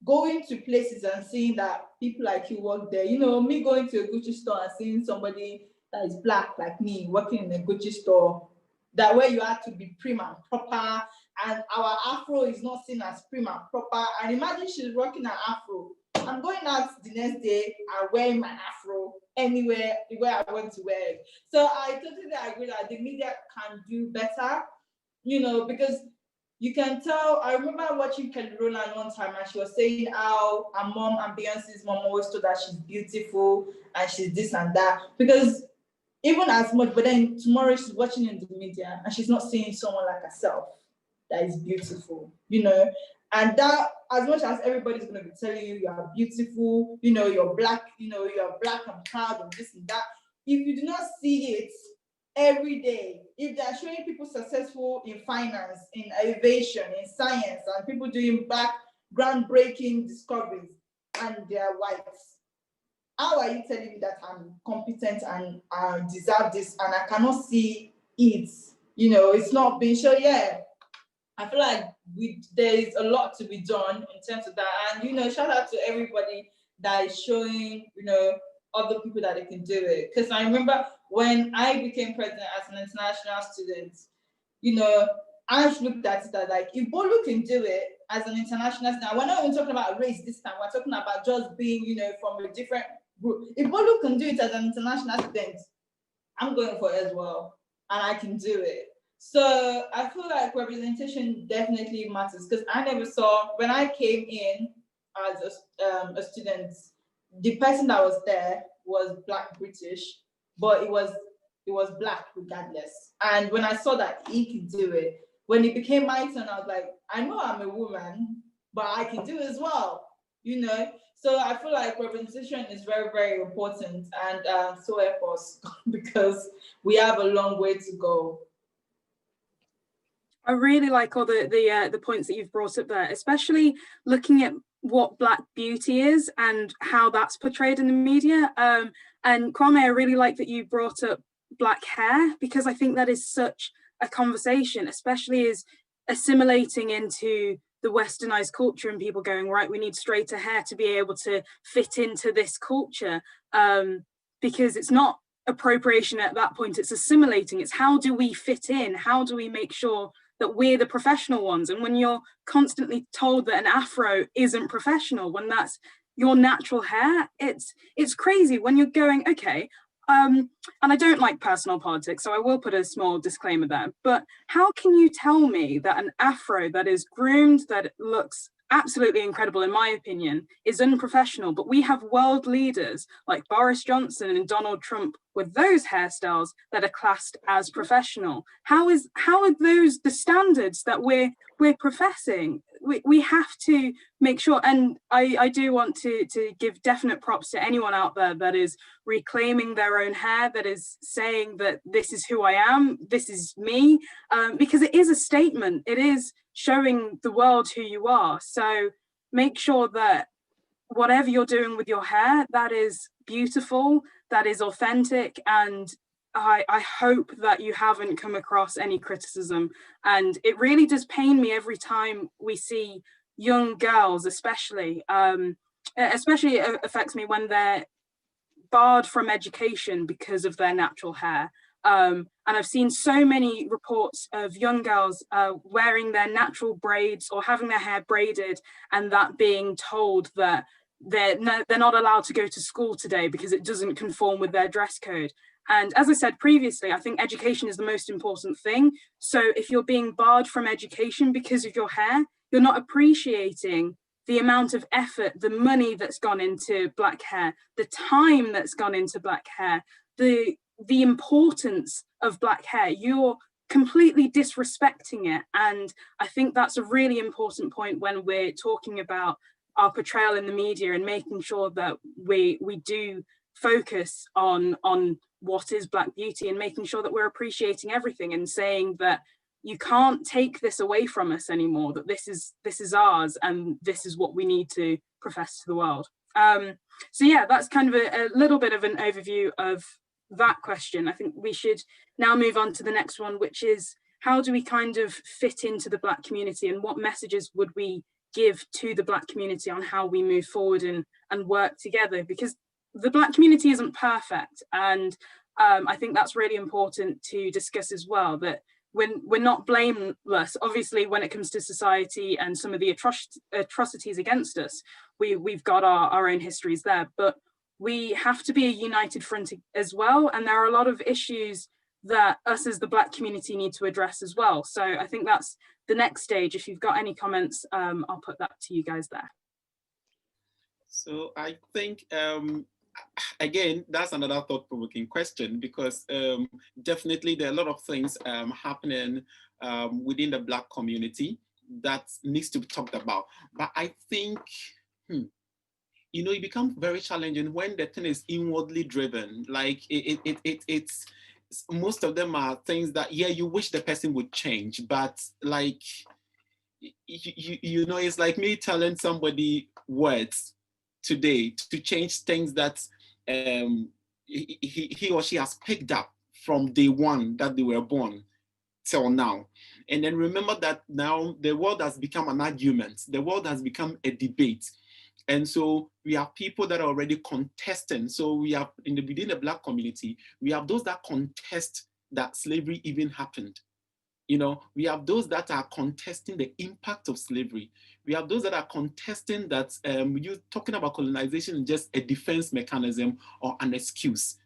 going to places and seeing that people like you work there, you know, me going to a Gucci store and seeing somebody that is black like me working in a Gucci store, that where you have to be prim and proper, and our afro is not seen as prim and proper. And imagine she's rocking an afro. I'm going out the next day and wearing my afro anywhere where I want to wear it. So I totally agree that the media can do better, you know, because you can tell. I remember watching Kelly Rowland one time, and she was saying how her mom and Beyonce's mom always told that she's beautiful and she's this and that, because even as much, but then tomorrow she's watching in the media and she's not seeing someone like herself that is beautiful, you know. And that, as much as everybody's going to be telling you you are beautiful, you know, you're black, you know, you're black and proud and this and that, if you do not see it every day, if they're showing people successful in finance, in aviation, in science, and people doing groundbreaking discoveries, and they're whites, how are you telling me that I'm competent and I deserve this and I cannot see it? You know, it's not being shown. Yeah, I feel like there is a lot to be done in terms of that. And, you know, shout out to everybody that is showing, you know, other people that they can do it. Because I remember when I became president as an international student, you know, I looked at it like, if Bolu can do it as an international student, we're not even talking about race this time, we're talking about just being, you know, from a different group. If Bolu can do it as an international student, I'm going for it as well, and I can do it. So I feel like representation definitely matters, because I never saw, when I came in as a student, the person that was there was Black British, but it was Black regardless. And when I saw that he could do it, when it became my turn, I was like, I know I'm a woman, but I can do it as well, you know? So I feel like representation is very, very important, and so help us, because we have a long way to go. I really like all the points that you've brought up there, especially looking at what Black beauty is and how that's portrayed in the media. And Kwame, I really like that you brought up Black hair, because I think that is such a conversation, especially as assimilating into the westernized culture and people going, right, we need straighter hair to be able to fit into this culture, because it's not appropriation at that point, it's assimilating. It's how do we fit in? How do we make sure that we're the professional ones? And when you're constantly told that an afro isn't professional, when that's your natural hair, it's crazy when you're going, okay, and I don't like personal politics, so I will put a small disclaimer there, but how can you tell me that an afro that is groomed, that looks absolutely incredible in my opinion, is unprofessional? But we have world leaders like Boris Johnson and Donald Trump with those hairstyles that are classed as professional. How are those the standards that we're professing? We have to make sure, and I do want to give definite props to anyone out there that is reclaiming their own hair, that is saying that this is who I am, this is me, because it is a statement. It is showing the world who you are. So make sure that whatever you're doing with your hair, that is beautiful, that is authentic, and I hope that you haven't come across any criticism, and it really does pain me every time we see young girls, especially it affects me when they're barred from education because of their natural hair. And I've seen so many reports of young girls wearing their natural braids or having their hair braided, and that being told that they're not allowed to go to school today because it doesn't conform with their dress code. And as I said previously, I think education is the most important thing. So if you're being barred from education because of your hair, you're not appreciating the amount of effort, the money that's gone into black hair, the time that's gone into black hair, the importance of black hair. You're completely disrespecting it. And I think that's a really important point when we're talking about our portrayal in the media and making sure that we do focus on what is Black beauty and making sure that we're appreciating everything and saying that you can't take this away from us anymore, that this is ours and this is what we need to profess to the world. So yeah, that's kind of a little bit of an overview of that question. I think we should now move on to the next one, which is how do we kind of fit into the Black community and what messages would we give to the Black community on how we move forward and work together? Because the Black community isn't perfect. And I think that's really important to discuss as well, that we're not blameless. Obviously, when it comes to society and some of the atrocities against us, we've got our own histories there, but we have to be a united front as well. And there are a lot of issues that us as the Black community need to address as well. So I think that's the next stage. If you've got any comments, I'll put that to you guys there. So I think, again, that's another thought-provoking question, because definitely there are a lot of things happening within the Black community that needs to be talked about. But I think, you know, it becomes very challenging when the thing is inwardly driven. Like it's most of them are things that, yeah, you wish the person would change, but like, you know, it's like me telling somebody words today to change things that he or she has picked up from day one that they were born till now. And then remember that now the world has become an argument. The world has become a debate. And so we have people that are already contesting. So we have within the Black community, we have those that contest that slavery even happened. You know, we have those that are contesting the impact of slavery. We have those that are contesting that you talking about colonization is just a defense mechanism or an excuse.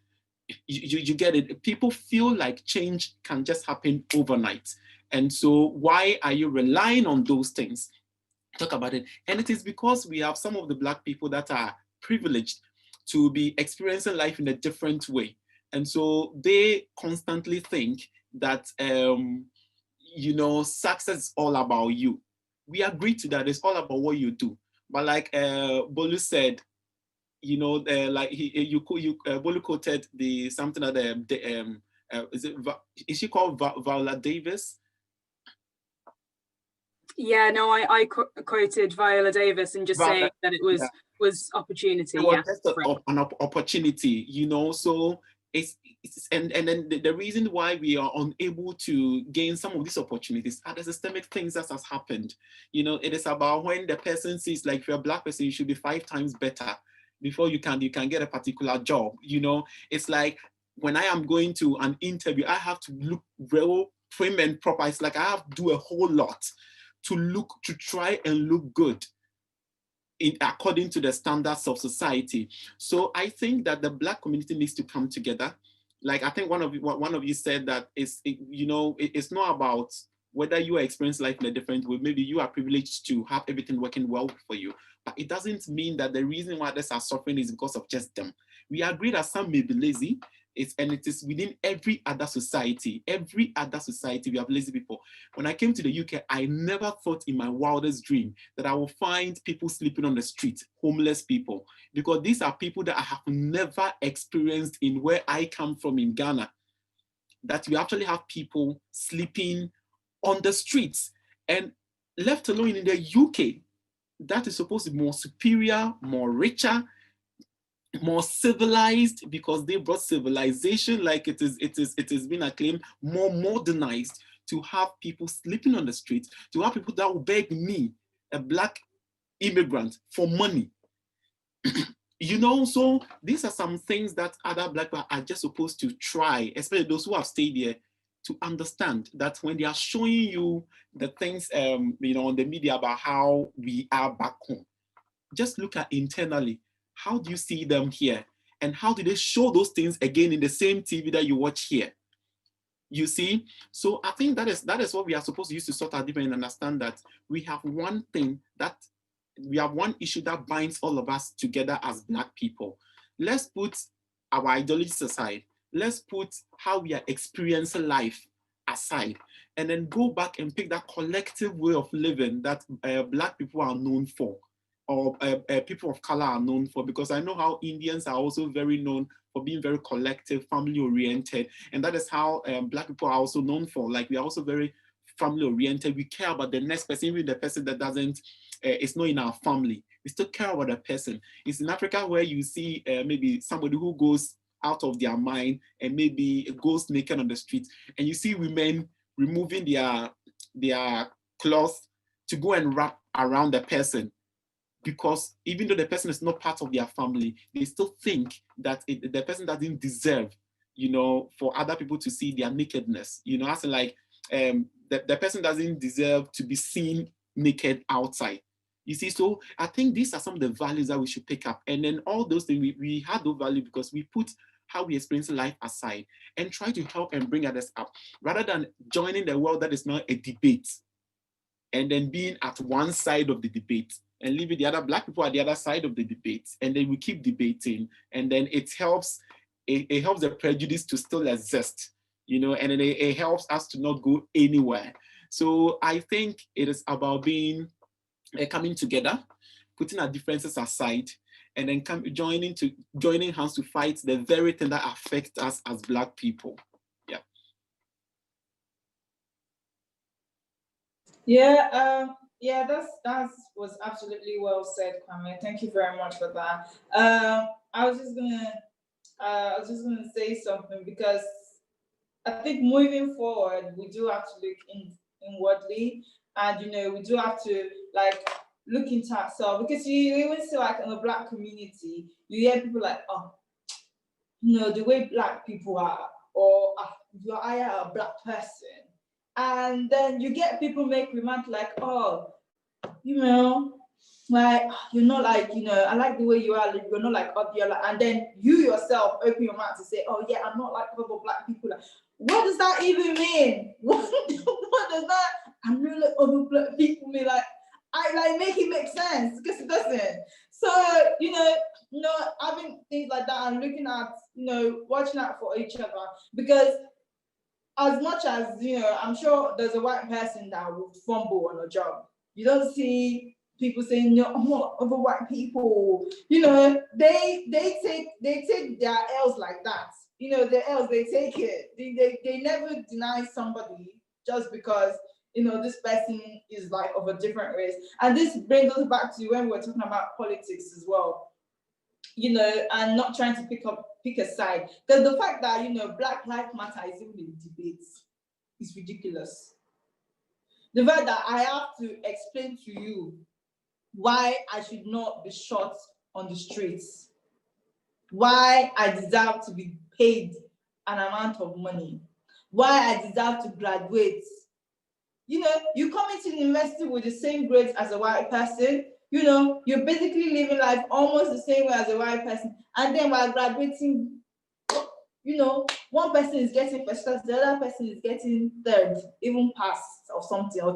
You get it. People feel like change can just happen overnight. And so why are you relying on those things? Talk about it. And it is because we have some of the Black people that are privileged to be experiencing life in a different way. And so they constantly think that, you know, success is all about you. We agree to that. It's all about what you do. But like Bolu said, you know, like Bolu quoted something that is she called Viola Davis? Yeah, no, I quoted Viola Davis and just saying that it was opportunity. It was just an opportunity, you know. So it's and then the reason why we are unable to gain some of these opportunities are the systemic things that has happened. You know, it is about when the person sees, like, if you're a Black person, you should be 5 times better before you can get a particular job. You know, it's like when I am going to an interview, I have to look real prim and proper. It's like I have to do a whole lot to try and look good according to the standards of society. So I think that the Black community needs to come together. Like I think one of you said that it's not about whether you experience life in a different way. Maybe you are privileged to have everything working well for you, but it doesn't mean that the reason why others are suffering is because of just them. We agree that some may be lazy. And it is within every other society. Every other society, we have lazy people. When I came to the UK, I never thought in my wildest dream that I will find people sleeping on the street, homeless people, because these are people that I have never experienced in where I come from in Ghana, that we actually have people sleeping on the streets. And left alone in the UK, that is supposed to be more superior, more richer. more civilized because they brought civilization, like it has been acclaimed, more modernized, to have people sleeping on the streets, to have people that will beg me, a Black immigrant, for money. You know, so these are some things that other Black people are just supposed to try, especially those who have stayed here, to understand that when they are showing you the things, you know, on the media about how we are back home, just look at internally. How do you see them here? And how do they show those things again in the same TV that you watch here? You see? So I think that is what we are supposed to use to sort our difference and understand that we have one thing, that we have one issue that binds all of us together as Black people. Let's put our ideologies aside. Let's put how we are experiencing life aside, and then go back and pick that collective way of living that Black people are known for, or people of color are known for, because I know how Indians are also very known for being very collective, family oriented, and that is how Black people are also known for. Like, we are also very family oriented. We care about the next person, even the person that doesn't, it's not in our family. We still care about the person. It's in Africa where you see maybe somebody who goes out of their mind and maybe goes naked on the street, and you see women removing their clothes to go and wrap around the person, because even though the person is not part of their family, they still think that the person doesn't deserve, you know, for other people to see their nakedness, you know, as in like the person doesn't deserve to be seen naked outside. You see, so I think these are some of the values that we should pick up. And then all those things, we had those values because we put how we experience life aside and try to help and bring others up, rather than joining the world that is now a debate and then being at one side of the debate and leaving the other Black people at the other side of the debate. And then we keep debating, and then it helps the prejudice to still exist, you know, and then it helps us to not go anywhere. So I think it is about being coming together, putting our differences aside, and then joining hands to fight the very thing that affects us as Black people. Yeah. Yeah, that was absolutely well said, Kwame. Thank you very much for that. I was just gonna say something, because I think moving forward, we do have to look inwardly, and you know, we do have to like look into ourselves, because you even see like in the Black community, you hear people like, oh, you know, the way Black people are, or you're a Black person. And then you get people make remarks like, oh, you know, like, you're not like, you know, I like the way you are, you're not like Obiola. And then you yourself open your mouth to say, oh yeah, I'm not like other Black people. Like, what does that even mean? What does that, I'm not like other Black people mean? Like, I like make it make sense, because it doesn't. So, you know, having things like that and looking at, you know, watching out for each other, because as much as, you know, I'm sure there's a white person that will fumble on a job. You don't see people saying, no, I'm not other white people. You know, they take their L's like that. You know, the L's, they take it. They never deny somebody just because, you know, this person is like of a different race. And this brings us back to when we're talking about politics as well, you know, and not trying to pick a side. Because the fact that, you know, Black Lives Matter is even in debates is ridiculous. The fact that I have to explain to you why I should not be shot on the streets, why I deserve to be paid an amount of money, why I deserve to graduate. You know, you come into the university with the same grades as a white person, you know, you're basically living life almost the same way as a white person. And then while graduating, you know, one person is getting first class, the other person is getting third, even pass or something, or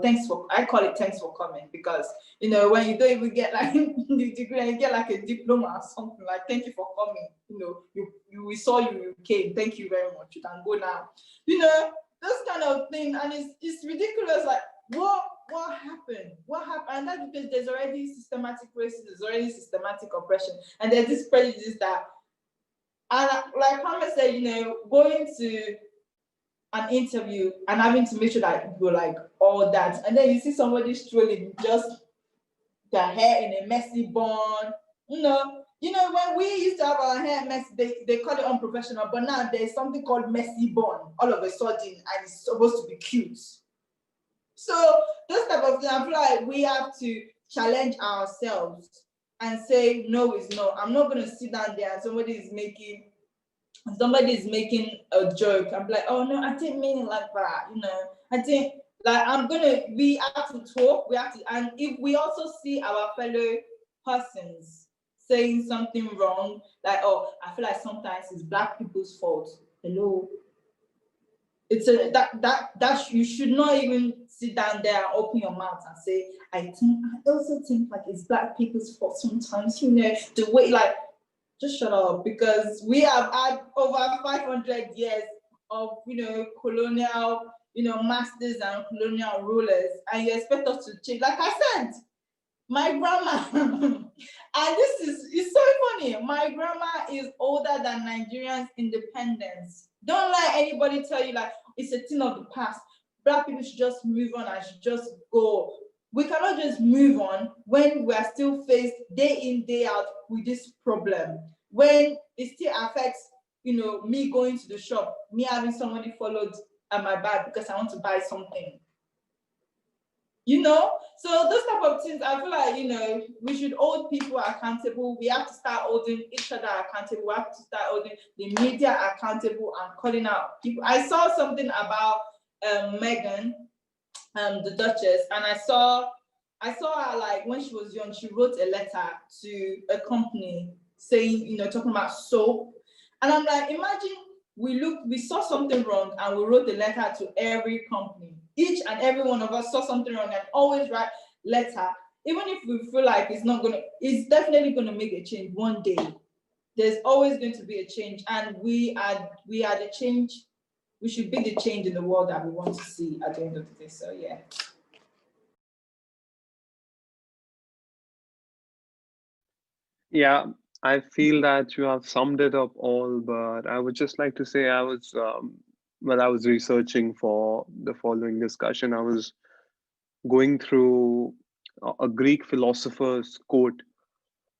I call it thanks for coming, because, you know, when you don't even get like the degree and you get like a diploma or something, like, thank you for coming, you know, we saw you came, thank you very much, you can go now. You know, this kind of thing, and it's ridiculous, like, what happened? What happened? And that's because there's already systematic racism, there's already systematic oppression, and there's this prejudice that, and like Kwame said, you know, going to an interview and having to make sure that you're like all that, and then you see somebody strolling, just their hair in a messy bun, When we used to have our hair messy, they call it unprofessional, but now there's something called messy bun all of a sudden, and it's supposed to be cute. So those type of things, I feel like we have to challenge ourselves and say no is no. I'm not gonna sit down there and somebody is making a joke. I'm like, oh no, I didn't mean it like that. I think like we have to talk, and if we also see our fellow persons saying something wrong, like, oh, I feel like sometimes it's Black people's fault. Hello. It's that you should not even sit down there and open your mouth and say, I also think like it's Black people's fault sometimes, the way, like, just shut up, because we have had over 500 years of, colonial, masters and colonial rulers, and you expect us to change. Like I said, my grandma, and it's so funny, my grandma is older than Nigerians' independence. Don't let anybody tell you like it's a thing of the past. Black people should just move on and should just go. We cannot just move on when we are still faced day in, day out with this problem. When it still affects, me going to the shop, me having somebody followed at my back because I want to buy something. So those type of things, I feel like, we should hold people accountable. We have to start holding each other accountable. We have to start holding the media accountable and calling out people. I saw something about Meghan, the Duchess, and I saw her, like, when she was young, she wrote a letter to a company saying, talking about soap. And I'm like, imagine we saw something wrong and we wrote a letter to every company. Each and every one of us saw something wrong and always write letter. Even if we feel like it's definitely gonna make a change one day. There's always going to be a change, and we are the change. We should be the change in the world that we want to see at the end of the day. So yeah. Yeah, I feel that you have summed it up all, but I would just like to say I was researching for the following discussion, I was going through a Greek philosopher's quote,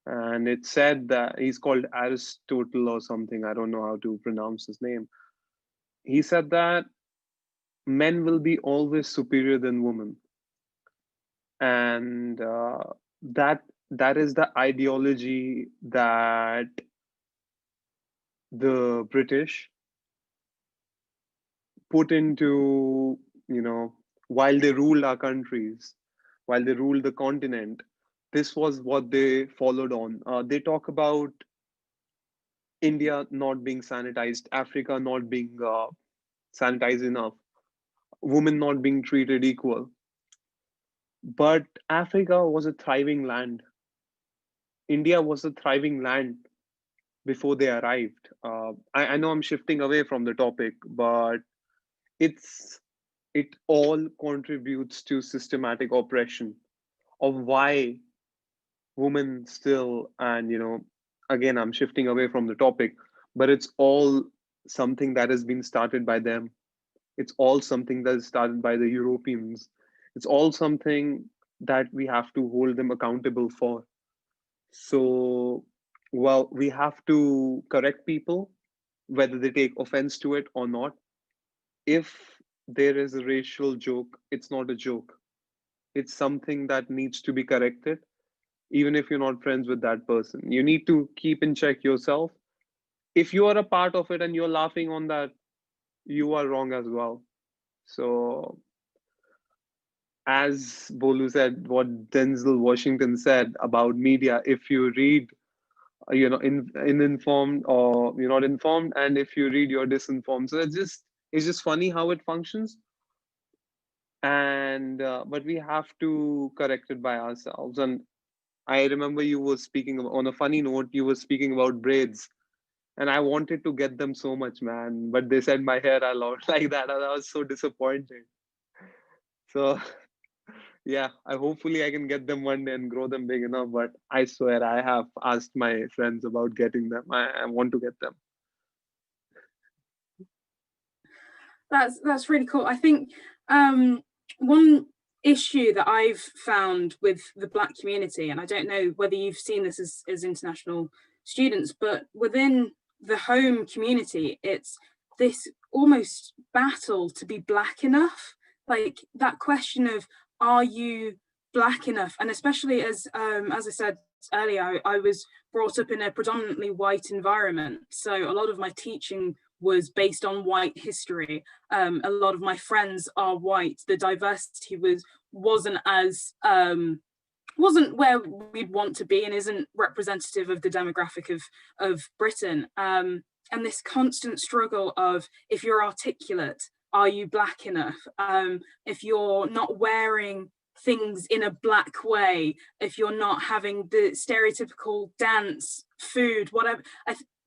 and it said that he's called Aristotle or something. I don't know how to pronounce his name. He said that men will be always superior than women, and that is the ideology that the British put into, while they ruled our countries, while they ruled the continent. This was what they followed on. They talk about India not being sanitized, Africa not being sanitized enough, women not being treated equal. But Africa was a thriving land. India was a thriving land before they arrived. I know I'm shifting away from the topic, but it all contributes to systematic oppression of why women still, and again, I'm shifting away from the topic, but it's all something that has been started by them. It's all something that is started by the Europeans. It's all something that we have to hold them accountable for. So, well, we have to correct people, whether they take offense to it or not. If there is a racial joke, it's not a joke. It's something that needs to be corrected, even if you're not friends with that person. You need to keep in check yourself. If you are a part of it and you're laughing on that, you are wrong as well. So, as Bolu said, what Denzel Washington said about media, if you read, informed, or you're not informed, and if you read, you're disinformed. So it's just funny how it functions. And but we have to correct it by ourselves. And I remember you were speaking on a funny note, you were speaking about braids. And I wanted to get them so much, man. But they said my hair are long like that. And I was so disappointed. So yeah, hopefully I can get them one day and grow them big enough. But I swear I have asked my friends about getting them. I want to get them. That's really cool. I think one issue that I've found with the Black community, and I don't know whether you've seen this as international students, but within the home community, it's this almost battle to be Black enough. Like that question of, are you Black enough? And especially as I said earlier, I was brought up in a predominantly white environment. So a lot of my teaching was based on white history. A lot of my friends are white. The diversity wasn't where we'd want to be, and isn't representative of the demographic of Britain. And this constant struggle of, if you're articulate, are you Black enough? If you're not wearing things in a Black way, if you're not having the stereotypical dance, food, whatever,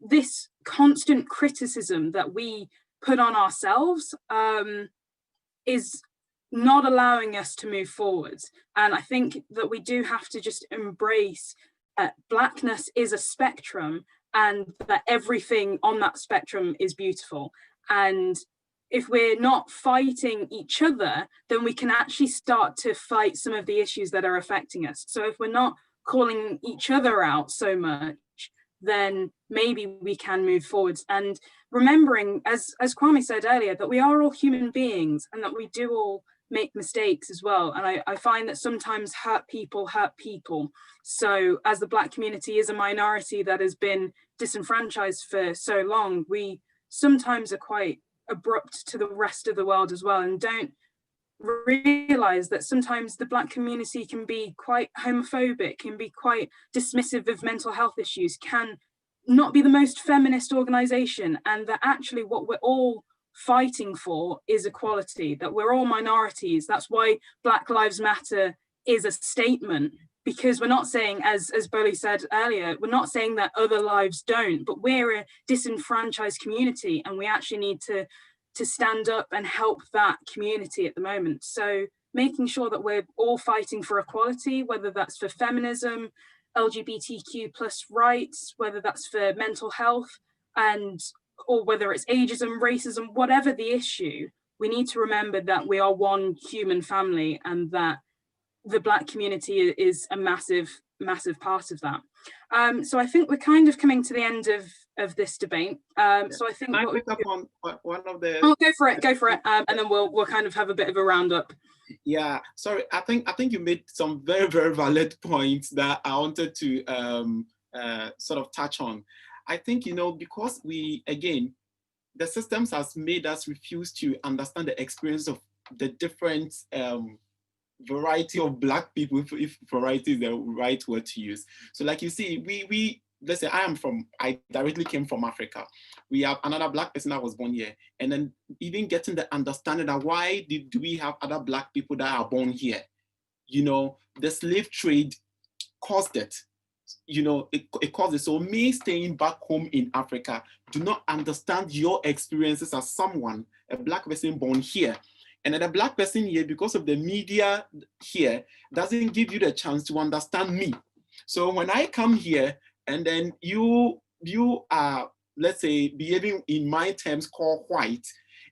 this constant criticism that we put on ourselves is not allowing us to move forwards. And I think that we do have to just embrace Blackness is a spectrum, and that everything on that spectrum is beautiful. And if we're not fighting each other, then we can actually start to fight some of the issues that are affecting us. So if we're not calling each other out so much, then maybe we can move forwards. And remembering, as Kwame said earlier, that we are all human beings and that we do all make mistakes as well. And I find that sometimes hurt people. So as the Black community is a minority that has been disenfranchised for so long, we sometimes are quite abrupt to the rest of the world as well, and don't realize that sometimes the Black community can be quite homophobic, can be quite dismissive of mental health issues, can not be the most feminist organization, and that actually what we're all fighting for is equality, that we're all minorities. That's why Black Lives Matter is a statement, because we're not saying, as Bolu said earlier, we're not saying that other lives don't, but we're a disenfranchised community, and we actually need to stand up and help that community at the moment. So making sure that we're all fighting for equality, whether that's for feminism, LGBTQ plus rights, whether that's for mental health, or whether it's ageism, racism, whatever the issue, we need to remember that we are one human family, and that the Black community is a massive, massive part of that. So I think we're kind of coming to the end of this debate. So I think Can I pick up on one of the... Oh, go for it. And then we'll kind of have a bit of a roundup. Yeah, sorry, I think you made some very, very valid points that I wanted to sort of touch on. I think, because the systems has made us refuse to understand the experience of the different variety of Black people, if variety is the right word to use. So like you see, we let's say I directly came from Africa. We have another Black person that was born here. And then even getting the understanding that why do we have other Black people that are born here? The slave trade caused it. It caused it. So me staying back home in Africa, do not understand your experiences as someone, a Black person born here. And then a Black person here, because of the media here, doesn't give you the chance to understand me. So when I come here and then you are, let's say, behaving in my terms called white,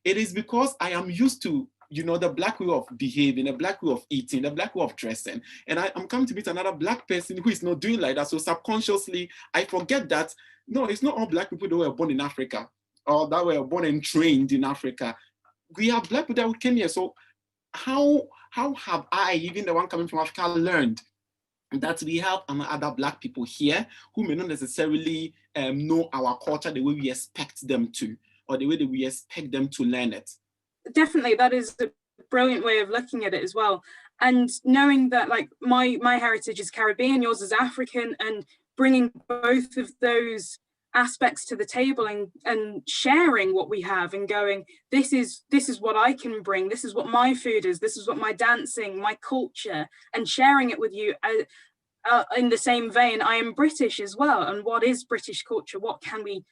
it is because I am used to, the Black way of behaving, the Black way of eating, the Black way of dressing. And I'm coming to meet another Black person who is not doing like that. So subconsciously, I forget that, no, it's not all Black people that were born in Africa or that were born and trained in Africa. We have Black people that came here. So how have I, even the one coming from Africa, learned that we have other Black people here who may not necessarily know our culture the way we expect them to, or the way that we expect them to learn it? Definitely, that is a brilliant way of looking at it as well. And knowing that, like, my heritage is Caribbean, yours is African, and bringing both of those aspects to the table and sharing what we have and going, this is what I can bring, this is what my food is, this is what my dancing, my culture, and sharing it with you. In the same vein, I am British as well, and what is British culture? What can we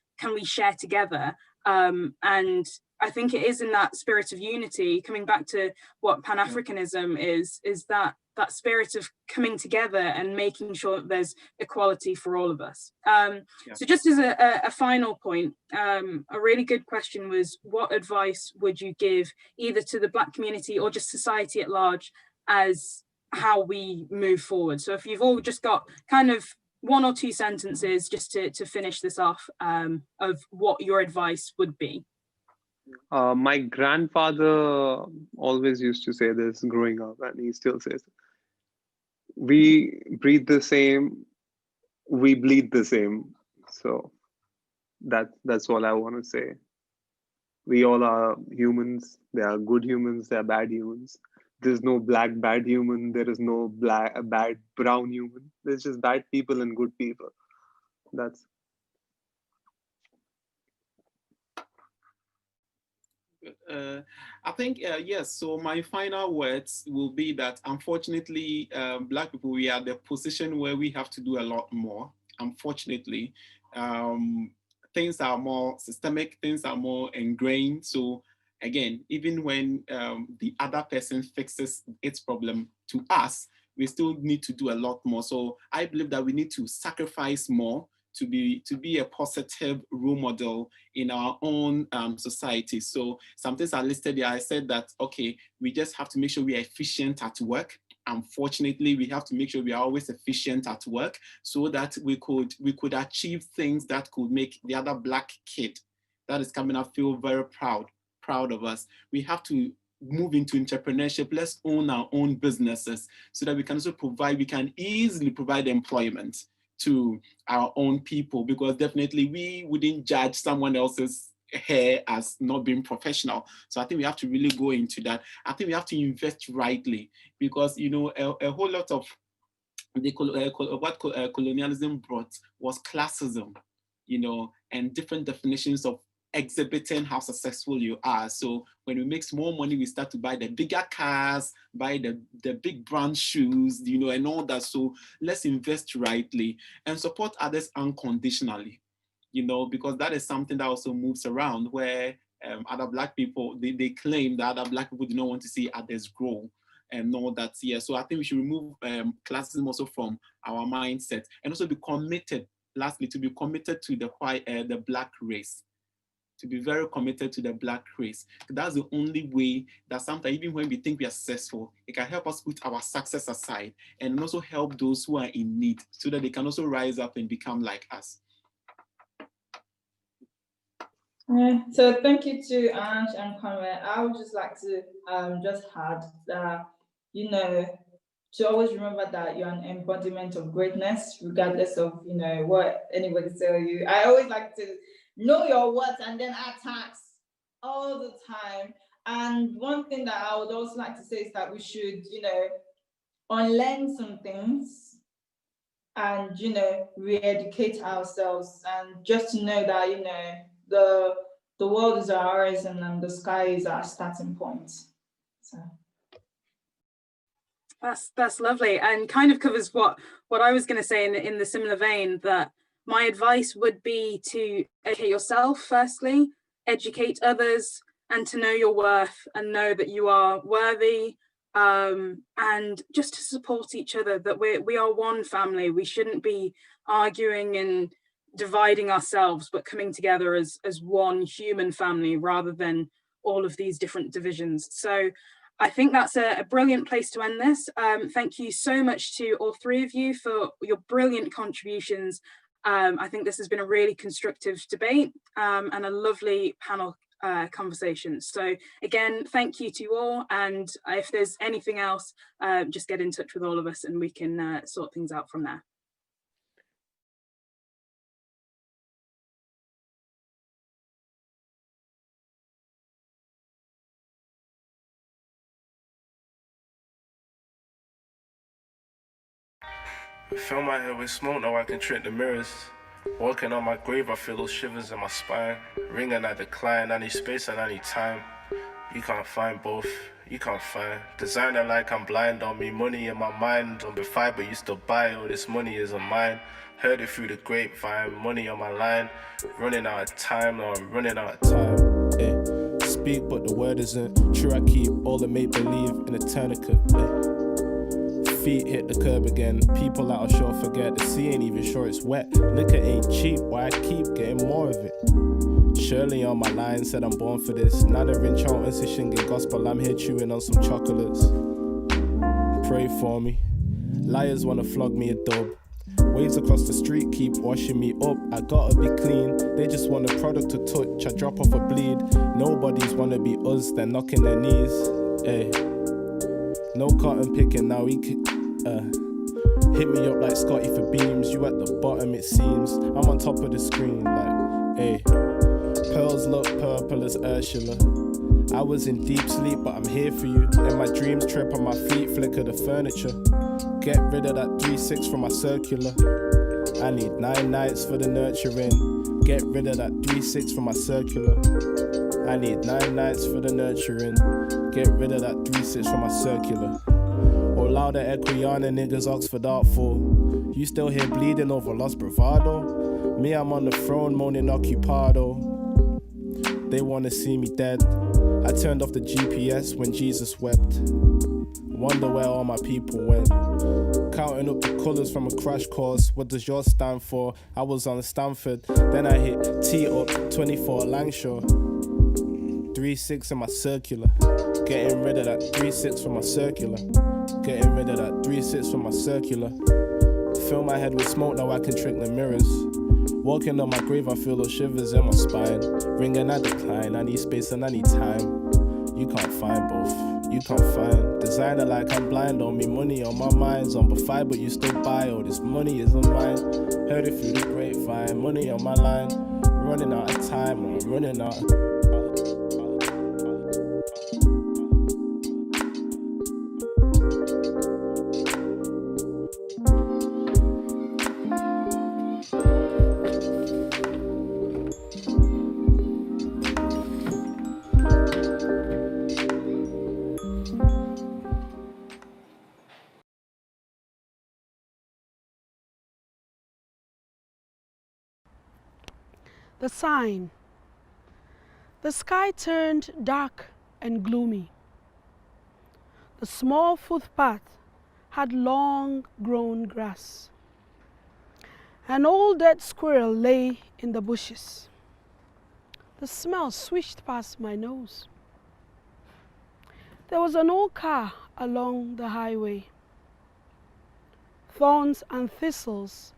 share together? And I think it is in that spirit of unity, coming back to what Pan-Africanism is that spirit of coming together and making sure that there's equality for all of us. So just as a final point, a really good question was, what advice would you give either to the Black community or just society at large as how we move forward. So if you've all just got kind of 1 or 2 sentences just to finish this off, of what your advice would be. My grandfather always used to say this growing up, and he still says, we breathe the same, we bleed the same. So that's all I want to say. We all are humans. There are good humans, there are bad humans. There's no black bad human, there is no bad brown human. There's just bad people and good people. That's I think, yes, so my final words will be that unfortunately, Black people, we are at the position where we have to do a lot more. Unfortunately, things are more systemic, things are more ingrained. So again, even when the other person fixes its problem to us, we still need to do a lot more. So I believe that we need to sacrifice more to be a positive role model in our own society. So some things are listed there. I said that, okay, we just have to make sure we are efficient at work. Unfortunately, we have to make sure we are always efficient at work so that we could achieve things that could make the other Black kid that is coming up feel very proud of us. We have to move into entrepreneurship. Let's own our own businesses so that we can also we can easily provide employment to our own people, because definitely we wouldn't judge someone else's hair as not being professional. So I think we have to really go into that. I think we have to invest rightly, because, you know, a whole lot of what colonialism brought was classism, you know, and different definitions of exhibiting how successful you are. So when we make more money, we start to buy the bigger cars, buy the big brand shoes, you know, and all that. So let's invest rightly and support others unconditionally, you know, because that is something that also moves around, where other Black people, they claim that other Black people do not want to see others grow and all that. Yeah, so I think we should remove classism also from our mindset, and also be committed, lastly, to be committed to the Black race. To be very committed to the Black race. That's the only way that sometimes, even when we think we are successful, it can help us put our success aside and also help those who are in need so that they can also rise up and become like us. Yeah, so thank you to Ange and Conrad. I would just like to just add that, you know, to always remember that you're an embodiment of greatness, regardless of, you know, what anybody tell you. I always like to know your worth and then attack all the time. And one thing that I would also like to say is that we should, you know, unlearn some things and, you know, re-educate ourselves, and just to know that, you know, the world is ours and the sky is our starting point. So that's lovely, and kind of covers what I was going to say in the similar vein, that my advice would be to educate yourself firstly, educate others, and to know your worth and know that you are worthy, and just to support each other, that we are one family. We shouldn't be arguing and dividing ourselves, but coming together as one human family rather than all of these different divisions. So I think that's a brilliant place to end this. Thank you so much to all 3 of you for your brilliant contributions. I think this has been a really constructive debate and a lovely panel conversation. So again, thank you to you all. And if there's anything else, just get in touch with all of us and we can sort things out from there. Fill my head with smoke, now I can trick the mirrors. Walking on my grave, I feel those shivers in my spine. Ringing I decline, I need space and I need time. You can't find both, you can't find. Designer like I'm blind on me, money in my mind. On the fiber used to buy, all this money isn't mine. Heard it through the grapevine, money on my line. Running out of time, now I'm running out of time. Hey, speak but the word isn't true, I keep all the make-believe in a tourniquet. Feet hit the curb again, people that I'll sure forget. The sea ain't even sure it's wet. Liquor ain't cheap, why I keep getting more of it. Shirley on my line said I'm born for this. Now they're in Charlton, Sishingan gospel, I'm here chewing on some chocolates. pray for me. Liars wanna flog me a dub. Waves across the street keep washing me up. I gotta be clean, they just want a product to touch. I drop off a bleed. Nobody's wanna be us, they're knocking their knees. Ay. No cotton picking now, hit me up like Scotty for beams. You at the bottom it seems. I'm on top of the screen like, hey. Pearls look purple as Ursula. I was in deep sleep but I'm here for you. And my dreams trip on my feet, flicker the furniture. Get rid of that 3-6 from my circular. I need 9 nights for the nurturing. Get rid of that 3-6 from my circular. I need 9 nights for the nurturing. Get rid of that 3-6 from my circular. Or louder Equiana niggas Oxford artful. You still here bleeding over lost bravado? Me, I'm on the throne moaning occupado. They wanna see me dead. I turned off the GPS when Jesus wept. Wonder where all my people went. Counting up the colours from a crash course. What does yours stand for? I was on Stanford. Then I hit T up 24 Langshaw. 3-6 in my circular. Getting rid of that 3-6 from my circular. Getting rid of that 3-6 from my circular. Fill my head with smoke, now I can trick the mirrors. Walking on my grave, I feel those shivers in my spine. Ringing, I decline, I need space and I need time. You can't find both, you can't find. Designer like I'm blind, on me money on my mind's on buffet, but you still buy. Oh, this money isn't mine. Heard it through the grapevine, money on my line. Running out of time, I'm running out. The sign. The sky turned dark and gloomy. The small footpath had long grown grass. An old dead squirrel lay in the bushes. The smell swished past my nose. There was an old car along the highway. Thorns and thistles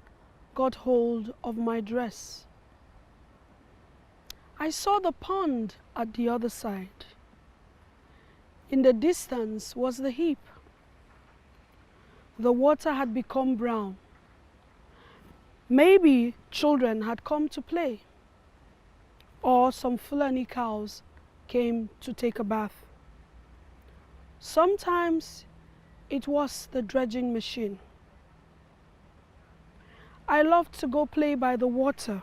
got hold of my dress. I saw the pond at the other side. In the distance was the heap. The water had become brown. Maybe children had come to play, or some Fulani cows came to take a bath. Sometimes it was the dredging machine. I loved to go play by the water,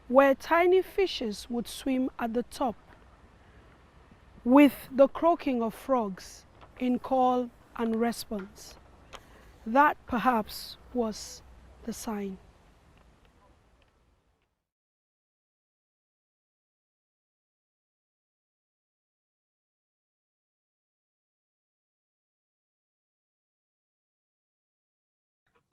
where tiny fishes would swim at the top, with the croaking of frogs in call and response. That perhaps was the sign.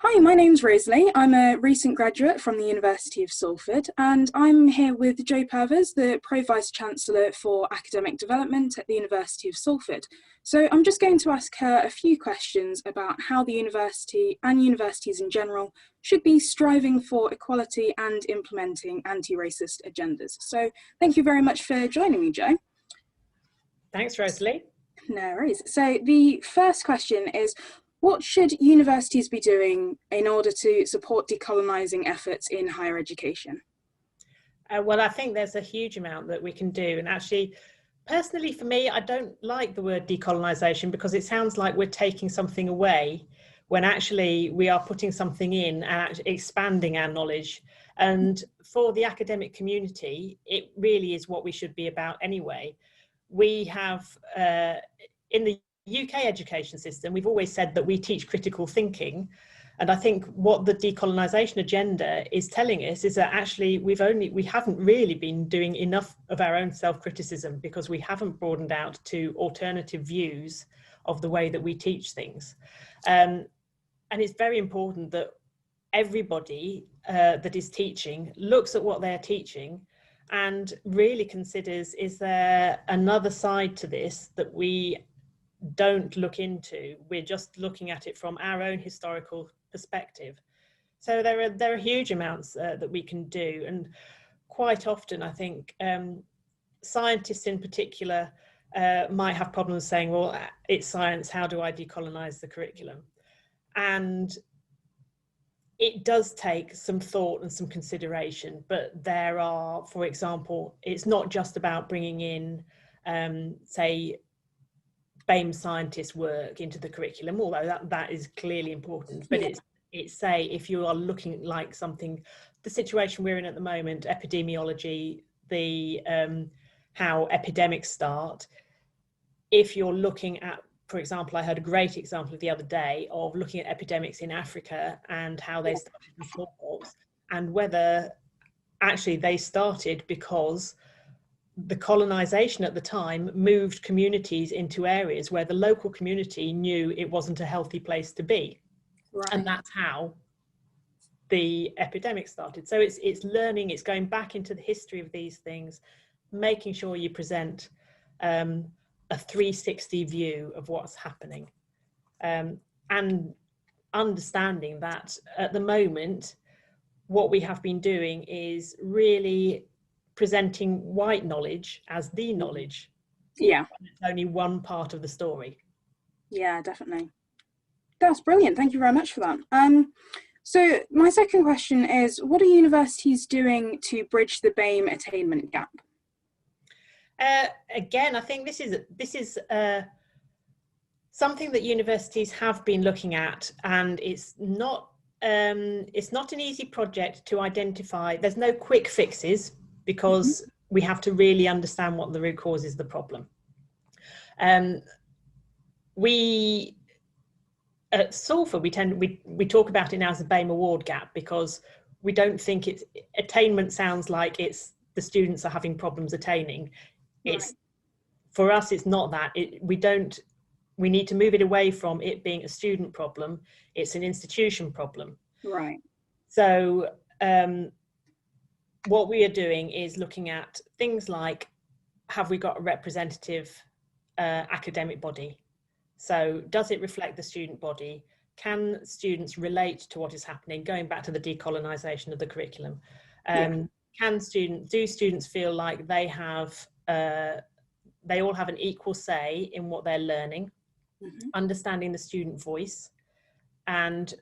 Hi, my name's Rosalie. I'm a recent graduate from the University of Salford, and I'm here with Jo Purves, the Pro-Vice Chancellor for Academic Development at the University of Salford. So I'm just going to ask her a few questions about how the university and universities in general should be striving for equality and implementing anti-racist agendas. So thank you very much for joining me, Jo. Thanks, Rosalie. No worries. So the first question is, what should universities be doing in order to support decolonising efforts in higher education? Well, I think there's a huge amount that we can do. And actually, personally for me, I don't like the word decolonisation because it sounds like we're taking something away when actually we are putting something in and expanding our knowledge. And for the academic community, it really is what we should be about anyway. We have, in the UK education system, we've always said that we teach critical thinking. And I think what the decolonisation agenda is telling us is that actually we haven't really been doing enough of our own self-criticism because we haven't broadened out to alternative views of the way that we teach things. And it's very important that everybody that is teaching looks at what they're teaching and really considers, is there another side to this that we don't look into. We're just looking at it from our own historical perspective. So there are huge amounts that we can do, and quite often I think scientists in particular might have problems saying, well, it's science, how do I decolonize the curriculum? And it does take some thought and some consideration, but there are, for example, it's not just about bringing in, say, BAME scientist work into the curriculum, although that is clearly important, but it's say, if you are looking like something, the situation we're in at the moment, epidemiology, the how epidemics start, if you're looking at, for example, I heard a great example the other day of looking at epidemics in Africa and how they started with smallpox, and whether actually they started because the colonization at the time moved communities into areas where the local community knew it wasn't a healthy place to be. Right. And that's how the epidemic started. So it's learning, it's going back into the history of these things, making sure you present a 360 view of what's happening, and understanding that at the moment what we have been doing is really presenting white knowledge as the knowledge. Yeah, it's only one part of the story. Yeah, definitely. That's brilliant, thank you very much for that. So my second question is, what are universities doing to bridge the BAME attainment gap? Again, I think this is something that universities have been looking at, and it's not an easy project to identify. There's no quick fixes, because we have to really understand what the root cause is, the problem. We at Salford, we talk about it now as a BAME award gap, because we don't think it's attainment sounds like it's the students are having problems attaining. It's for us, it's not that. We need to move it away from it being a student problem. It's an institution problem. Right. So what we are doing is looking at things like, have we got a representative academic body? So does it reflect the student body? Can students relate to what is happening? Going back to the decolonisation of the curriculum. Do students feel like they have, they all have an equal say in what they're learning, understanding the student voice, and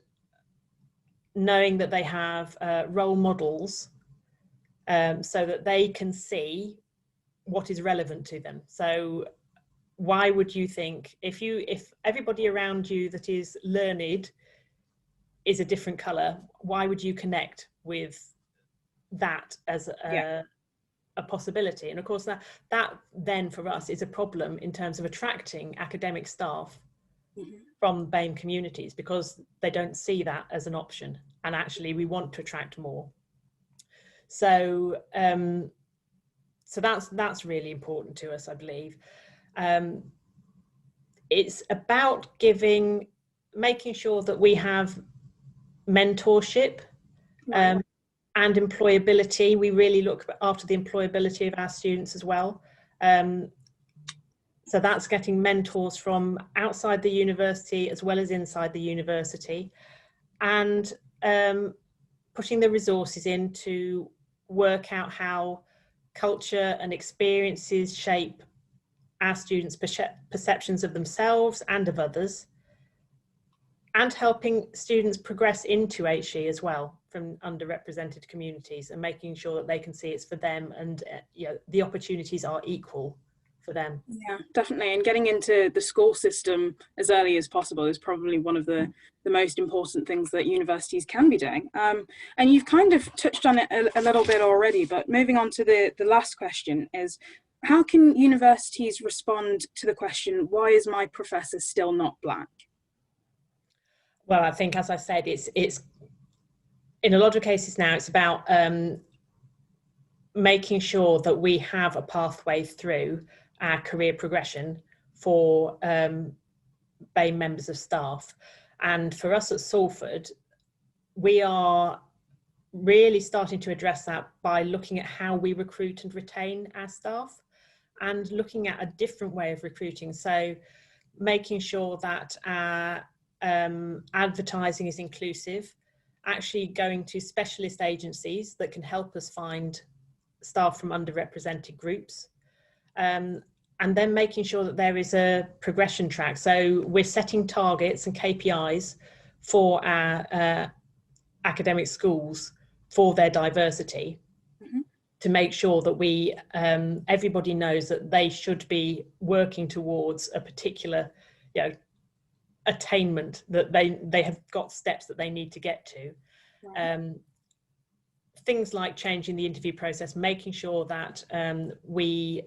knowing that they have role models so that they can see what is relevant to them. So why would you think, if everybody around you that is learned is a different colour, why would you connect with that as a possibility? And of course that then for us is a problem in terms of attracting academic staff from BAME communities, because they don't see that as an option, and actually we want to attract more. So so that's really important to us, I believe. It's about making sure that we have mentorship and employability. We really look after the employability of our students as well. So that's getting mentors from outside the university as well as inside the university, and putting the resources in to work out how culture and experiences shape our students' perceptions of themselves and of others, and helping students progress into HE as well from underrepresented communities, and making sure that they can see it's for them, and the opportunities are equal for them. Yeah, definitely. And getting into the school system as early as possible is probably one of the most important things that universities can be doing. And you've kind of touched on it a little bit already, but moving on to the last question is, how can universities respond to the question, why is my professor still not Black? Well, I think, as I said, it's in a lot of cases now, it's about making sure that we have a pathway through our career progression for BAME members of staff. And for us at Salford, we are really starting to address that by looking at how we recruit and retain our staff, and looking at a different way of recruiting. So making sure that our advertising is inclusive, actually going to specialist agencies that can help us find staff from underrepresented groups, and then making sure that there is a progression track. So we're setting targets and KPIs for our academic schools for their diversity, to make sure that we everybody knows that they should be working towards a particular, you know, attainment, that they have got steps that they need to get to. Things like changing the interview process, making sure that we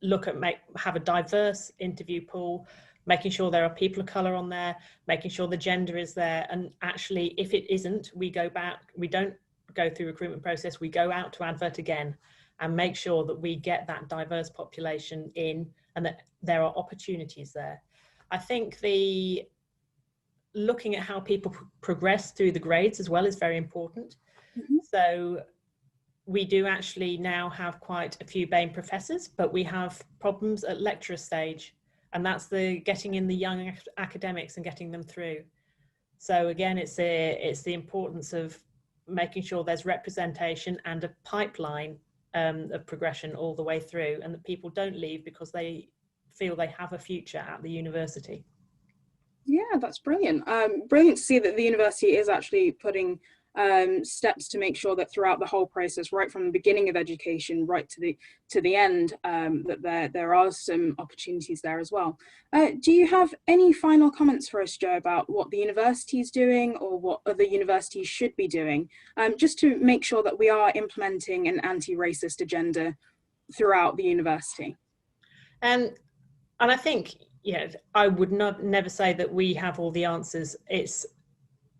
look at have a diverse interview pool, making sure there are people of colour on there, making sure the gender is there, and actually if it isn't, we go back, we don't go through recruitment process, we go out to advert again and make sure that we get that diverse population in and that there are opportunities there. I think looking at how people progress through the grades as well is very important. So we do actually now have quite a few BAME professors, but we have problems at lecturer stage, and that's the getting in the young academics and getting them through. So again, it's the importance of making sure there's representation and a pipeline of progression all the way through, and that people don't leave because they feel they have a future at the university. Yeah, that's brilliant. Brilliant to see that the university is actually putting steps to make sure that throughout the whole process, right from the beginning of education right to the end, that there are some opportunities there as well. Do you have any final comments for us, Joe, about what the university is doing or what other universities should be doing, just to make sure that we are implementing an anti-racist agenda throughout the university? And I think, yeah, I would never say that we have all the answers. It's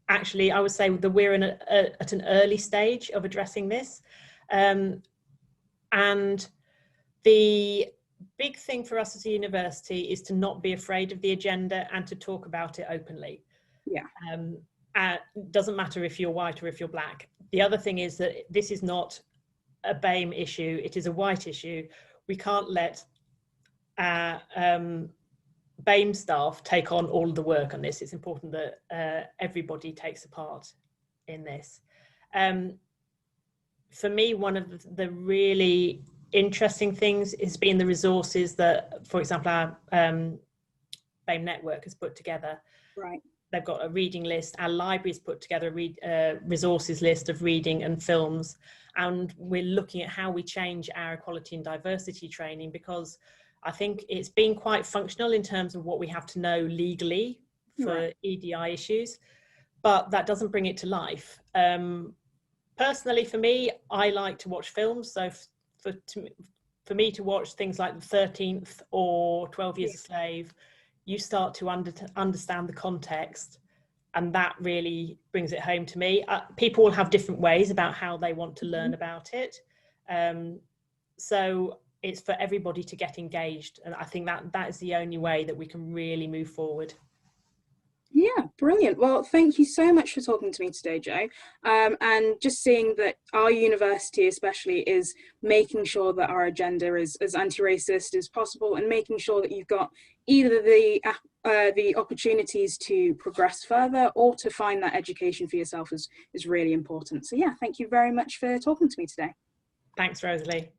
actually, I would say that we're at an early stage of addressing this. And the big thing for us as a university is to not be afraid of the agenda and to talk about it openly. Yeah. It doesn't matter if you're white or if you're black. The other thing is that this is not a BAME issue, it is a white issue. We can't let BAME staff take on all of the work on this. It's important that everybody takes a part in this. For me, one of the really interesting things has been the resources that, for example, our BAME network has put together. Right. They've got a reading list. Our library's put together a resources list of reading and films. And we're looking at how we change our equality and diversity training, because I think it's been quite functional in terms of what we have to know legally for EDI issues, but that doesn't bring it to life. Personally, for me, I like to watch films. So for me to watch things like The 13th or 12 Years a Slave, you start to understand the context, and that really brings it home to me. People will have different ways about how they want to learn about it. So it's for everybody to get engaged. And I think that is the only way that we can really move forward. Yeah, brilliant. Well, thank you so much for talking to me today, Joe. And just seeing that our university especially is making sure that our agenda is as anti-racist as possible, and making sure that you've got either the opportunities to progress further or to find that education for yourself is really important. So yeah, thank you very much for talking to me today. Thanks, Rosalie.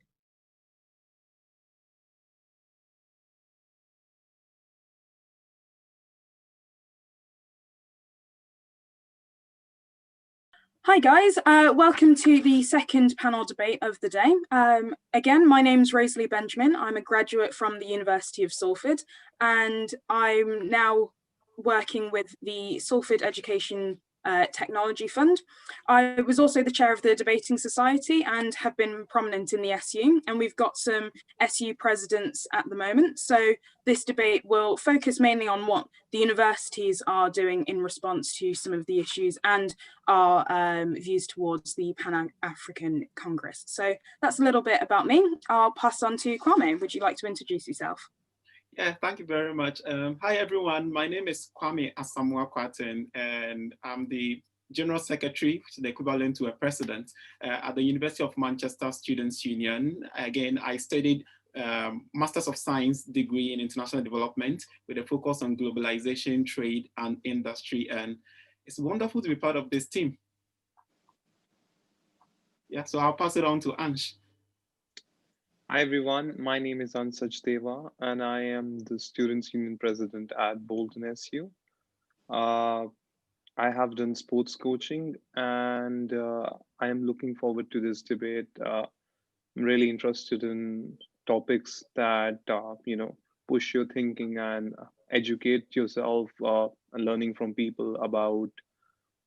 Hi guys, welcome to the second panel debate of the day. Again, my name's Rosalie Benjamin. I'm a graduate from the University of Salford, and I'm now working with the Salford Education Technology Fund. I was also the chair of the Debating Society and have been prominent in the SU, and we've got some SU presidents at the moment. So this debate will focus mainly on what the universities are doing in response to some of the issues and our views towards the Pan-African Congress. So that's a little bit about me. I'll pass on to Kwame. Would you like to introduce yourself? Yeah, thank you very much. Hi, everyone. My name is Kwame Asamoah-Kwarteng, and I'm the General Secretary, which is the equivalent to a president, at the University of Manchester Students' Union. Again, I studied Masters of Science degree in International Development with a focus on globalization, trade, and industry. And it's wonderful to be part of this team. Yeah, so I'll pass it on to Ansh. Hi everyone, my name is Ansach Deva and I am the Students' Union President at Bolton SU. I have done sports coaching and I am looking forward to this debate. I'm really interested in topics that, push your thinking and educate yourself and learning from people about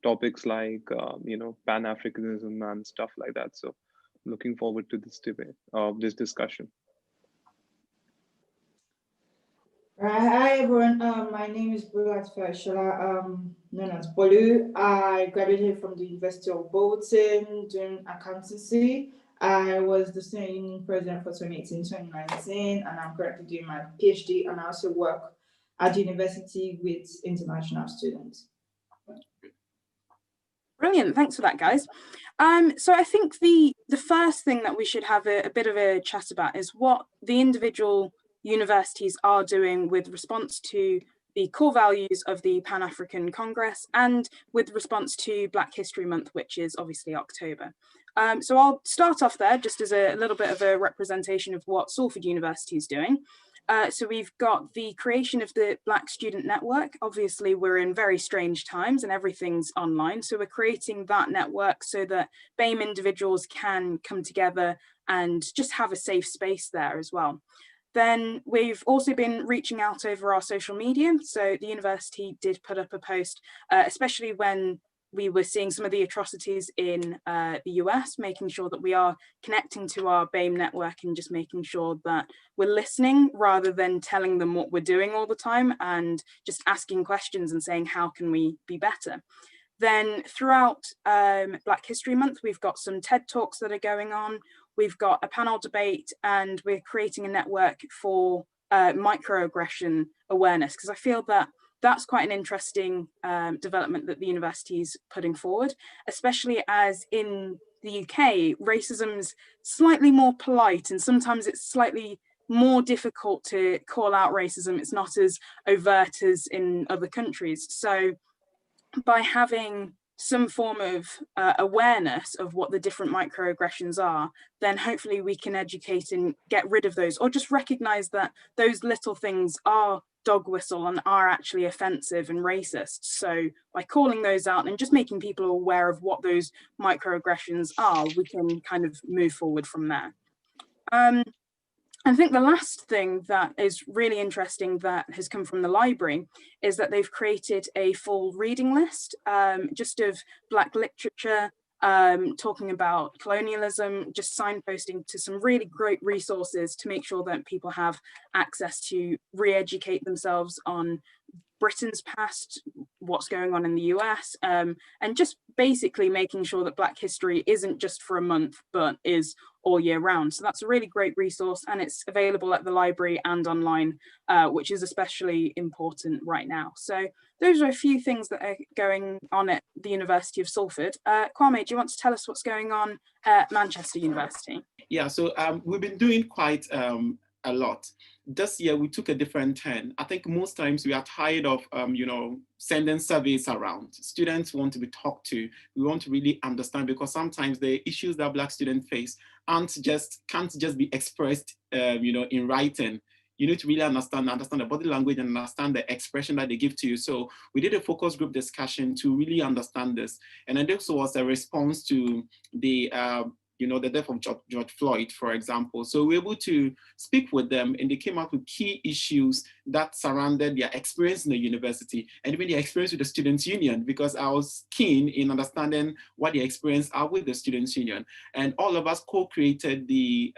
topics like, Pan-Africanism and stuff like that. So I'm looking forward to this debate, this discussion. Hi everyone, my name is Bulat Faishala, known as Bolu. I graduated from the University of Bolton doing accountancy. I was the student union president for 2018-2019, and I'm currently doing my PhD, and I also work at university with international students. Brilliant, thanks for that, guys. So I think the first thing that we should have a bit of a chat about is what the individual universities are doing with response to the core values of the Pan-African Congress and with response to Black History Month, which is obviously October. So I'll start off there just as a little bit of a representation of what Salford University is doing. So we've got the creation of the Black Student Network. Obviously, we're in very strange times and everything's online. So we're creating that network so that BAME individuals can come together and just have a safe space there as well. Then we've also been reaching out over our social media. So the university did put up a post, especially when we were seeing some of the atrocities in the US, making sure that we are connecting to our BAME network and just making sure that we're listening rather than telling them what we're doing all the time and just asking questions and saying, how can we be better? Then throughout Black History Month, we've got some TED Talks that are going on. We've got a panel debate and we're creating a network for microaggression awareness, because I feel that that's quite an interesting development that the university is putting forward, especially as in the UK, racism's slightly more polite and sometimes it's slightly more difficult to call out racism. It's not as overt as in other countries. So by having some form of awareness of what the different microaggressions are, then hopefully we can educate and get rid of those, or just recognize that those little things are dog whistle and are actually offensive and racist. So by calling those out and just making people aware of what those microaggressions are, we can kind of move forward from there. I think the last thing that is really interesting that has come from the library is that they've created a full reading list just of Black literature, talking about colonialism, just signposting to some really great resources to make sure that people have access to re-educate themselves on Britain's past, what's going on in the US, and just basically making sure that Black history isn't just for a month, but is all year round. So that's a really great resource and it's available at the library and online, which is especially important right now. So those are a few things that are going on at the University of Salford. Kwame, do you want to tell us what's going on at Manchester University? Yeah, so we've been doing quite a lot. This year we took a different turn. I think most times we are tired of sending surveys around. Students want to be talked to. We want to really understand, because sometimes the issues that Black students face can't just be expressed in writing. You need to really understand the body language and understand the expression that they give to you. So we did a focus group discussion to really understand this. And then this was a response to the the death of George Floyd, for example. So we were able to speak with them and they came up with key issues that surrounded their experience in the university and even their experience with the Students' Union, because I was keen in understanding what their experience are with the Students' Union. And all of us co-created the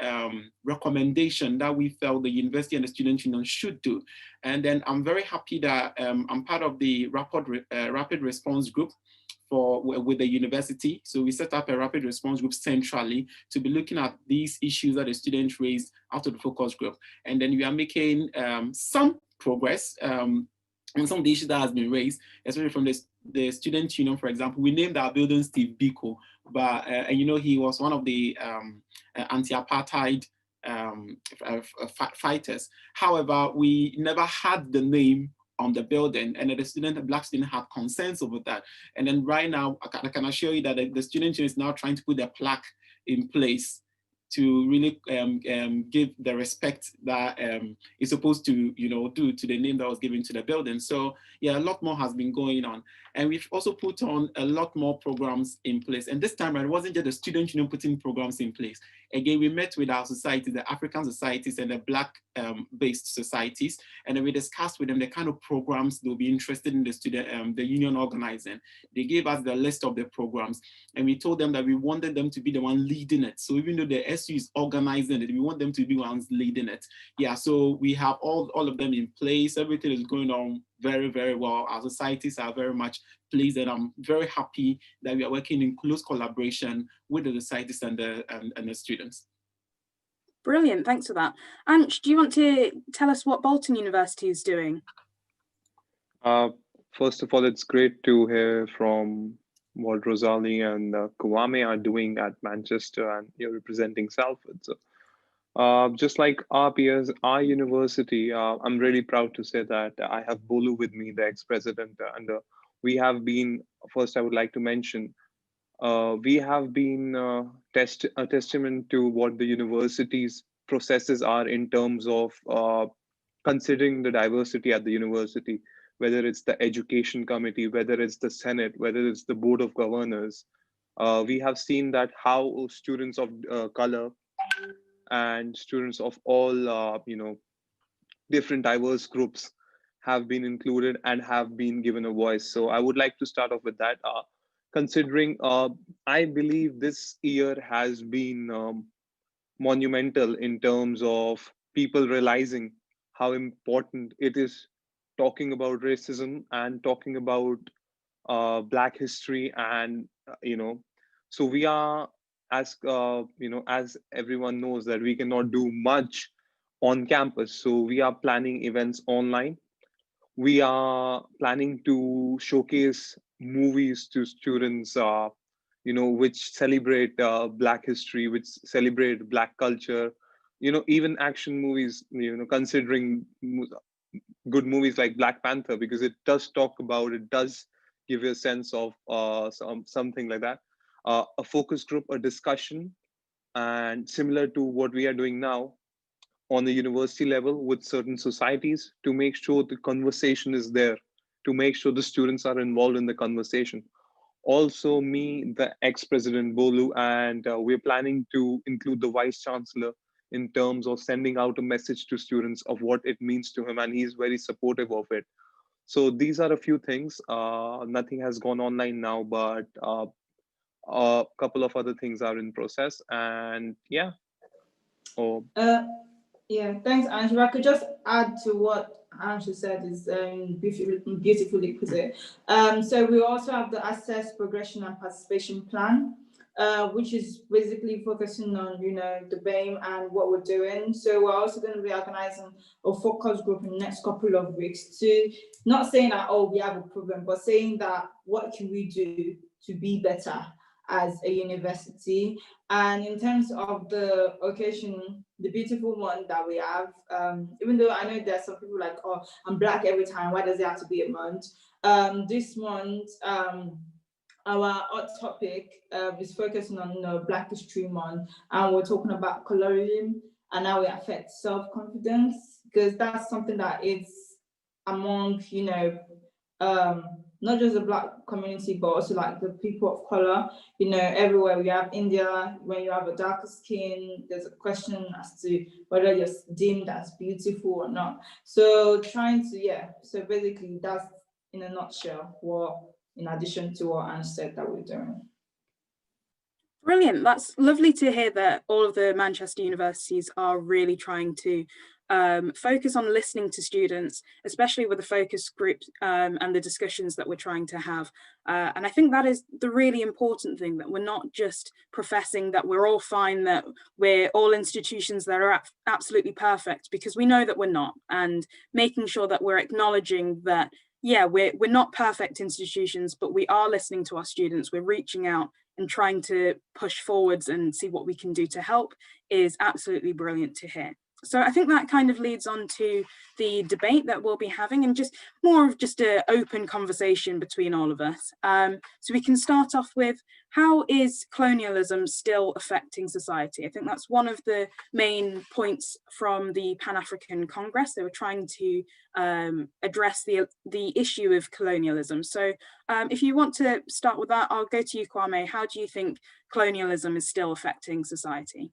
recommendation that we felt the university and the Students' Union should do. And then I'm very happy that I'm part of the rapid response group with the university. So we set up a rapid response group centrally to be looking at these issues that the students raised out of the focus group. And then we are making some progress on some of the issues that has been raised, especially from the Students' Union, for example. We named our building Steve Biko, but he was one of the anti-apartheid fighters. However, we never had the name on the building, and the Black student had concerns over that. And then right now, I can assure you that the student union is now trying to put a plaque in place to really give the respect that is supposed to, do to the name that was given to the building. So yeah, a lot more has been going on. And we've also put on a lot more programs in place. And this time, it wasn't just the student union putting programs in place. Again, we met with our society, the African societies and the Black-based societies, and then we discussed with them the kind of programs they'll be interested in the union organizing. They gave us the list of the programs, and we told them that we wanted them to be the one leading it. So even though the SU is organizing it, we want them to be ones leading it. Yeah, so we have all of them in place. Everything is going on very, very well. Our societies are very much pleased, and I'm very happy that we are working in close collaboration with the societies and the students. Brilliant, thanks for that. Ansh, do you want to tell us what Bolton University is doing? First of all, it's great to hear from what Rosalie and Kwame are doing at Manchester, and you're representing Salford. So, just like our peers, our university, I'm really proud to say that I have Bolu with me, the ex-president, and we have been, first I would like to mention, we have been a testament to what the university's processes are in terms of considering the diversity at the university, whether it's the education committee, whether it's the Senate, whether it's the board of governors. We have seen that how students of color and students of all, different diverse groups have been included and have been given a voice. So I would like to start off with that. Considering, I believe this year has been monumental in terms of people realizing how important it is talking about racism and talking about Black history, and so we are, as as everyone knows, that we cannot do much on campus. So we are planning events online. We are planning to showcase movies to students, which celebrate Black history, which celebrate Black culture. Even action movies. Considering good movies like Black Panther, because it does talk about, it does give you a sense of something like that. A focus group, a discussion, and similar to what we are doing now on the university level with certain societies, to make sure the conversation is there, to make sure the students are involved in the conversation. Also, me, the ex-president Bolu, and we're planning to include the vice chancellor in terms of sending out a message to students of what it means to him, and he's very supportive of it. So these are a few things. Nothing has gone online now, but a couple of other things are in process, and yeah. Yeah, thanks, Ansh. If I could just add to what Ansh said, is beautifully put it. So we also have the Access, Progression and Participation Plan, which is basically focusing on, the BAME and what we're doing. So we're also going to be organizing a focus group in the next couple of weeks to, not saying that, oh, we have a problem, but saying that what can we do to be better as a university. And in terms of the occasion, the beautiful one that we have, even though I know there's some people like, oh, I'm Black every time, why does it have to be a month? This month, our hot topic is focusing on Black History Month, and we're talking about colorism and how it affects self-confidence, because that's something that is among, not just the Black community, but also like the people of color. Everywhere we have India, when you have a darker skin, there's a question as to whether you're deemed as beautiful or not. So so basically that's in a nutshell what, in addition to what Anne said, that we're doing. Brilliant. That's lovely to hear that all of the Manchester universities are really trying to focus on listening to students, especially with the focus groups and the discussions that we're trying to have. And I think that is the really important thing, that we're not just professing that we're all fine, that we're all institutions that are absolutely perfect, because we know that we're not, and making sure that we're acknowledging that yeah, we're not perfect institutions, but we are listening to our students. We're reaching out and trying to push forwards and see what we can do to help is absolutely brilliant to hear. So I think that kind of leads on to the debate that we'll be having, and just more of just an open conversation between all of us. So we can start off with, how is colonialism still affecting society? I think that's one of the main points from the Pan-African Congress. They were trying to address the issue of colonialism. So if you want to start with that, I'll go to you, Kwame. How do you think colonialism is still affecting society?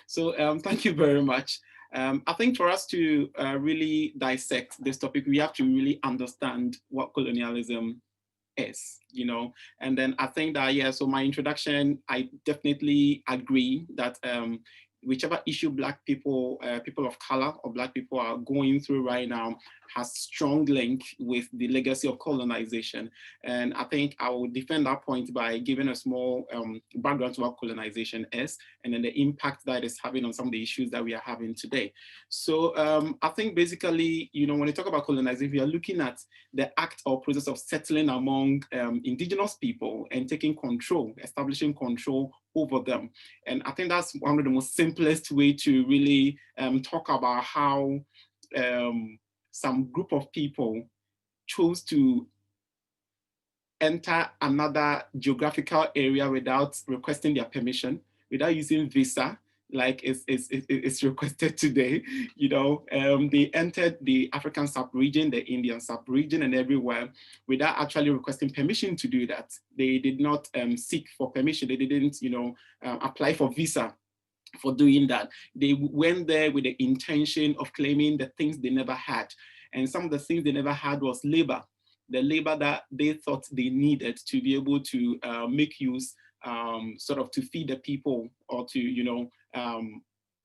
So thank you very much. I think for us to really dissect this topic, we have to really understand what colonialism is, you know. And then I think that, yeah, so my introduction, I definitely agree that whichever issue Black people, people of color or Black people are going through right now has strong link with the legacy of colonization. And I think I will defend that point by giving a small background to what colonization is, and then the impact that it's having on some of the issues that we are having today. So I think basically, you know, when you talk about colonization, we are looking at the act or process of settling among indigenous people and taking control, establishing control over them. And I think that's one of the most simplest way to really talk about how some group of people chose to enter another geographical area without requesting their permission, without using visa, like it's requested today. You know, they entered the African sub-region, the Indian sub-region, and everywhere without actually requesting permission to do that. They did not seek for permission. They didn't, you know, apply for visa for doing that. They went there with the intention of claiming the things they never had. And some of the things they never had was labor, the labor that they thought they needed to be able to make use, sort of to feed the people, or to, you know,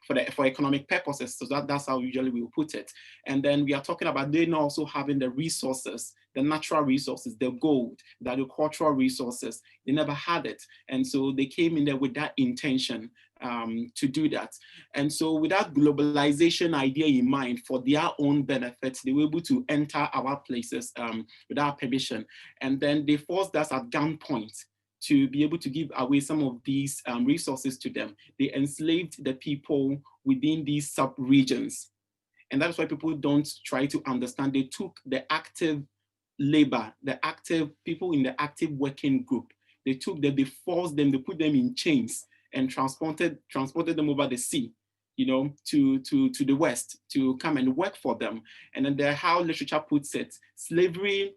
for economic purposes. So that's how usually we will put it. And then we are talking about them also having the resources, the natural resources, the gold, the agricultural resources. They never had it. And so they came in there with that intention to do that. And so with that globalization idea in mind, for their own benefits, they were able to enter our places without permission. And then they forced us at gunpoint to be able to give away some of these resources to them. They enslaved the people within these sub-regions. And that's why people don't try to understand. They took the active labor, the active people in the active working group. They took them, they forced them, they put them in chains and transported them over the sea, you know, to the West to come and work for them. And then how literature puts it, slavery,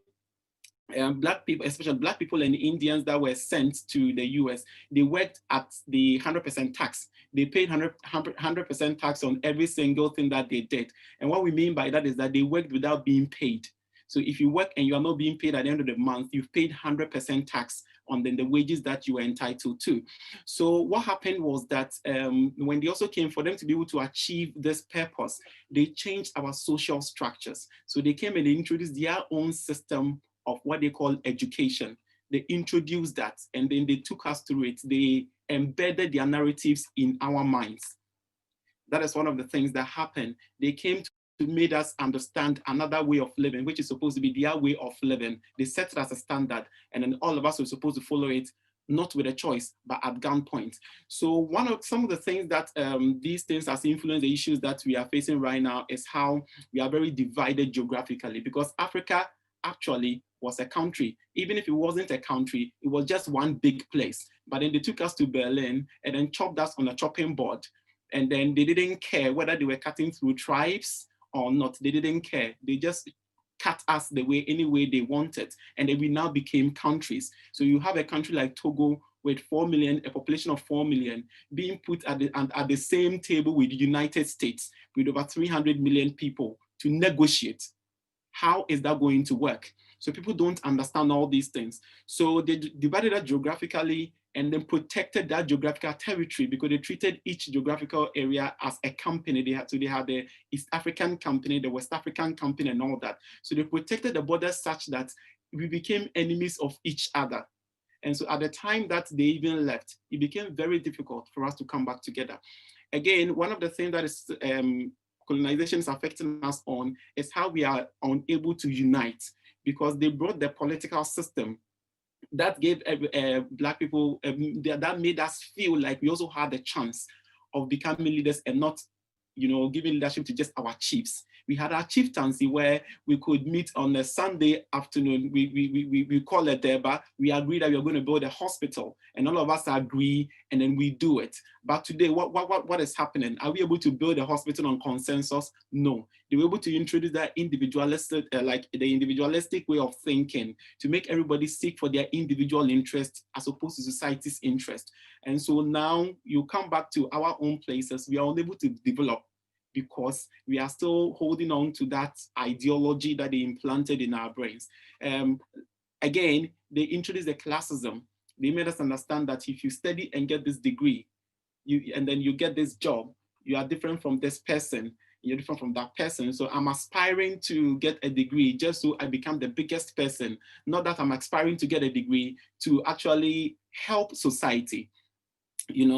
Black people, especially Black people and Indians that were sent to the US, they worked at the 100% tax. They paid 100% tax on every single thing that they did. And what we mean by that is that they worked without being paid. So if you work and you are not being paid at the end of the month, you've paid 100% tax on the wages that you were entitled to. So what happened was that when they also came, for them to be able to achieve this purpose, they changed our social structures. So they came and they introduced their own system of what they call education. They introduced that, and then they took us through it. They embedded their narratives in our minds. That is one of the things that happened. They came to made us understand another way of living, which is supposed to be their way of living. They set it as a standard, and then all of us were supposed to follow it, not with a choice, but at gunpoint. So some of the things that these things has influenced the issues that we are facing right now is how we are very divided geographically, because Africa actually was a country. Even if it wasn't a country, it was just one big place. But then they took us to Berlin and then chopped us on a chopping board. And then they didn't care whether they were cutting through tribes or not. They didn't care. They just cut us any way they wanted. And then we now became countries. So you have a country like Togo with 4 million, a population of 4 million, being put at the same table with the United States with over 300 million people to negotiate. How is that going to work? So people don't understand all these things. So they divided that geographically and then protected that geographical territory, because they treated each geographical area as a company. They had the East African company, the West African company, and all that. So they protected the borders such that we became enemies of each other. And so at the time that they even left, it became very difficult for us to come back together. Again, one of the things that is colonization is affecting us on is how we are unable to unite, because they brought the political system that gave Black people, that made us feel like we also had a chance of becoming leaders and not, giving leadership to just our chiefs. We had our chieftaincy where we could meet on a Sunday afternoon. We call it Deba. We agree that we are going to build a hospital, and all of us agree, and then we do it. But today, what is happening? Are we able to build a hospital on consensus? No. They were able to introduce that individualistic, the individualistic way of thinking to make everybody seek for their individual interest as opposed to society's interest. And so now you come back to our own places, we are unable to develop, because we are still holding on to that ideology that they implanted in our brains. Again, they introduced the classism. They made us understand that if you study and get this degree, and then you get this job, you are different from this person, you're different from that person. So I'm aspiring to get a degree just so I become the biggest person, not that I'm aspiring to get a degree to actually help society.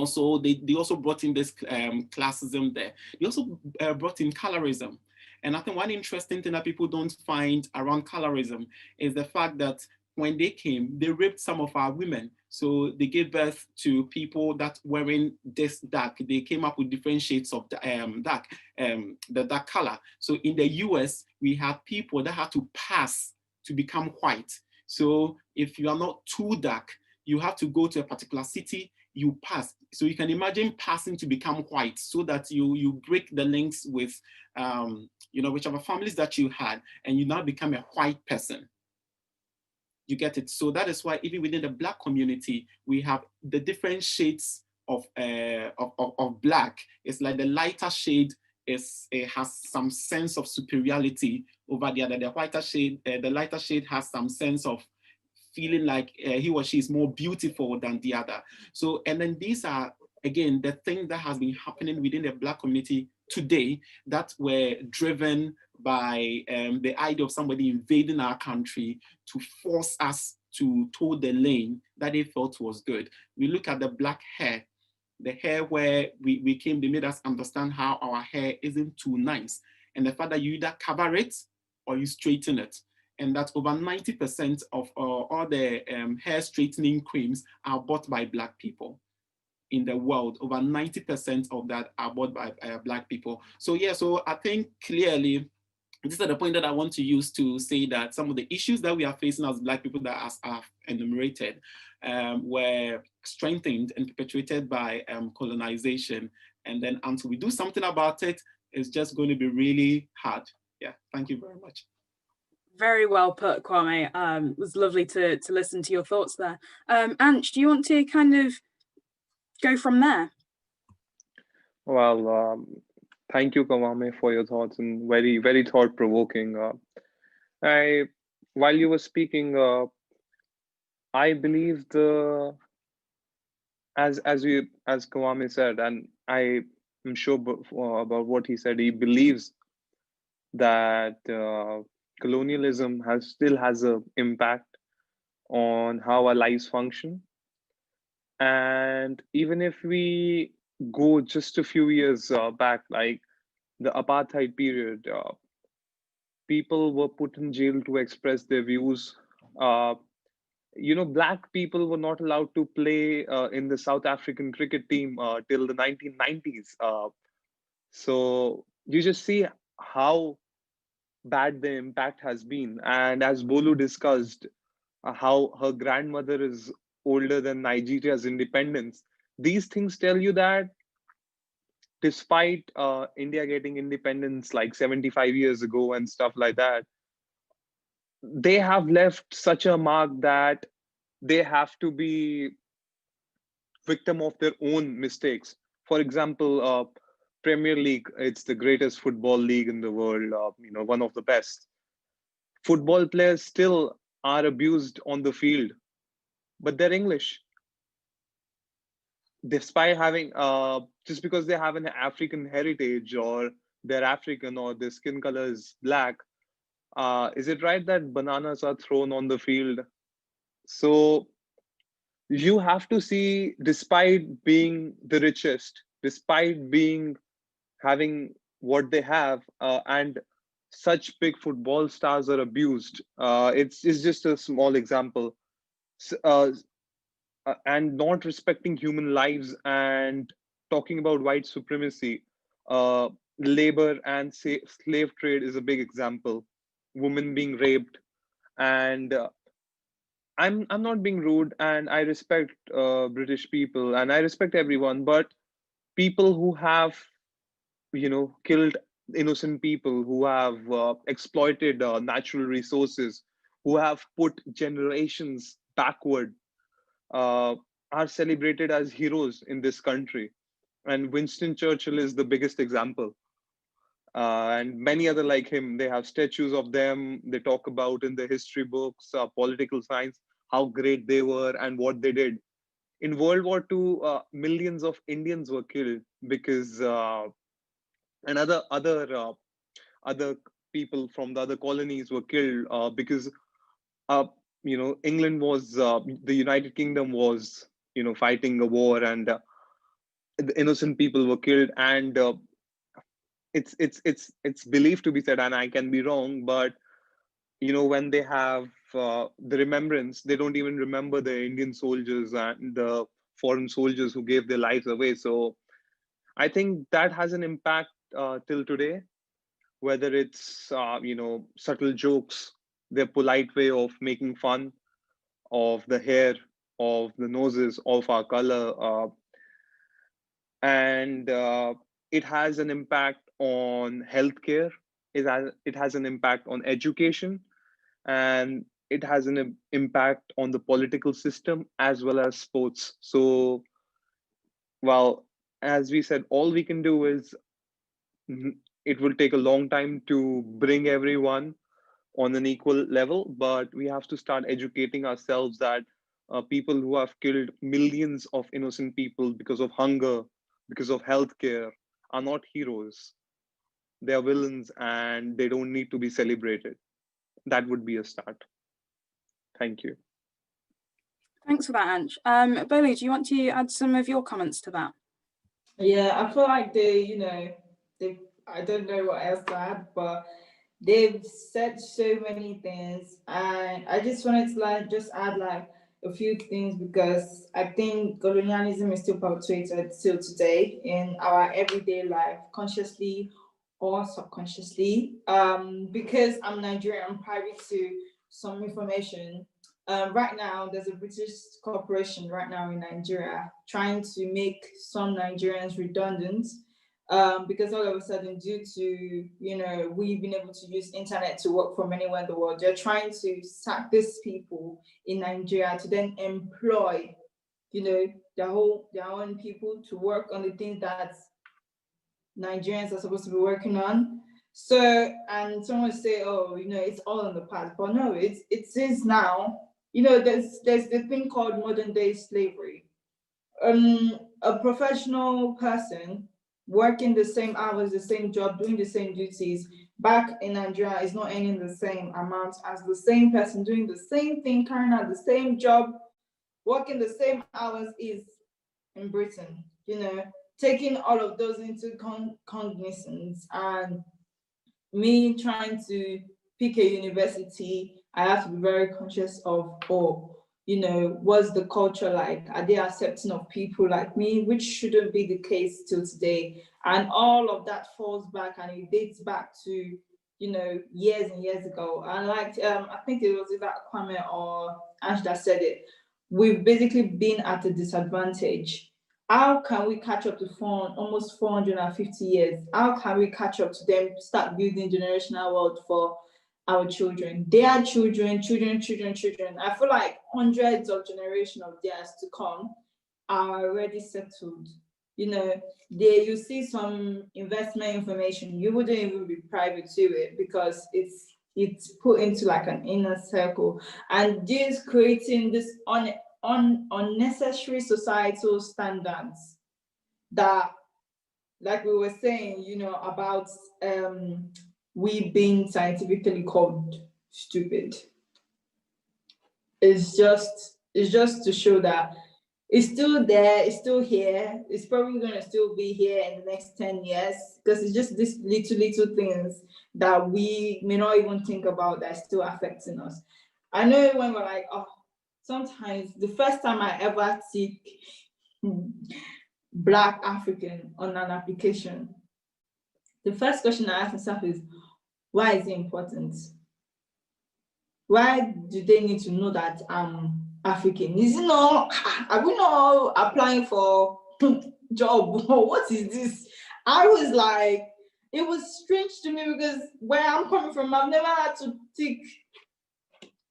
So they also brought in this classism there. They also brought in colorism. And I think one interesting thing that people don't find around colorism is the fact that when they came, they raped some of our women. So they gave birth to people that wearing this dark. They came up with different shades of the dark color. So in the US, we have people that had to pass to become white. So if you are not too dark, you have to go to a particular city, you pass. So you can imagine passing to become white, so that you break the links with whichever families that you had, and you now become a white person. You get it? So that is why even within the Black community, we have the different shades of Black. It's like the lighter shade has some sense of superiority over the other. The whiter shade, the lighter shade has some sense of feeling like he or she is more beautiful than the other. So, and then these are, again, the thing that has been happening within the Black community today that were driven by the idea of somebody invading our country to force us to toe the lane that they felt was good. We look at the Black hair, the hair where we came, they made us understand how our hair isn't too nice. And the fact that you either cover it or you straighten it. And that over 90% of all the hair straightening creams are bought by Black people in the world. Over 90% of that are bought by Black people. So yeah, so I think clearly, this is the point that I want to use to say that some of the issues that we are facing as Black people that are enumerated were strengthened and perpetuated by colonization. And then until we do something about it, it's just going to be really hard. Yeah, thank you very much. Very well put, Kwame. It was lovely to listen to your thoughts there. Ansh, do you want to kind of go from there? Well, thank you, Kwame, for your thoughts, and very, very thought-provoking. While you were speaking, I believe as Kwame said, and I am sure about what he said, he believes that colonialism still has an impact on how our lives function. And even if we go just a few years back, like the apartheid period, people were put in jail to express their views. Black people were not allowed to play in the South African cricket team till the 1990s. So you just see how bad the impact has been. And as Bolu discussed, how her grandmother is older than Nigeria's independence. These things tell you that despite India getting independence like 75 years ago and stuff like that, they have left such a mark that they have to be victim of their own mistakes. For example, Premier League, it's the greatest football league in the world, one of the best. Football players still are abused on the field, but they're English. Despite having, just because they have an African heritage, or they're African, or their skin color is black, is it right that bananas are thrown on the field? So you have to see, despite being the richest, despite having what they have, and such big football stars are abused. It's just a small example. And not respecting human lives and talking about white supremacy. Labor and slave trade is a big example. Women being raped, and I'm not being rude, and I respect British people, and I respect everyone, but people who have, killed innocent people, who have exploited natural resources, who have put generations backward, uh, are celebrated as heroes in this country. And Winston Churchill is the biggest example. And many other like him. They have statues of them. They talk about in the history books, political science, how great they were and what they did. In World War II, millions of Indians were killed because and other people from the other colonies were killed because England was the United Kingdom was fighting a war, and the innocent people were killed. And it's believed to be said, and I can be wrong, but when they have the remembrance, they don't even remember the Indian soldiers and the foreign soldiers who gave their lives away. So I think that has an impact till today, whether it's subtle jokes, their polite way of making fun of the hair, of the noses, of our color, and it has an impact on healthcare. It has an impact on education, and it has an impact on the political system as well as sports. So, well, as we said, all we can do is it will take a long time to bring everyone on an equal level, but we have to start educating ourselves that people who have killed millions of innocent people because of hunger, because of healthcare, are not heroes. They are villains, and they don't need to be celebrated. That would be a start. Thank you. Thanks for that, Ansh. Bolu, do you want to add some of your comments to that? Yeah, I feel like I don't know what else to add, but they've said so many things, and I just wanted to just add a few things, because I think colonialism is still perpetuated till today in our everyday life, consciously or subconsciously. Because I'm Nigerian, I'm privy to some information. Right now, there's a British corporation right now in Nigeria trying to make some Nigerians redundant, because all of a sudden, due to we've been able to use internet to work from anywhere in the world, they're trying to sack these people in Nigeria to then employ their own people to work on the things that Nigerians are supposed to be working on. So, and someone say, oh, it's all in the past, but no, it is now. There's the thing called modern day slavery. A professional person working the same hours, the same job, doing the same duties back in Nigeria is not earning the same amount as the same person doing the same thing, carrying out the same job, working the same hours is in Britain. Taking all of those into cognizance, and me trying to pick a university, I have to be very conscious of, what's the culture like? Are they accepting of people like me? Which shouldn't be the case till today. And all of that falls back, and it dates back to, years and years ago. And I think it was either Kwame or Ash that said it. We've basically been at a disadvantage. How can we catch up to almost 450 years? How can we catch up to them, start building generational wealth for our children, their children? I feel like hundreds of generations of theirs to come are already settled. You see some investment information, you wouldn't even be private to it, because it's put into an inner circle, and this creating this unnecessary societal standards that, like we were saying, about we being scientifically called stupid. It's just to show that it's still there, it's still here. It's probably going to still be here in the next 10 years because it's just these little things that we may not even think about that are still affecting us. I know when we're like, oh, sometimes the first time I ever tick Black African on an application, the first question I ask myself is, why is it important? Why do they need to know that I'm African? Is it not, are we not applying for job? What is this? I was like, it was strange to me because where I'm coming from, I've never had to tick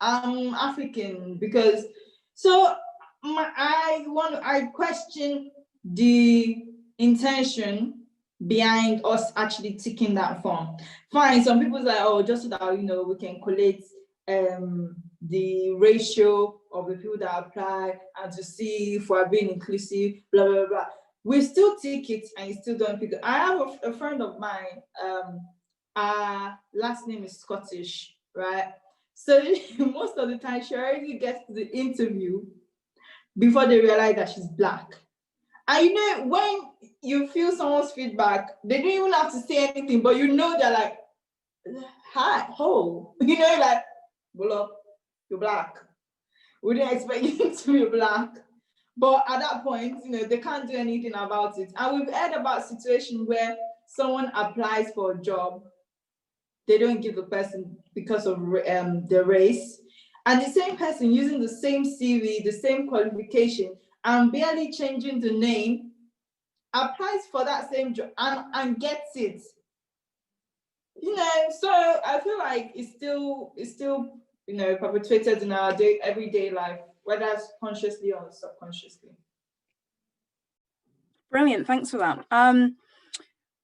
African because, so I question the intention behind us actually ticking that form. Fine, some people's like, oh, just so that, you know, we can collate the ratio of the people that apply and to see if we're being inclusive, blah, blah, blah. We still take it and you still don't pick it. I have a friend of mine, her last name is Scottish, right? So most of the time she already gets to the interview before they realize that she's Black. And you know, when you feel someone's feedback, they don't even have to say anything, but you know they're like, hi, ho, you know, like, well, you're Black. We didn't expect you to be Black. But at that point, you know, they can't do anything about it. And we've heard about situations where someone applies for a job, they don't give the person because of their race. And the same person using the same CV, the same qualification, and barely changing the name, applies for that same job and gets it. You know, so I feel like it's still, you know, perpetuated in our everyday life, whether it's consciously or subconsciously. Brilliant, thanks for that.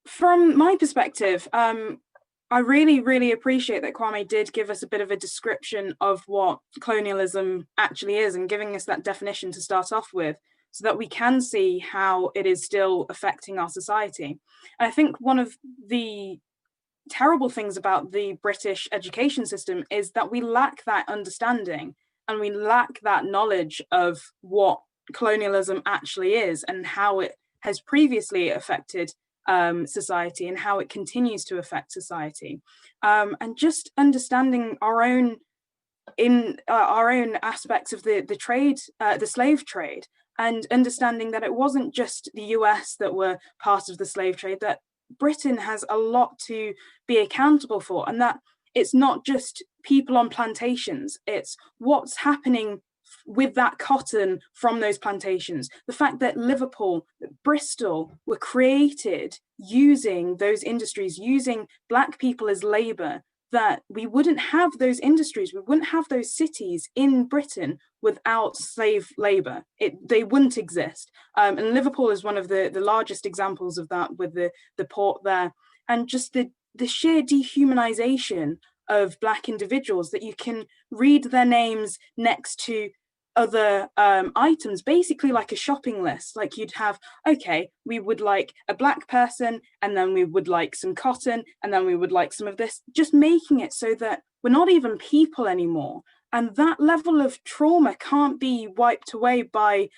From my perspective, I really, really appreciate that Kwame did give us a bit of a description of what colonialism actually is and giving us that definition to start off with so that we can see how it is still affecting our society. And I think one of the terrible things about the British education system is that we lack that understanding and we lack that knowledge of what colonialism actually is and how it has previously affected society and how it continues to affect society, and just understanding our own aspects of the trade, the slave trade, and understanding that it wasn't just the US that were part of the slave trade, that Britain has a lot to be accountable for, and that it's not just people on plantations, it's what's happening with that cotton from those plantations. The fact that Liverpool, Bristol were created using those industries, using Black people as labor, that we wouldn't have those industries, we wouldn't have those cities in Britain without slave labor. They wouldn't exist. And Liverpool is one of the largest examples of that, with the port there. And just the sheer dehumanization of Black individuals, that you can read their names next to other items, basically like a shopping list. Like you'd have, okay, we would like a Black person, and then we would like some cotton, and then we would like some of this, just making it so that we're not even people anymore. And that level of trauma can't be wiped away by,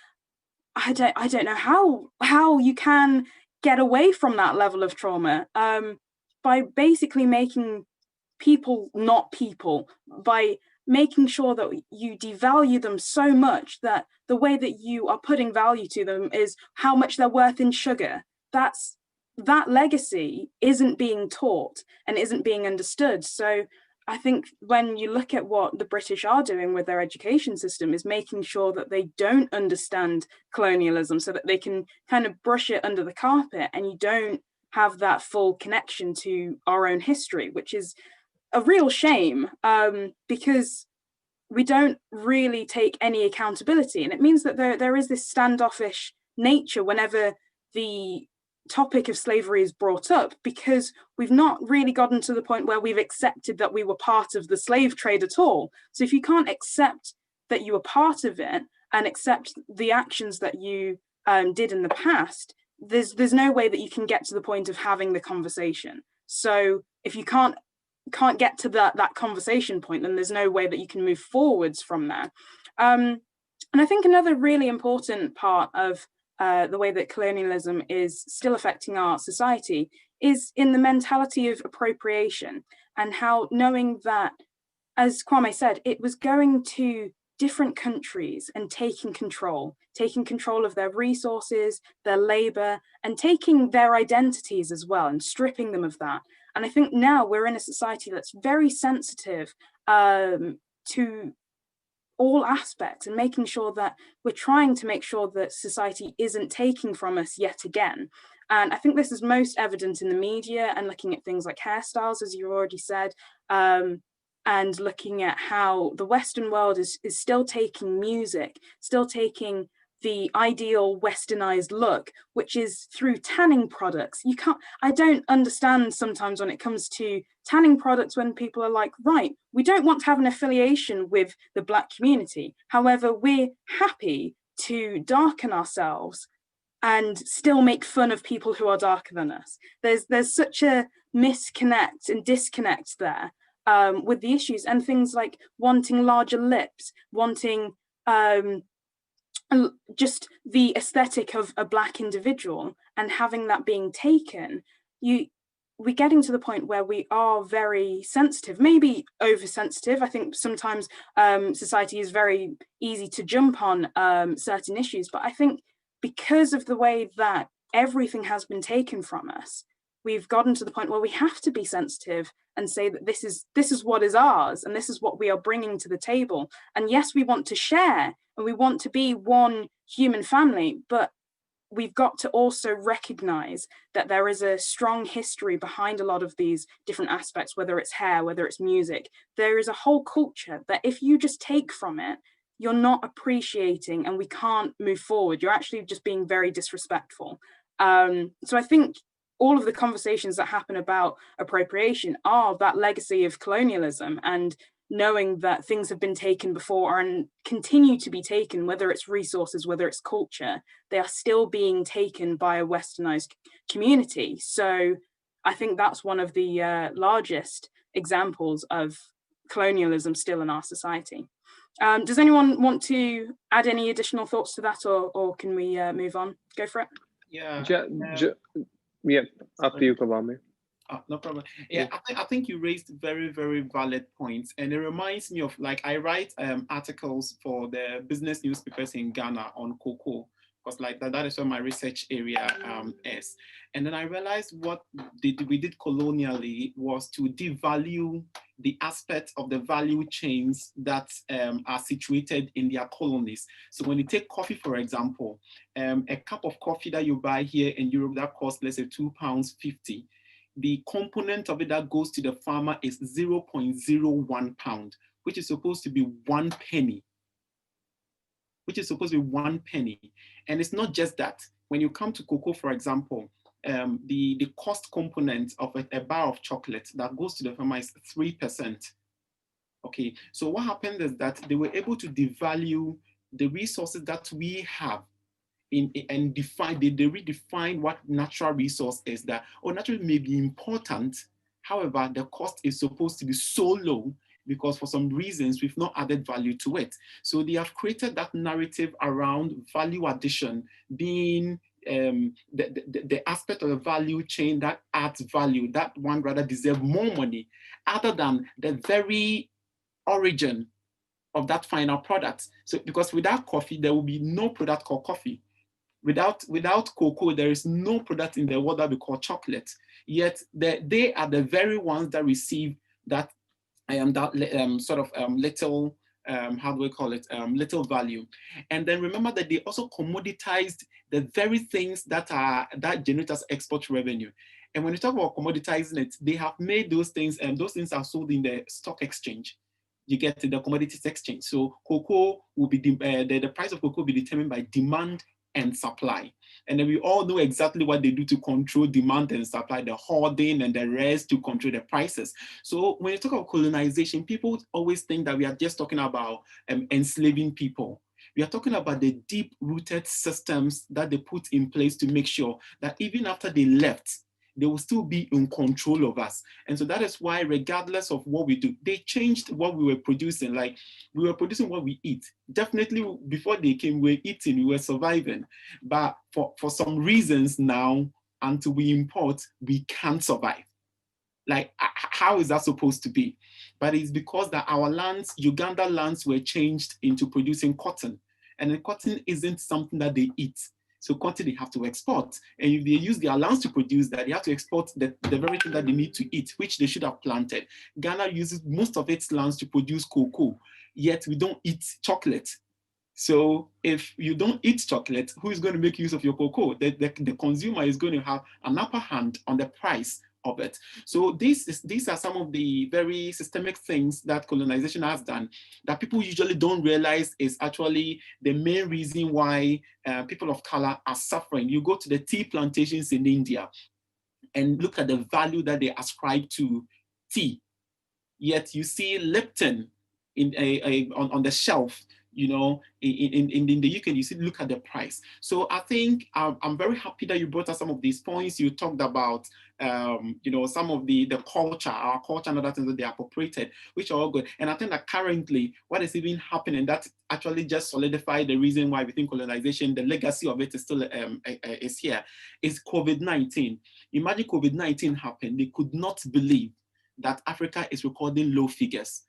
I don't know how you can get away from that level of trauma, by basically making people not people, by making sure that you devalue them so much that the way that you are putting value to them is how much they're worth in sugar. That legacy isn't being taught and isn't being understood. So I think when you look at what the British are doing with their education system, is making sure that they don't understand colonialism so that they can kind of brush it under the carpet, and you don't have that full connection to our own history, which is a real shame, because we don't really take any accountability. And it means that there is this standoffish nature whenever the topic of slavery is brought up, because we've not really gotten to the point where we've accepted that we were part of the slave trade at all. So if you can't accept that you were part of it and accept the actions that you did in the past, there's no way that you can get to the point of having the conversation. So if you can't get to that conversation point, then there's no way that you can move forwards from there. And I think another really important part of the way that colonialism is still affecting our society is in the mentality of appropriation, and how knowing that, as Kwame said, it was going to different countries and taking control of their resources, their labor, and taking their identities as well and stripping them of that. And I think now we're in a society that's very sensitive to all aspects, and making sure that we're trying to make sure that society isn't taking from us yet again. And I think this is most evident in the media and looking at things like hairstyles, as you already said, and looking at how the Western world is still taking music, still taking the ideal westernized look, which is through tanning products. I don't understand sometimes when it comes to tanning products, when people are like, right, we don't want to have an affiliation with the Black community. However, we're happy to darken ourselves and still make fun of people who are darker than us. There's such a misconnect and disconnect there with the issues, and things like wanting larger lips, wanting just the aesthetic of a Black individual, and having that being taken. We're getting to the point where we are very sensitive, maybe oversensitive. I think sometimes society is very easy to jump on certain issues, but I think because of the way that everything has been taken from us, we've gotten to the point where we have to be sensitive and say that this is what is ours, and this is what we are bringing to the table. And yes, we want to share and we want to be one human family, but we've got to also recognize that there is a strong history behind a lot of these different aspects, whether it's hair, whether it's music. There is a whole culture that if you just take from it, you're not appreciating, and we can't move forward. You're actually just being very disrespectful. So I think all of the conversations that happen about appropriation are that legacy of colonialism, and knowing that things have been taken before and continue to be taken, whether it's resources, whether it's culture, they are still being taken by a westernized community. So I think that's one of the largest examples of colonialism still in our society. Does anyone want to add any additional thoughts to that, or can we move on? Go for it. Yeah, after you, Kwame. No problem. Yeah, I think you raised very, very valid points. And it reminds me of, like, I write articles for the business newspapers in Ghana on cocoa, because like that is where my research area is. And then I realized what we did colonially was to devalue the aspect of the value chains that are situated in their colonies. So when you take coffee, for example, a cup of coffee that you buy here in Europe that costs, let's say, £2.50, the component of it that goes to the farmer is 0.01 pound, which is supposed to be 1 penny. And it's not just that. When you come to cocoa, for example, the cost component of a bar of chocolate that goes to the farmer is 3%. Okay, so what happened is that they were able to devalue the resources that we have and they redefine what natural resource is. That, natural may be important, however, the cost is supposed to be so low because for some reasons we've not added value to it. So they have created that narrative around value addition being the aspect of the value chain that adds value, that one rather deserves more money, other than the very origin of that final product. So because without coffee, there will be no product called coffee. Without cocoa, there is no product in the world that we call chocolate. Yet they are the very ones that receive that little, how do we call it, little value. And then remember that they also commoditized the very things that generate us export revenue. And when you talk about commoditizing it, they have made those things, and those things are sold in the stock exchange. You get to the commodities exchange. So cocoa will be, the price of cocoa will be determined by demand and supply. And then we all know exactly what they do to control demand and supply, the hoarding and the rest to control the prices. So when you talk about colonization, people always think that we are just talking about enslaving people. We are talking about the deep-rooted systems that they put in place to make sure that even after they left, they will still be in control of us. And so that is why, regardless of what we do, they changed what we were producing. Like, we were producing what we eat. Definitely before they came, we were eating, we were surviving. But for some reasons now, until we import, we can't survive. Like, how is that supposed to be? But it's because that our lands, Uganda lands, were changed into producing cotton. And the cotton isn't something that they eat. So cotton they have to export. And if they use their lands to produce that, they have to export the very thing that they need to eat, which they should have planted. Ghana uses most of its lands to produce cocoa, yet we don't eat chocolate. So if you don't eat chocolate, who is going to make use of your cocoa? The consumer is going to have an upper hand on the price of it. So these are some of the very systemic things that colonization has done that people usually don't realize is actually the main reason why people of color are suffering. You go to the tea plantations in India and look at the value that they ascribe to tea, yet you see Lipton on the shelf. You know, in the UK, you see, look at the price. So I think I'm very happy that you brought up some of these points. You talked about, you know, some of the culture, our culture and other things that they appropriated, which are all good. And I think that currently what is even happening, that actually just solidified the reason why we think colonization, the legacy of it is still is here, is COVID-19. Imagine COVID-19 happened. They could not believe that Africa is recording low figures.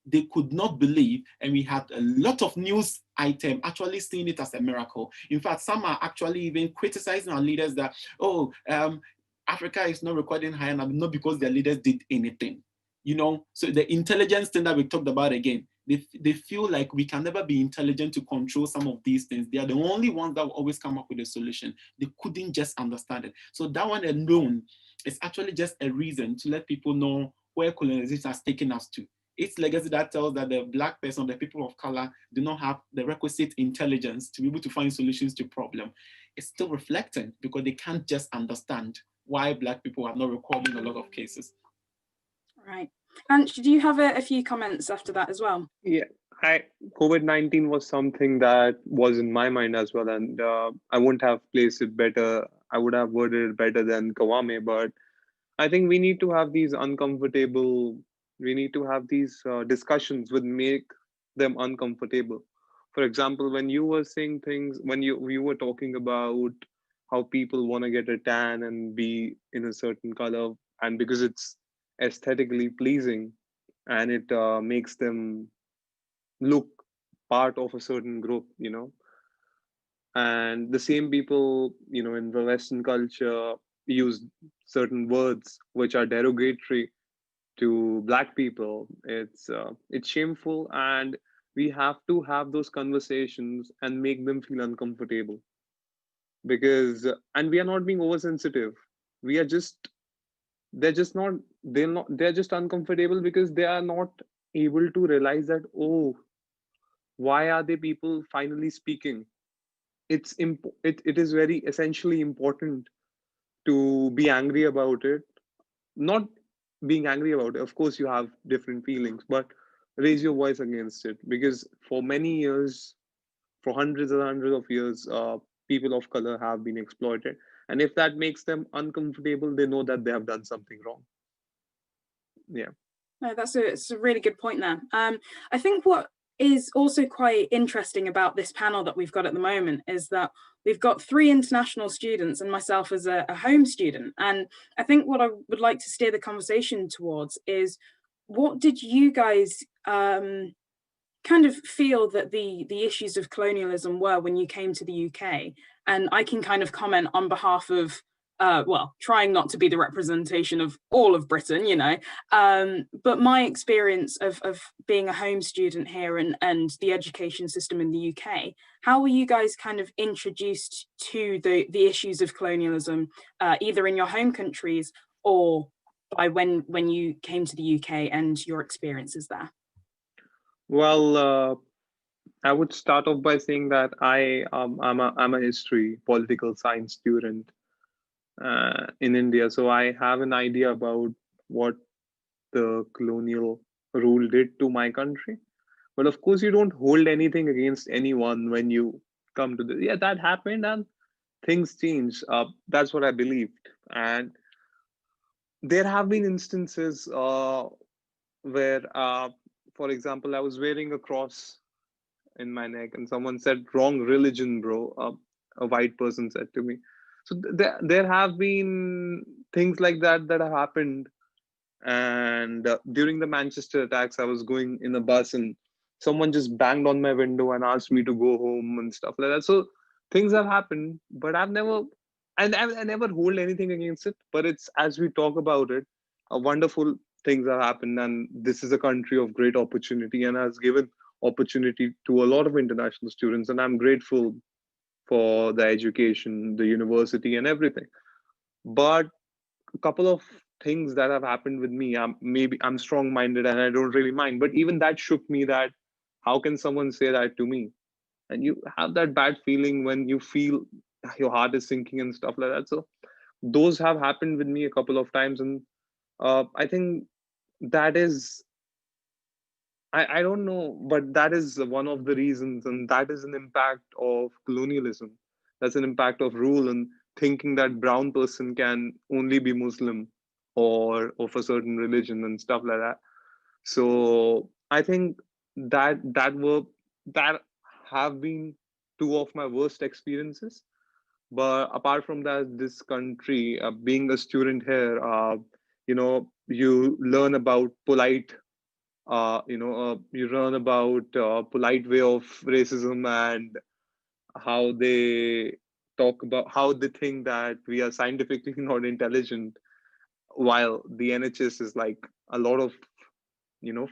They could not believe, and we had a lot of news items actually seeing it as a miracle. In fact, some are actually even criticizing our leaders that, oh, Africa is not recording high enough, not because their leaders did anything. You know, so the intelligence thing that we talked about again, they feel like we can never be intelligent to control some of these things. They are the only ones that will always come up with a solution. They couldn't just understand it. So that one alone is actually just a reason to let people know where colonization has taken us to. It's legacy that tells that the Black person, the people of color, do not have the requisite intelligence to be able to find solutions to problem. It's still reflecting because they can't just understand why Black people are not recording a lot of cases. Right. And do you have a few comments after that as well? Yeah, COVID-19 was something that was in my mind as well, and I wouldn't have placed it better. I would have worded it better than Kwame, but I think we need to have these discussions which make them uncomfortable. For example, when you were saying things, when you were talking about how people want to get a tan and be in a certain color, and because it's aesthetically pleasing and it makes them look part of a certain group, you know. And the same people, you know, in the Western culture use certain words which are derogatory to Black people. It's shameful, and we have to have those conversations and make them feel uncomfortable. Because, and we are not being oversensitive. We are just, they're just uncomfortable because they are not able to realize that, oh, why are they people finally speaking? It is very essentially important to be angry about it. Not being angry about it, of course you have different feelings, but raise your voice against it, because for many years, for hundreds and hundreds of years, people of color have been exploited. And if that makes them uncomfortable, they know that they have done something wrong. Yeah. No, it's a really good point there. I think what is also quite interesting about this panel that we've got at the moment is that we've got 3 international students and myself as a home student. And I think what I would like to steer the conversation towards is, what did you guys kind of feel that the issues of colonialism were when you came to the UK? And I can kind of comment on behalf of well, trying not to be the representation of all of Britain, you know, but my experience of being a home student here and the education system in the UK, how were you guys kind of introduced to the issues of colonialism, either in your home countries or by when you came to the UK and your experiences there? Well, I would start off by saying that I'm a history, political science student in India. So I have an idea about what the colonial rule did to my country. But of course, you don't hold anything against anyone when you come to this. Yeah, that happened and things changed. That's what I believed. And there have been instances where, for example, I was wearing a cross in my neck and someone said, "Wrong religion, bro," a white person said to me. So there have been things like that that have happened. And during the Manchester attacks, I was going in a bus and someone just banged on my window and asked me to go home and stuff like that. So things have happened, but I never hold anything against it. But it's, as we talk about it, wonderful things have happened, and this is a country of great opportunity and has given opportunity to a lot of international students, and I'm grateful for the education, the university, and everything. But a couple of things that have happened with me, maybe I'm strong-minded and I don't really mind, but even that shook me, that how can someone say that to me? And you have that bad feeling when you feel your heart is sinking and stuff like that. So those have happened with me a couple of times, and I think that is, I don't know, but that is one of the reasons, and that is an impact of colonialism. That's an impact of rule and thinking that brown person can only be Muslim or of a certain religion and stuff like that. So I think that have been two of my worst experiences. But apart from that, this country, being a student here, you learn about polite you learn about polite way of racism and how they talk about, how they think that we are scientifically not intelligent, while the NHS is like a lot of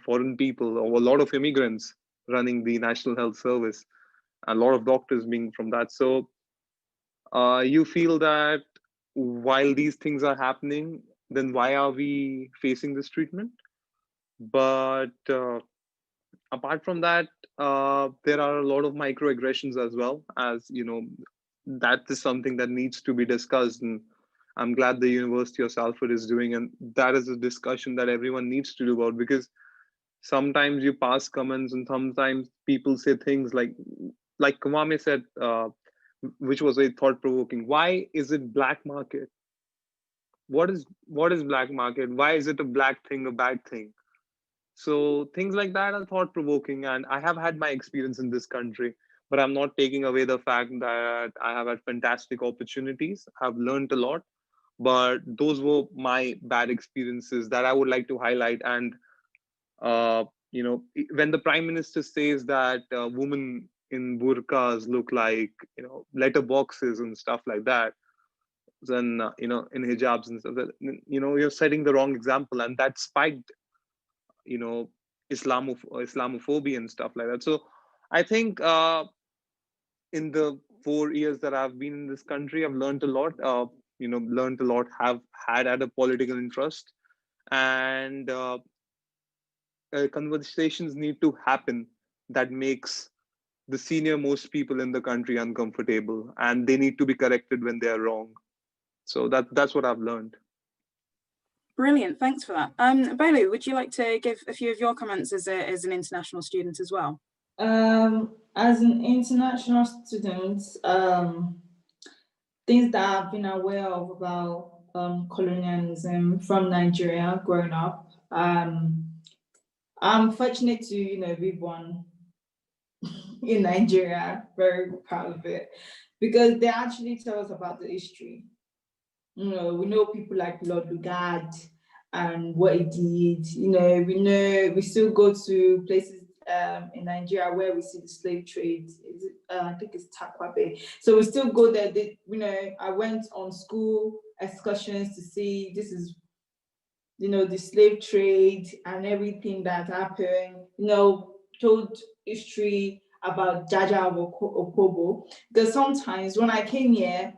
foreign people or a lot of immigrants running the National Health Service, a lot of doctors being from that. So you feel that while these things are happening, then why are we facing this treatment? But apart from that, there are a lot of microaggressions as well, as that is something that needs to be discussed, and I'm glad the University of Salford is doing, and that is a discussion that everyone needs to do about, because sometimes you pass comments and sometimes people say things like Kwame said, which was very thought-provoking. Why is it black market? What is black market? Why is it a black thing, a bad thing? So things like that are thought-provoking, and I have had my experience in this country, but I'm not taking away the fact that I have had fantastic opportunities. I've learned a lot, but those were my bad experiences that I would like to highlight. And when the Prime Minister says that women in burqas look like letter boxes and stuff like that, then in hijabs and stuff, you're setting the wrong example, and that spiked Islamophobia and stuff like that. So I think in the 4 years that I've been in this country, I've learned a lot. Have had a political interest, and conversations need to happen that makes the senior most people in the country uncomfortable, and they need to be corrected when they are wrong. So that's what I've learned. Brilliant, thanks for that. Bolu, would you like to give a few of your comments as an international student as well? As an international student, things that I've been aware of about colonialism from Nigeria growing up. I'm fortunate to be born in Nigeria, very proud of it, because they actually tell us about the history. We know people like Lord Lugard and what he did. We still go to places in Nigeria where we see the slave trade. I think it's Takwabe. So we still go there. I went on school excursions to see this is, the slave trade and everything that happened. Told history about Jaja Okobo. Because sometimes when I came here,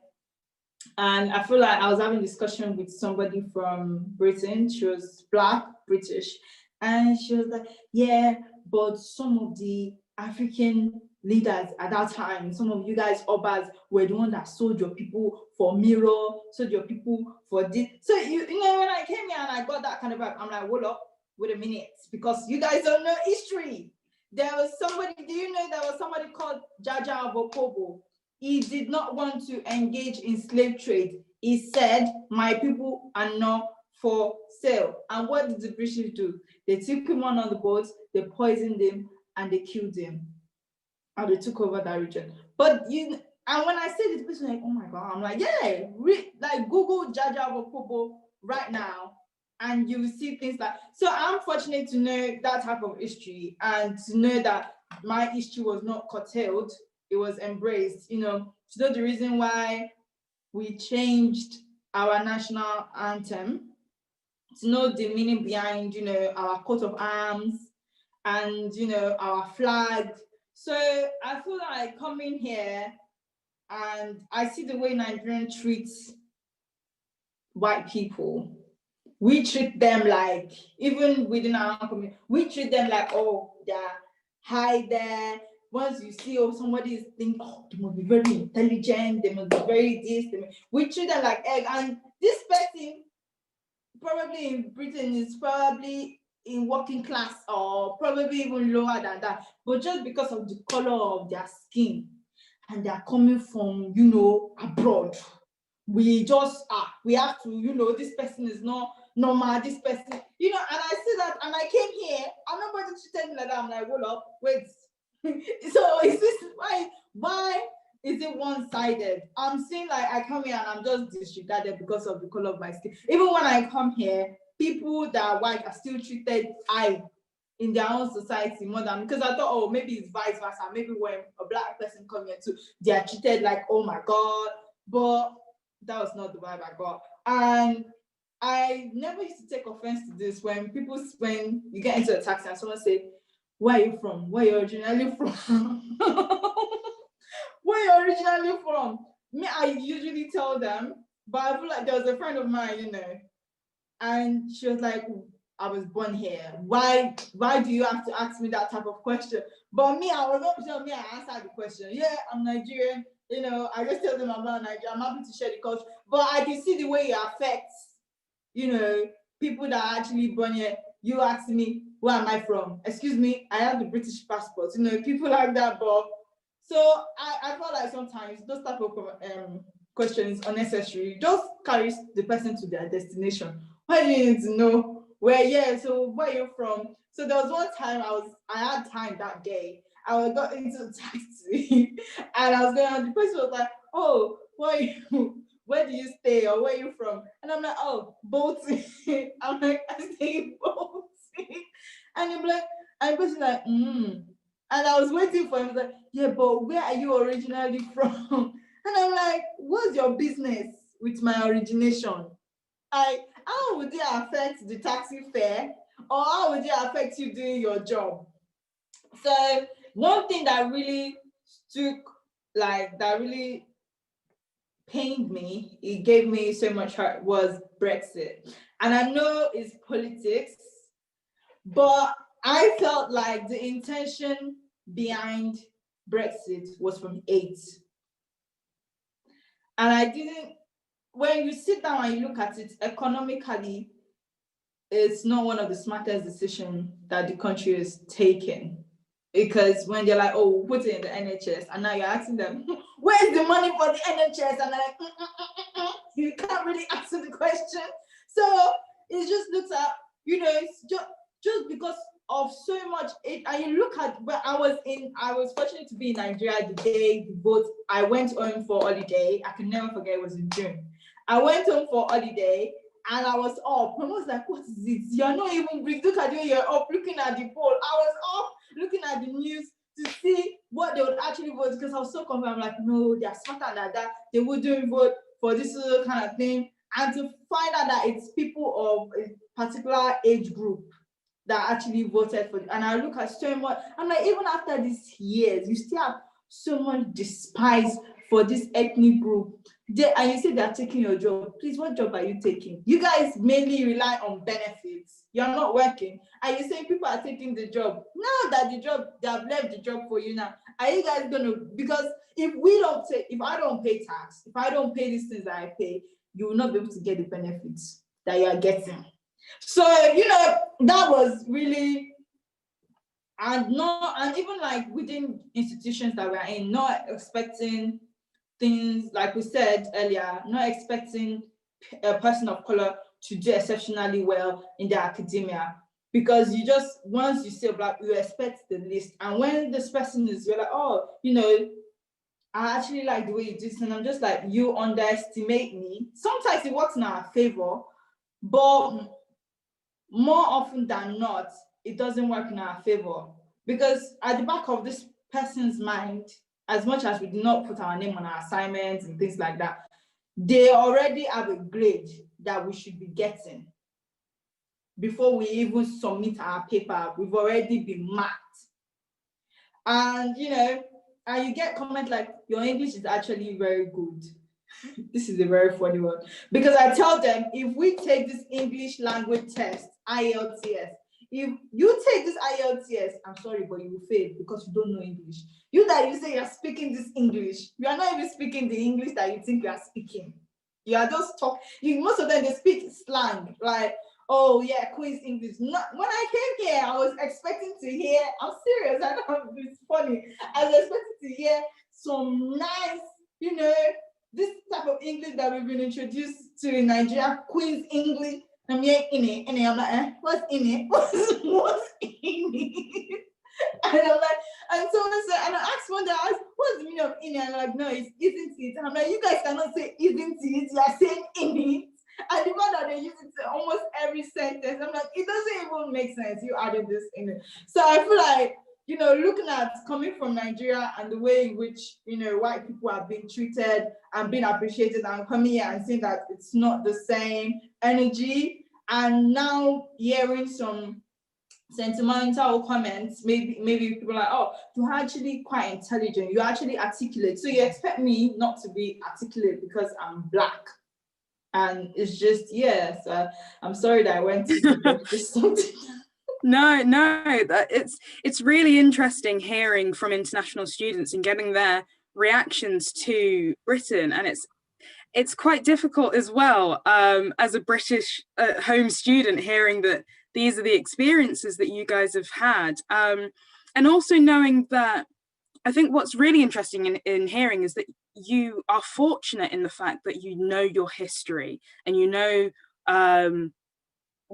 and I feel like I was having a discussion with somebody from Britain. She was Black, British. And she was like, yeah, but some of the African leaders at that time, some of you guys, Obas, were the ones that sold your people for mirror, sold your people for this. So, when I came here and I got that kind of vibe, I'm like, hold up, wait a minute, because you guys don't know history. There was somebody, do you know there was somebody called Jaja Okobo? He did not want to engage in slave trade. He said, my people are not for sale. And what did the British do? They took him on the boat, they poisoned him, and they killed him. And they took over that region. But and when I say this, person like, oh my God, I'm like, yeah, like Google Jaja Wapobo right now, and you will see things like, so I'm fortunate to know that type of history and to know that my history was not curtailed, it was embraced, to know the reason why we changed our national anthem, to know the meaning behind, our coat of arms and, our flag. So I feel like coming here and I see the way Nigerians treat white people. We treat them like, even within our community, we treat them like, oh, they're high there. Once you see, somebody is thinking, oh, they must be very intelligent, they must be very this, we treat them like egg. And this person, probably in Britain, is probably in working class or probably even lower than that. But just because of the color of their skin, and they're coming from, abroad, we just, we have to, this person is not normal, this person, and I see that, and I came here, and nobody treated me like that. I'm like, hold up, wait. So is this, why is it one-sided? I'm seeing like I come here and I'm just disregarded because of the color of my skin. Even when I come here, people that are white are still treated in their own society more than, because I thought, oh, maybe it's vice versa. Maybe when a black person comes here too, they are treated like, oh my God. But that was not the vibe I got. And I never used to take offense to this when you get into a taxi and someone say, where are you from? Where are you originally from? Where are you originally from? Me, I usually tell them, but I feel like there was a friend of mine, and she was like, I was born here. Why do you have to ask me that type of question? But me, I was not sure. Me, I answered the question. Yeah, I'm Nigerian. I just tell them I'm not Nigerian. I'm happy to share the culture. But I can see the way it affects, people that are actually born here. You ask me, where am I from? Excuse me, I have the British passport. People like that. But so I feel like sometimes those type of questions is unnecessary. Just carry the person to their destination. Why do you need to know where? Yeah, so where are you from? So there was one time I had time that day. I got into a taxi and I was going on. The person was like, oh, where do you stay or where are you from? And I'm like, oh, Bolton. I'm like, I stay in Bolton. And I'm like, and the person like, And I was waiting for him. Like, yeah, but where are you originally from? And I'm like, what's your business with my origination? How would it affect the taxi fare? Or how would it affect you doing your job? So one thing that really that really pained me, it gave me so much hurt, was Brexit. And I know it's politics, but I felt like the intention behind Brexit was from hate. And when you sit down and you look at it economically, it's not one of the smartest decisions that the country is taking. Because when they're like, oh, we'll put it in the NHS, and now you're asking them, where's the money for the NHS? And they're like, you can't really answer the question. So it just looks at, it's just because of so much. And you look at where I was fortunate to be in Nigeria the day the vote. I went home for holiday. I can never forget, it was in June. I went home for holiday and I was up. I was like, what is it? You're not even breathing. Look at you, you're up looking at the poll. I was up looking at the news to see what they would actually vote, because I was so confident. I'm like, no, they're smarter than that. They wouldn't vote for this kind of thing. And to find out that it's people of a particular age group that actually voted for it. And I look at so much, I'm like, even after these years, you still have so much despise for this ethnic group. And you say they're taking your job. Please, what job are you taking? You guys mainly rely on benefits. You're not working. And you say people are taking the job. Now that they have left the job for you now, are you guys gonna, because if I don't pay tax, if I don't pay these things that I pay, you will not be able to get the benefits that you are getting. So, that was really, and even like within institutions that we're in, not expecting things, like we said earlier, not expecting a person of color to do exceptionally well in the academia. Because you just, once you say Black, you expect the list. And when this person is, you're like, oh, you know, I actually like the way you do this. And I'm just like, you underestimate me. Sometimes it works in our favor, but more often than not, it doesn't work in our favor. Because at the back of this person's mind, as much as we do not put our name on our assignments and things like that, they already have a grade that we should be getting. Before we even submit our paper, we've already been marked. And, you know, and you get comments like, your English is actually very good. This is a very funny one. Because I tell them, if we take this English language test, IELTS, if you take this IELTS, I'm sorry, but you will fail because you don't know English. You that you say you're speaking this English, you are not even speaking the English that you think you are speaking. You are just talking. Most of them, they speak slang, like, oh yeah, Queen's English. Not, when I came here, I was expecting to hear, I'm serious, I know it's funny. I was expecting to hear some nice, you know, this type of English that we've been introduced to in Nigeria, Queen's English. I'm here in it, and I'm like, what's in it? What's in it? And I'm like, and someone said, and I asked one day, what's the meaning of in it? And I'm like, no, it's isn't it. And I'm like, you guys cannot say isn't it, you are saying in it. And the fact that they use it to almost every sentence, I'm like, it doesn't even make sense, you added this in it. So I feel like, you know, looking at coming from Nigeria and the way in which, you know, white people are being treated and being appreciated, and coming here and seeing that it's not the same energy, and now hearing some sentimental comments, maybe people are like, oh, you're actually quite intelligent, you're actually articulate. So you expect me not to be articulate because I'm Black. And it's just, yeah, so I'm sorry that I went to just something. No, it's really interesting hearing from international students and getting their reactions to Britain, and it's quite difficult as well as a British home student, hearing that these are the experiences that you guys have had, and also knowing that I think what's really interesting in hearing is that you are fortunate in the fact that you know your history and you know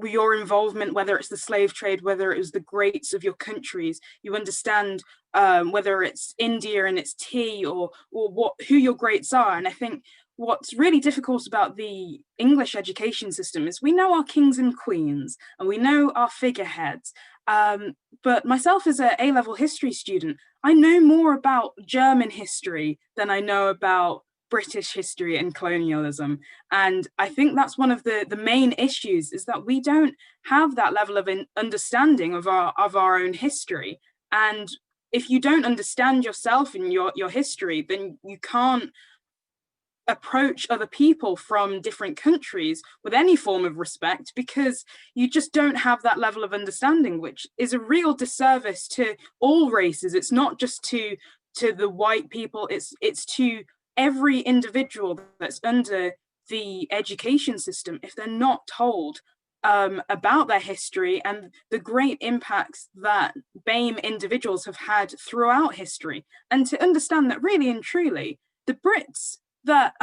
your involvement, whether it's the slave trade, whether it was the greats of your countries, you understand whether it's India and its tea or who your greats are. And I think what's really difficult about the English education system is we know our kings and queens and we know our figureheads. But myself as an A-level history student, I know more about German history than I know about British history and colonialism. And I think that's one of the main issues, is that we don't have that level of understanding of our own history. And if you don't understand yourself and your history, then you can't approach other people from different countries with any form of respect, because you just don't have that level of understanding, which is a real disservice to all races. It's not just to the white people, it's to every individual that's under the education system. If they're not told about their history and the great impacts that BAME individuals have had throughout history, and to understand that really and truly the Brits that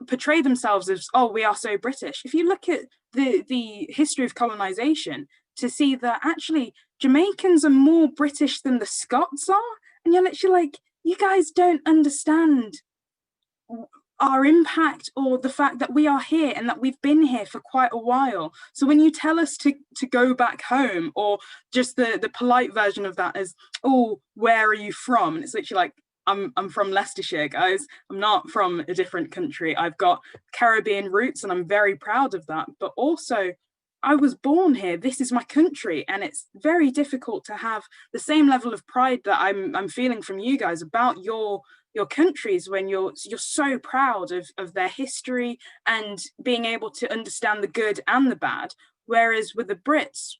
portray themselves as, oh, we are so British. If you look at the history of colonization, to see that actually Jamaicans are more British than the Scots are, and you're literally like, you guys don't understand our impact or the fact that we are here and that we've been here for quite a while. So when you tell us to go back home, or just the polite version of that is, oh, where are you from? And it's literally like, I'm from Leicestershire, guys. I'm not from a different country. I've got Caribbean roots and I'm very proud of that. But also, I was born here. This is my country. And it's very difficult to have the same level of pride that I'm feeling from you guys about your countries, when you're so proud of their history and being able to understand the good and the bad. Whereas with the Brits,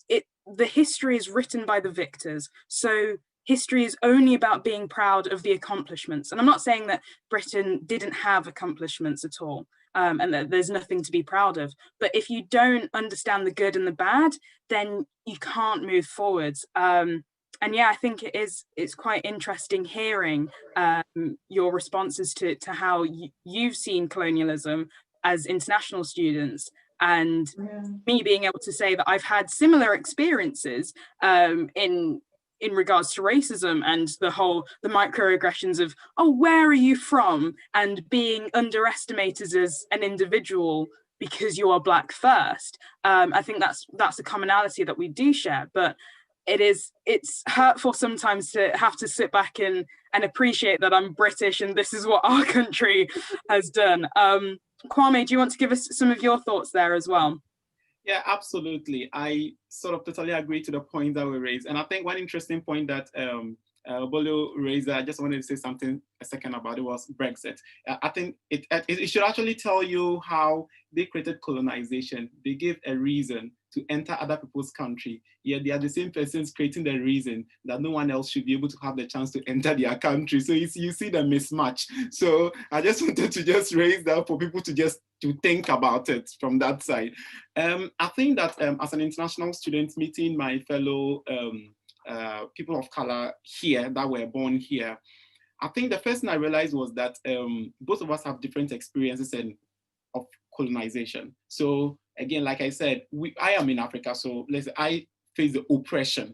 the history is written by the victors. So history is only about being proud of the accomplishments. And I'm not saying that Britain didn't have accomplishments at all, and that there's nothing to be proud of. But if you don't understand the good and the bad, then you can't move forwards. And yeah, I think it's quite interesting hearing your responses to how you've seen colonialism as international students, And me being able to say that I've had similar experiences in regards to racism and the microaggressions of, oh, where are you from? And being underestimated as an individual because you are Black first. I think that's a commonality that we do share, but it's hurtful sometimes to have to sit back and appreciate that I'm British and this is what our country has done. Kwame, do you want to give us some of your thoughts there as well? Yeah, absolutely. I sort of totally agree to the point that we raised. And I think one interesting point that Bolu raised, I just wanted to say something a second about it, was Brexit. I think it should actually tell you how they created colonization. They gave a reason to enter other people's country, yet they are the same persons creating the reason that no one else should be able to have the chance to enter their country. So you see the mismatch. So I just wanted to just raise that for people to think about it from that side. I think that as an international student meeting my fellow people of color here that were born here, I think the first thing I realized was that both of us have different experiences of colonization. So again, like I said, I am in Africa, so let's say I face the oppression.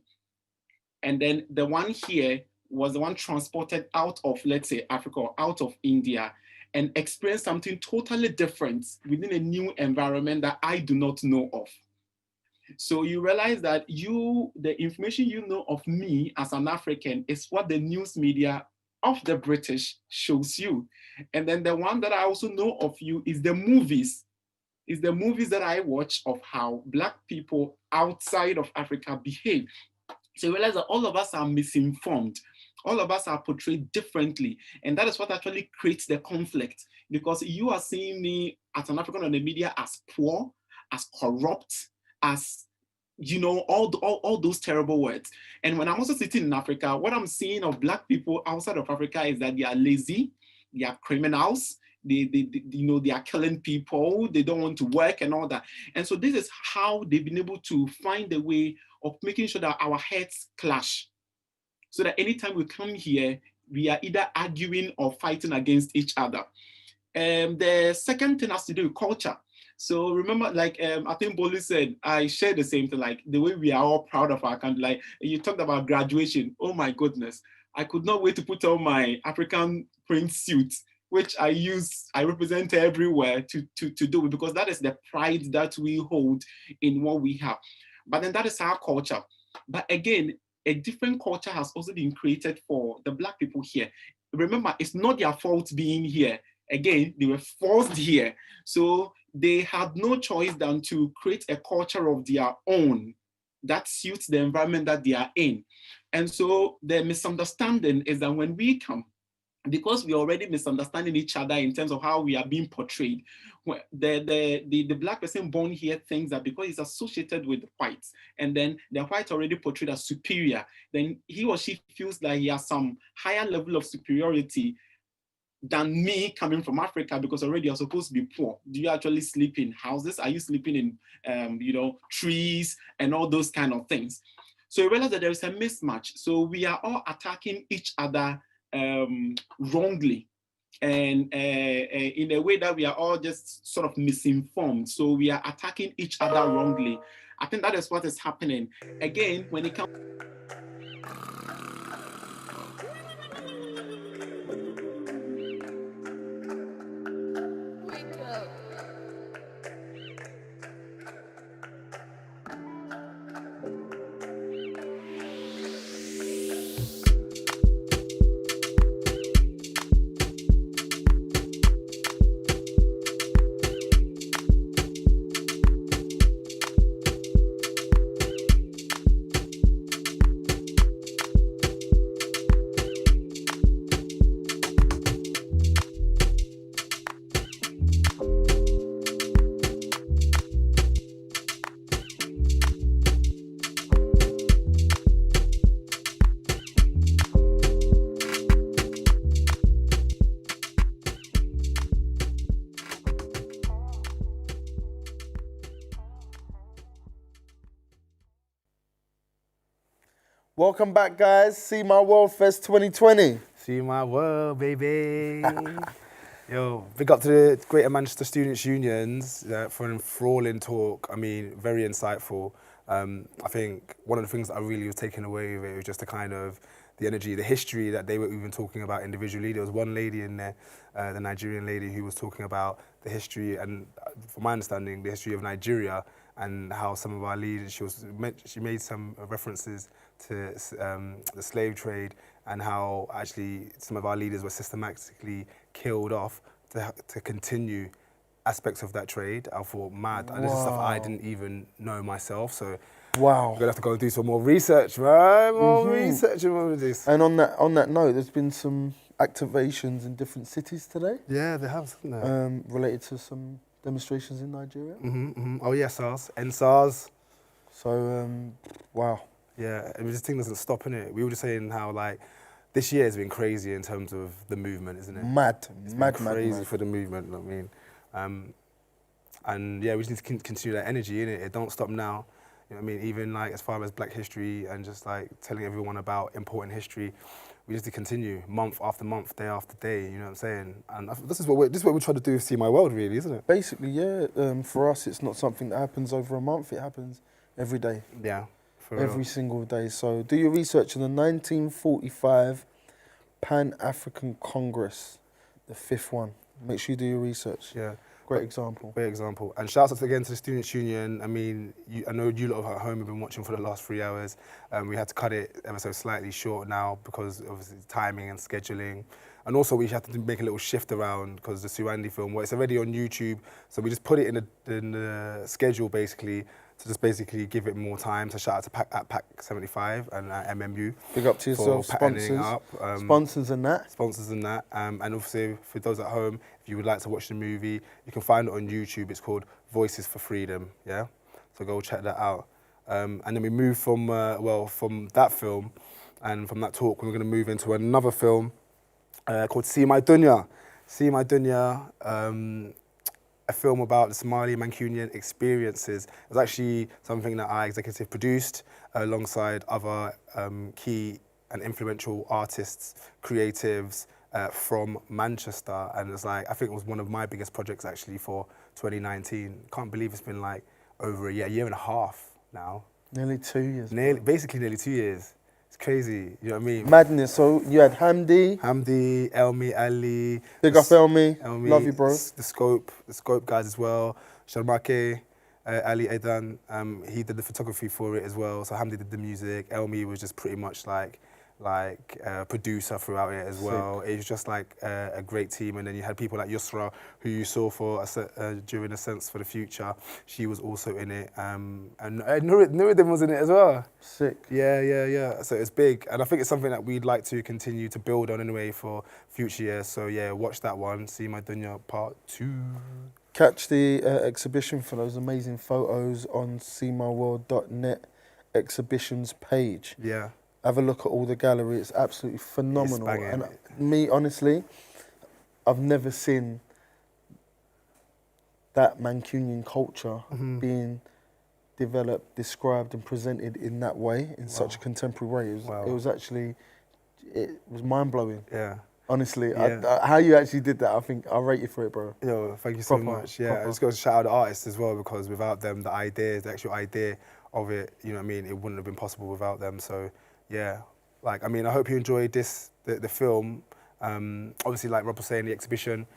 And then the one here was the one transported out of, let's say, Africa or out of India and experienced something totally different within a new environment that I do not know of. So you realize that the information you know of me as an African is what the news media of the British shows you. And then the one that I also know of you is the movies. Is the movies that I watch of how Black people outside of Africa behave. So you realize that all of us are misinformed. All of us are portrayed differently. And that is what actually creates the conflict, because you are seeing me as an African on the media as poor, as corrupt, as, you know, all those terrible words. And when I'm also sitting in Africa, what I'm seeing of Black people outside of Africa is that they are lazy, they are criminals, they are killing people, they don't want to work and all that. And so this is how they've been able to find a way of making sure that our heads clash. So that anytime we come here, we are either arguing or fighting against each other. The second thing has to do with culture. So remember, like I think Bolu said, I share the same thing, like the way we are all proud of our country. Like you talked about graduation. Oh my goodness. I could not wait to put on my African print suit, which I represent everywhere to do it, because that is the pride that we hold in what we have. But then that is our culture. But again, a different culture has also been created for the Black people here. Remember, it's not their fault being here. Again, they were forced here. So they had no choice than to create a culture of their own that suits the environment that they are in. And so the misunderstanding is that when we come, because we're already misunderstanding each other in terms of how we are being portrayed, the Black person born here thinks that because he's associated with the whites, and then the whites already portrayed as superior, then he or she feels like he has some higher level of superiority than me coming from Africa, because already you're supposed to be poor. Do you actually sleep in houses? Are you sleeping in trees and all those kind of things? So you realize that there is a mismatch. So we are all attacking each other wrongly, and in a way that we are all just sort of misinformed. So we are attacking each other wrongly. I think that is what is happening. Again, when it comes Welcome back, guys. See My World Fest 2020. See my world, baby. Yo, big up to the Greater Manchester Students' Unions for an enthralling talk. I mean, very insightful. I think one of the things that I really was taking away with it was just the kind of the energy, the history that they were even talking about individually. There was one lady in there, the Nigerian lady, who was talking about the history and, from my understanding, the history of Nigeria and how some of our leaders, she made some references to the slave trade and how actually some of our leaders were systematically killed off to continue aspects of that trade. I thought, mad. And this is stuff I didn't even know myself. So wow, we're gonna have to go and do some more research, right? More research and all of this. And on that note, there's been some activations in different cities today. Yeah, there have, haven't there? Related to some demonstrations in Nigeria. Oh yeah, SARS, NSARS. So wow. Yeah, and this thing doesn't stop, innit? We were just saying how like this year has been crazy in terms of the movement, isn't it? Mad, it's mad, been mad, crazy mad. for the movement. You know what I mean, and yeah, we just need to continue that energy, innit? It don't stop now. You know what I mean? Even like as far as Black history and just like telling everyone about important history, we just need to continue month after month, day after day. You know what I'm saying? And this is what we're trying to do with See My World, really, isn't it? Basically, yeah. For us, it's not something that happens over a month. It happens every day. Yeah. Every single day. So do your research on the 1945 Pan-African Congress, the 5th one. Make sure you do your research. Yeah. Great example. Great example. And shout out again to the Students' Union. I mean, I know you lot at home have been watching for the last 3 hours. We had to cut it ever so slightly short now because obviously timing and scheduling. And also we had to make a little shift around because the Suwandi film, well, it's already on YouTube. So we just put it in the schedule basically to just basically give it more time. So shout out to Pack75 and MMU. Big up to yourself, sponsors. Sponsors and that. Sponsors and that. And also for those at home, if you would like to watch the movie, you can find it on YouTube. It's called Voices for Freedom, yeah? So go check that out. And then we move from, from that film and from that talk, we're gonna move into another film called See My Dunya. See My Dunya, a film about the Somali Mancunian experiences. It was actually something that I executive produced alongside other key and influential artists, creatives from Manchester. And it's like, I think it was one of my biggest projects actually for 2019. Can't believe it's been like over a year and a half now. Nearly 2 years. Basically nearly 2 years. It's crazy, you know what I mean? Madness. So you had Hamdi, Elmi, Ali. Big up Elmi. Love you, bro. The Scope guys as well. Sharmake, Ali Aidan, he did the photography for it as well. So Hamdi did the music. Elmi was just pretty much like a producer throughout it as well. It was just like a great team. And then you had people like Yusra, who you saw for during A Sense for the Future. She was also in it. And Nuruddin was in it as well. Sick. Yeah. So it's big. And I think it's something that we'd like to continue to build on anyway for future years. So yeah, watch that one. See My Dunya Part 2. Catch the exhibition for those amazing photos on seemyworld.net exhibitions page. Yeah. Have a look at all the gallery. It's absolutely phenomenal. It's banging. And me, honestly, I've never seen that Mancunian culture being developed, described and presented in that way, in such a contemporary way. It was mind-blowing. Yeah. Honestly, Yeah. how you actually did that, I think I'll rate you for it, bro. Yo, thank you so much. Yeah, I just got to shout out the artists as well, because without them, the actual idea of it, you know what I mean, it wouldn't have been possible without them. So yeah, like, I mean, I hope you enjoyed the film. Obviously, like Rob was saying, the exhibition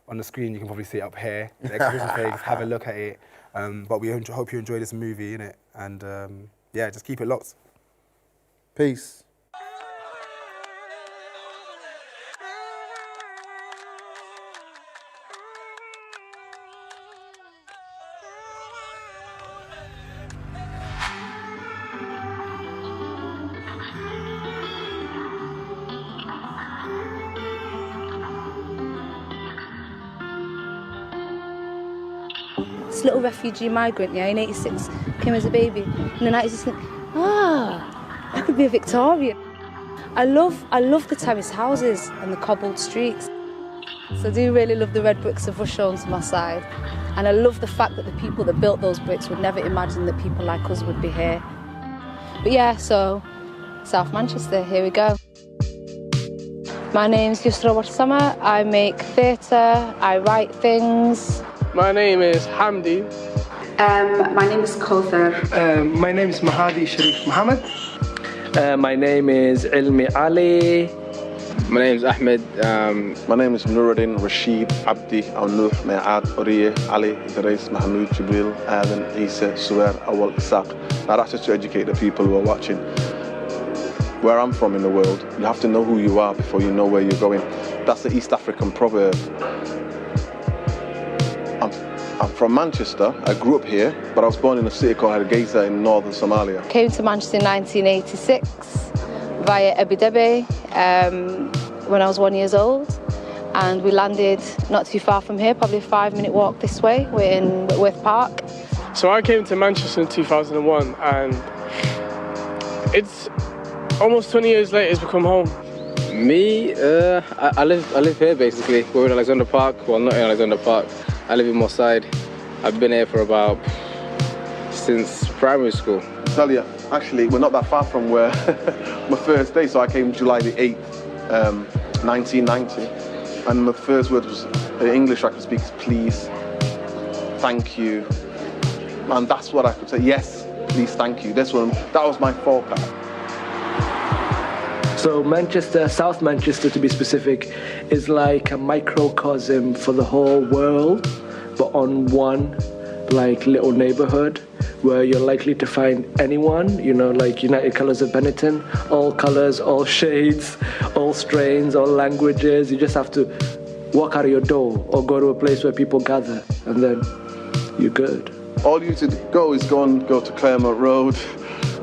on the screen, you can probably see it up here. The exhibition page, have a look at it. But we hope you enjoy this movie, innit? And yeah, just keep it locked. Peace. This little refugee migrant, yeah, in 86, came as a baby. In the 90s, I could be a Victorian. I love the terrace houses and the cobbled streets. So I do really love the red bricks of Rusholme to my side. And I love the fact that the people that built those bricks would never imagine that people like us would be here. But yeah, so South Manchester, here we go. My name's Yusra Warsama. I make theatre, I write things. My name is Hamdi. My name is Kauthar. My name is Mahadi Sharif Muhammad. My name is Ilmi Ali. My name is Ahmed. My name is Nuruddin Rashid Abdi Al-Nuh Me'ad Uriye Ali Idris Mahmoud Jibril Adam Isa Suwer Awal Isaq. Now that's just to educate the people who are watching. Where I'm from in the world, you have to know who you are before you know where you're going. That's the East African proverb. I'm from Manchester. I grew up here, but I was born in a city called Hargeisa in northern Somalia. Came to Manchester in 1986 via Abu Dhabi when I was 1 year old, and we landed not too far from here, probably a 5-minute walk this way. We're in Whitworth Park. So I came to Manchester in 2001, and it's almost 20 years later, it's become home. Me, I live here basically. We're in Alexandra Park. Well, not in Alexandra Park. I live in Moss Side. I've been here for since primary school. I tell you, actually, we're not that far from where my first day. So I came July the 8th, 1990. And my first word was, in English I could speak is please, thank you. And that's what I could say, yes, please, thank you. That was my forecast. So Manchester, South Manchester to be specific, is like a microcosm for the whole world, but on one little neighborhood where you're likely to find anyone, like United Colours of Benetton, all colours, all shades, all strains, all languages. You just have to walk out of your door or go to a place where people gather, and then you're good. All you to go is go to Claremont Road,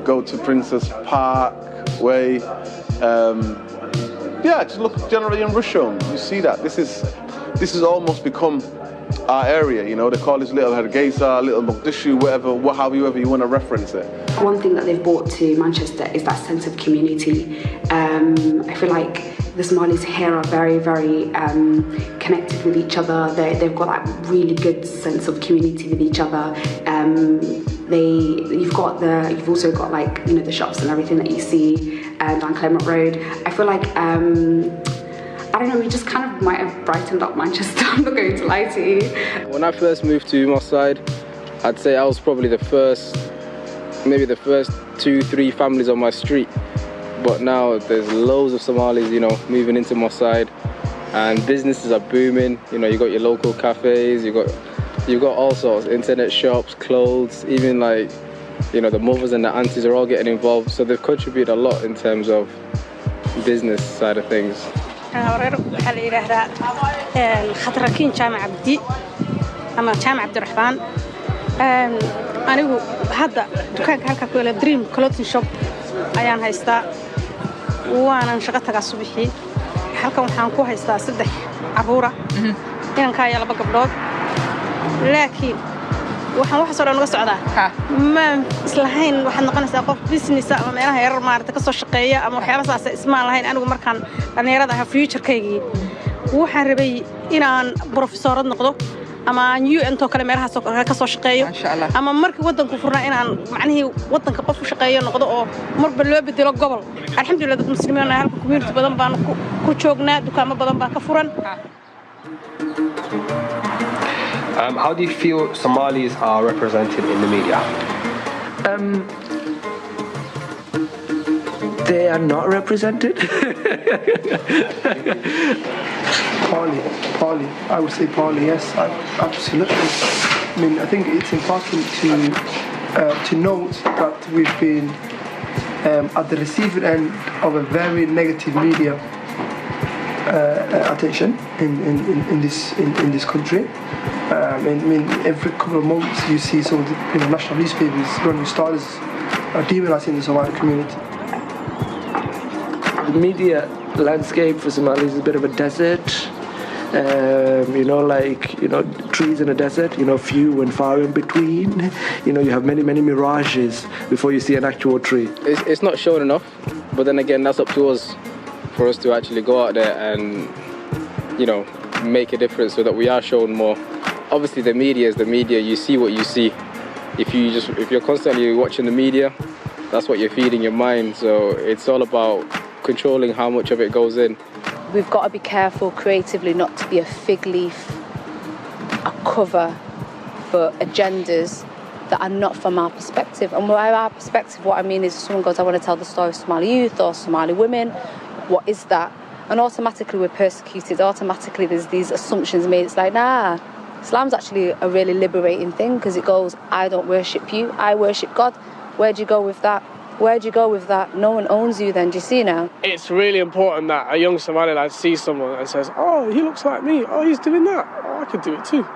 go to Princess Park Way. Just look generally in Rusholme. You see that this is almost become our area. They call this Little Hargeisa, Little Mogadishu, however you want to reference it. One thing that they've brought to Manchester is that sense of community. I feel like the Somalis here are very, very connected with each other. They've got that really good sense of community with each other. You've also got the shops and everything that you see down Claremont Road. I feel like I don't know, we just kind of might have brightened up Manchester. I'm not going to lie to you. When I first moved to Moss Side, I'd say I was probably the first 2-3 families on my street. But now there's loads of Somalis, moving into Moss Side, and businesses are booming. You got your local cafes, you've got all sorts, internet shops, clothes, even the mothers and the aunties are all getting involved. So they've contributed a lot in terms of business side of things. waxaa la yiraahdaa Khatrakiin Jaamac Abdi ama Jaamac Abdiraxmaan anigu hadda dukaanka halka ku yaala Dream Clothing Shop ayaan haystaa waanan shaqo tagaa subaxii halkan waxaan ku haystaa 3 caruura inanka iyo 2 gabdhood laakiin waxaan soo dhan uga socdaa ma islahayn waxaan noqonaysaa qof business ama meelaha yar maarta ka soo shaqeeya ama waxyaabo saas ismaan lahayn anigu markaan dhalinyarada ah future-kaygii waxaan rabay inaan professorad noqdo ama UN to kale meelaha ka soo shaqeeyo ama markii wadanku furnaa inaan macnaheedu wadanka qof u shaqeeyo noqdo oo marba loo bedelo gobol alxamdulillah dad muslimiin ah halka community badan baan ku joognaa dukaamo badan baa ka furan. How do you feel Somalis are represented in the media? They are not represented. Poorly. I would say poorly, yes, absolutely. I mean, I think it's important to note that we've been at the receiving end of a very negative media attention in this country. I mean, every couple of months you see some of the national newspapers running stories demonizing the Somali community. The media landscape for Somalis is a bit of a desert. Trees in a desert, few and far in between. You have many mirages before you see an actual tree. It's not shown enough, but then again, that's up to us, for us to actually go out there and, make a difference so that we are shown more. Obviously, the media is the media. You see what you see. If you're constantly watching the media, that's what you're feeding your mind. So it's all about controlling how much of it goes in. we've got to be careful creatively not to be a fig leaf, a cover for agendas that are not from our perspective. And by our perspective, what I mean is if someone goes, I want to tell the story of Somali youth or Somali women, what is that? And automatically we're persecuted, automatically there's these assumptions made. It's like, nah, Islam's actually a really liberating thing because it goes, I don't worship you, I worship God. Where'd you go with that? Where'd you go with that? No one owns you then, do you see now? It's really important that a young Somali lad sees someone and says, oh, he looks like me, oh, he's doing that, oh, I could do it too.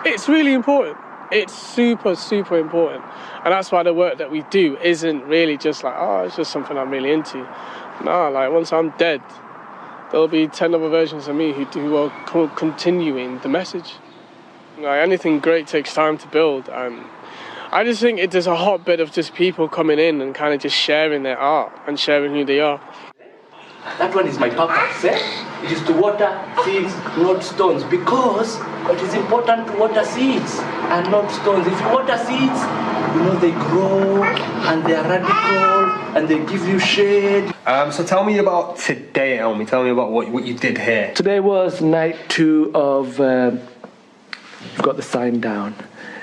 It's really important. It's super, super important. And that's why the work that we do isn't really just like, oh, it's just something I'm really into. No, like once I'm dead, there'll be 10 other versions of me who are continuing the message. Like, anything great takes time to build, and I just think there's a hotbed of just people coming in and kind of just sharing their art and sharing who they are. That one is my purpose, eh? It is to water seeds, not stones, because it is important to water seeds and not stones. If you water seeds, you know they grow and they are radical and they give you shade. So tell me about today, Elmi. Tell me about what you did here. Today was night 2 of, you've got the sign down.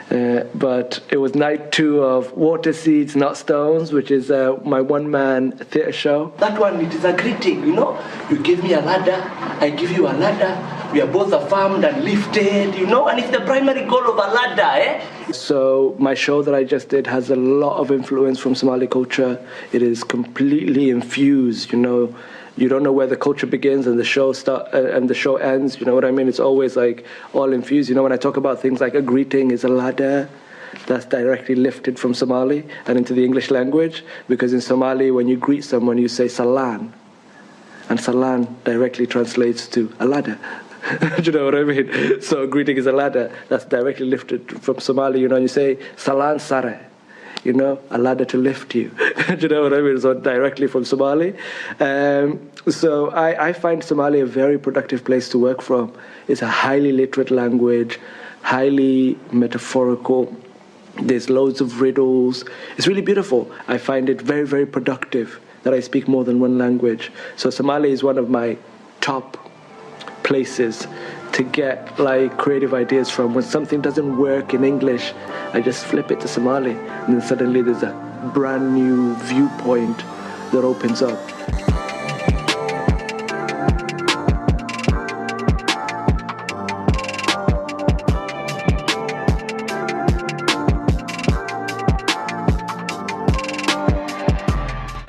But it was night 2 of Water Seeds, Not Stones, which is my one-man theatre show. That one, it is a greeting, you know. You give me a ladder, I give you a ladder. We are both affirmed and lifted, you know. And it's the primary goal of a ladder, eh? So my show that I just did has a lot of influence from Somali culture. It is completely infused, you know. You don't know where the culture begins and the show and the show ends. You know what I mean? It's always like all infused. You know, when I talk about things like a greeting is a ladder, that's directly lifted from Somali and into the English language. Because in Somali, when you greet someone, you say salan, and salan directly translates to a ladder. Do you know what I mean? So a greeting is a ladder. That's directly lifted from Somali. You know, you say salan sare. You know, a ladder to lift you. Do you know what I mean? So directly from Somali. So I find Somali a very productive place to work from. It's a highly literate language, highly metaphorical. There's loads of riddles. It's really beautiful. I find it very, very productive that I speak more than one language. So Somali is one of my top places to get like creative ideas from. When something doesn't work in English, I just flip it to Somali, and then suddenly there's a brand new viewpoint that opens up.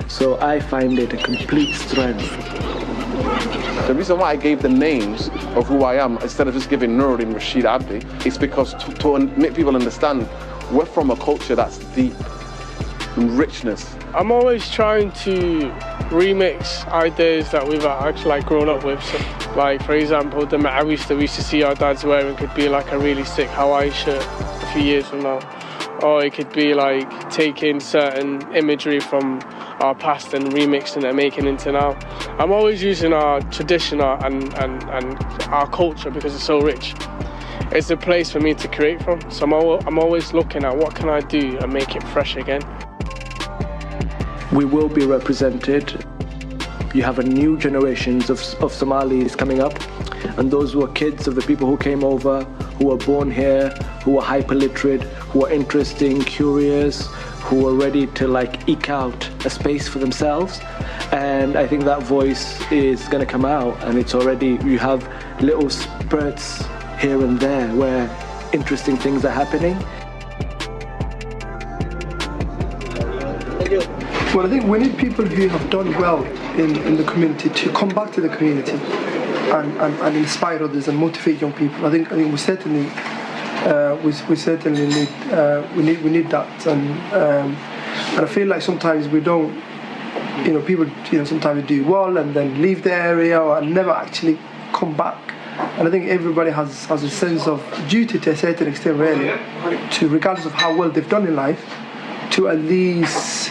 So I find it a complete strength. The reason why I gave the names of who I am instead of just giving Nuruddin Rashid Abdi is because to make people understand we're from a culture that's deep in richness. I'm always trying to remix ideas that we've actually like grown up with. So, like for example, the ma'awis that we used to see our dads wearing could be like a really sick Hawaii shirt a few years from now. Or it could be like taking certain imagery from our past and remixing it and making it into now. I'm always using our tradition and our culture because it's so rich. It's a place for me to create from. So I'm always looking at what can I do and make it fresh again. We will be represented. You have a new generations of Somalis coming up, and those who are kids of the people who came over, who were born here, who are hyper literate, who are interesting, curious, who are ready to like eke out a space for themselves. And I think that voice is going to come out, and it's already, you have little spurts here and there where interesting things are happening. Well, I think we need people who have done well in the community to come back to the community and inspire others and motivate young people. I think we certainly need that, and I feel like sometimes we don't. You know, people sometimes do well and then leave the area and never actually come back. And I think everybody has a sense of duty to a certain extent, really, to regardless of how well they've done in life, to at least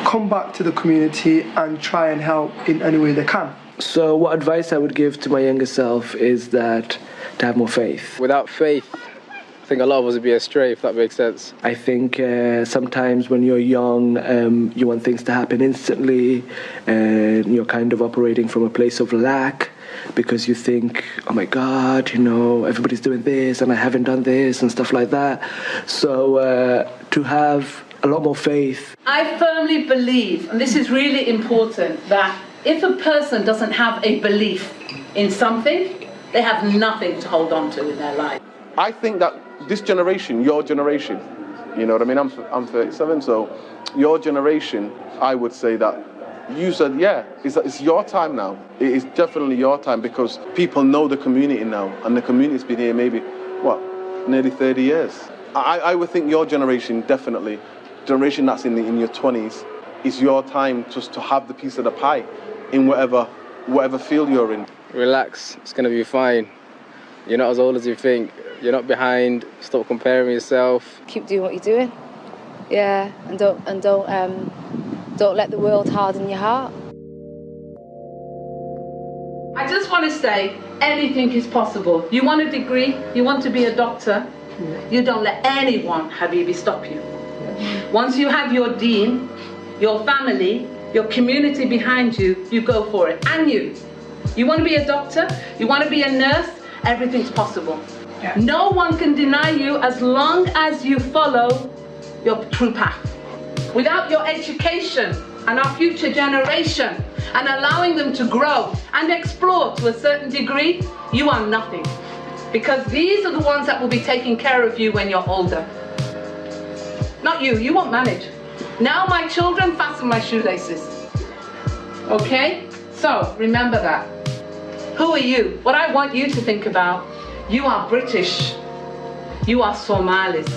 come back to the community and try and help in any way they can. So what advice I would give to my younger self is that to have more faith. Without faith, I think a lot of us would be astray, if that makes sense. I think sometimes when you're young, you want things to happen instantly, and you're kind of operating from a place of lack. because you think, oh my God, you know, everybody's doing this and I haven't done this and stuff like that. So to have a lot more faith. I firmly believe, and this is really important, that if a person doesn't have a belief in something, they have nothing to hold on to in their life. I think that this generation, your generation, you know what I mean? I'm 37, so your generation, I would say that you said, yeah, it's your time now. It is definitely your time because people know the community now, and the community's been here maybe, nearly 30 years. I would think your generation, definitely, generation that's in your 20s, is your time just to have the piece of the pie in whatever field you're in. Relax, it's gonna be fine. You're not as old as you think. You're not behind. Stop comparing yourself. Keep doing what you're doing. Yeah, and don't let the world harden your heart. I just want to say, anything is possible. You want a degree, you want to be a doctor, you don't let anyone, Habibi, stop you. Once you have your dean, your family, your community behind you, you go for it. And you want to be a doctor, you want to be a nurse, everything's possible. Yeah. No one can deny you as long as you follow your true path. Without your education and our future generation and allowing them to grow and explore to a certain degree, you are nothing. Because these are the ones that will be taking care of you when you're older. Not you, you won't manage. Now my children fasten my shoelaces. Okay? So remember that. Who are you? What I want you to think about, you are British. You are Somalis.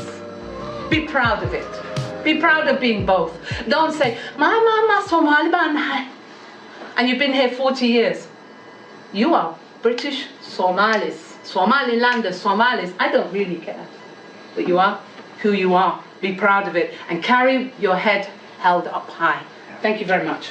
Be proud of it. Be proud of being both. Don't say, my mama Somali banai. And you've been here 40 years. You are British Somalis. Somalilanders, Somalis. I don't really care. But you are who you are. Be proud of it. And carry your head held up high. Thank you very much.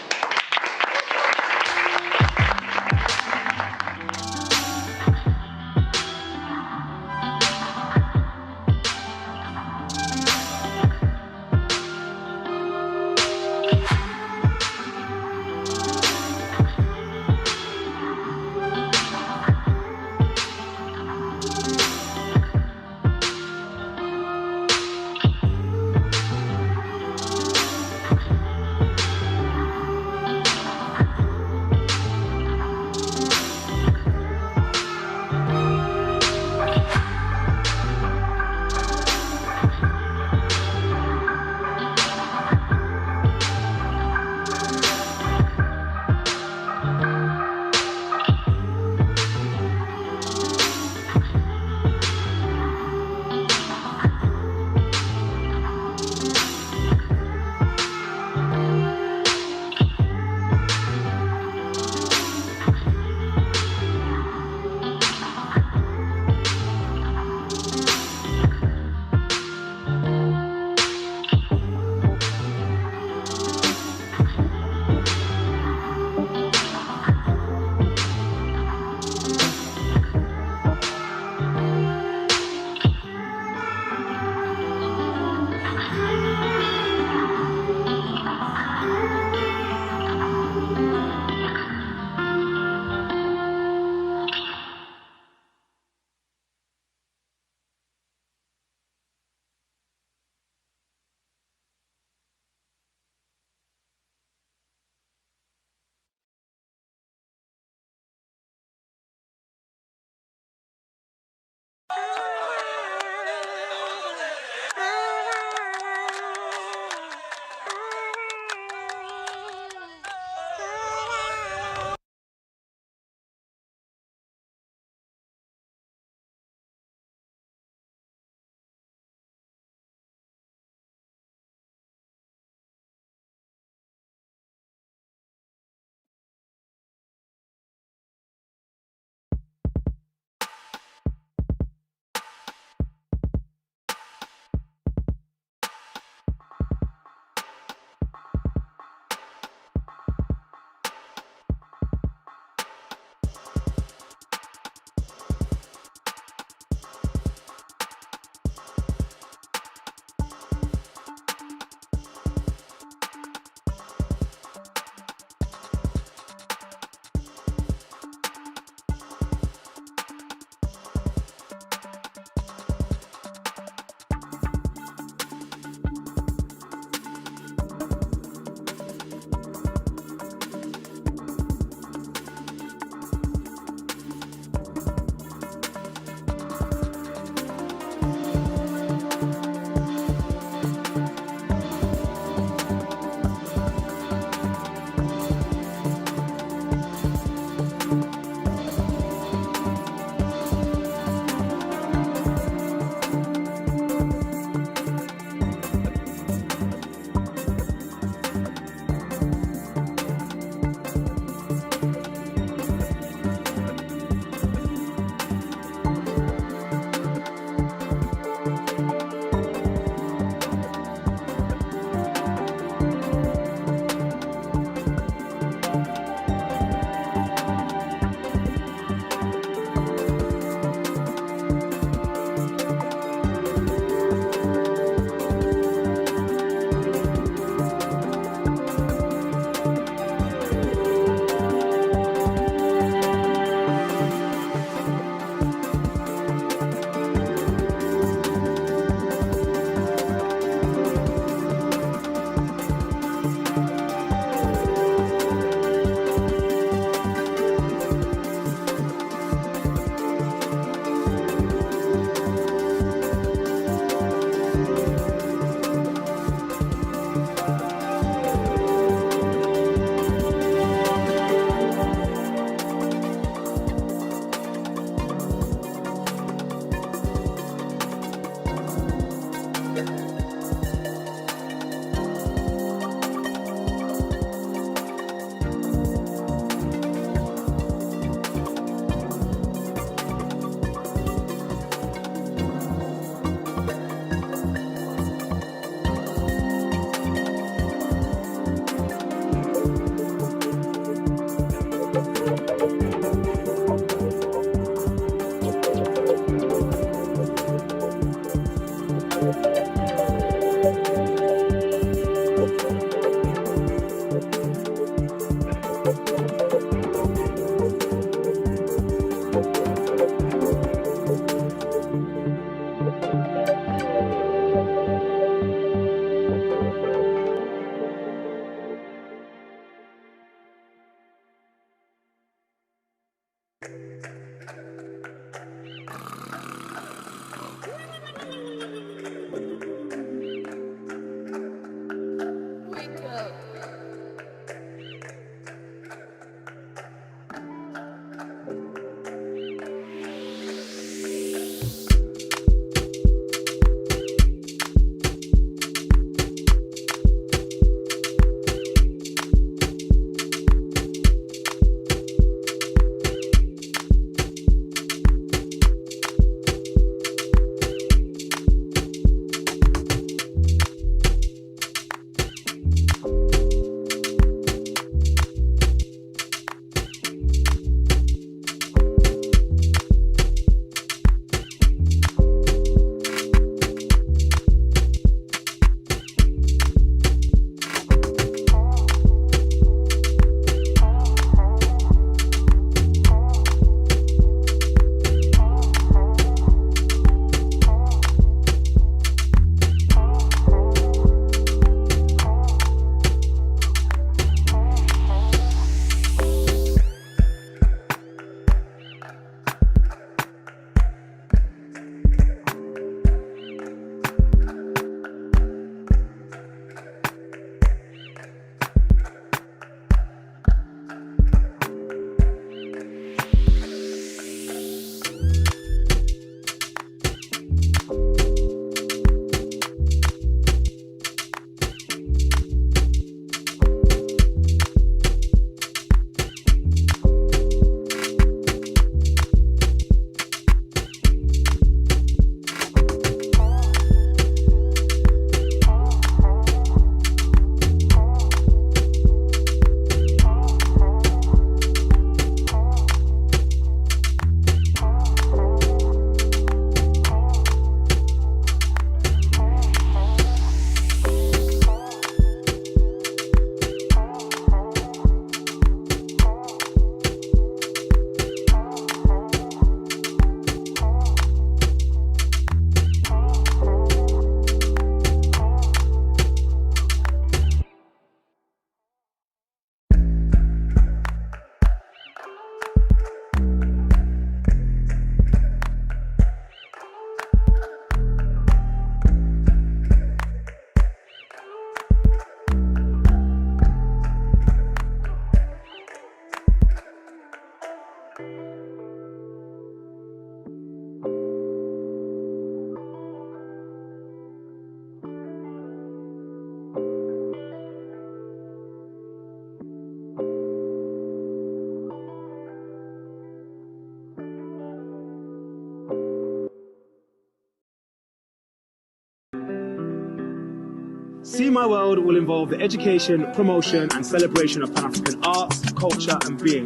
See My World will involve the education, promotion and celebration of Pan-African arts, culture and being.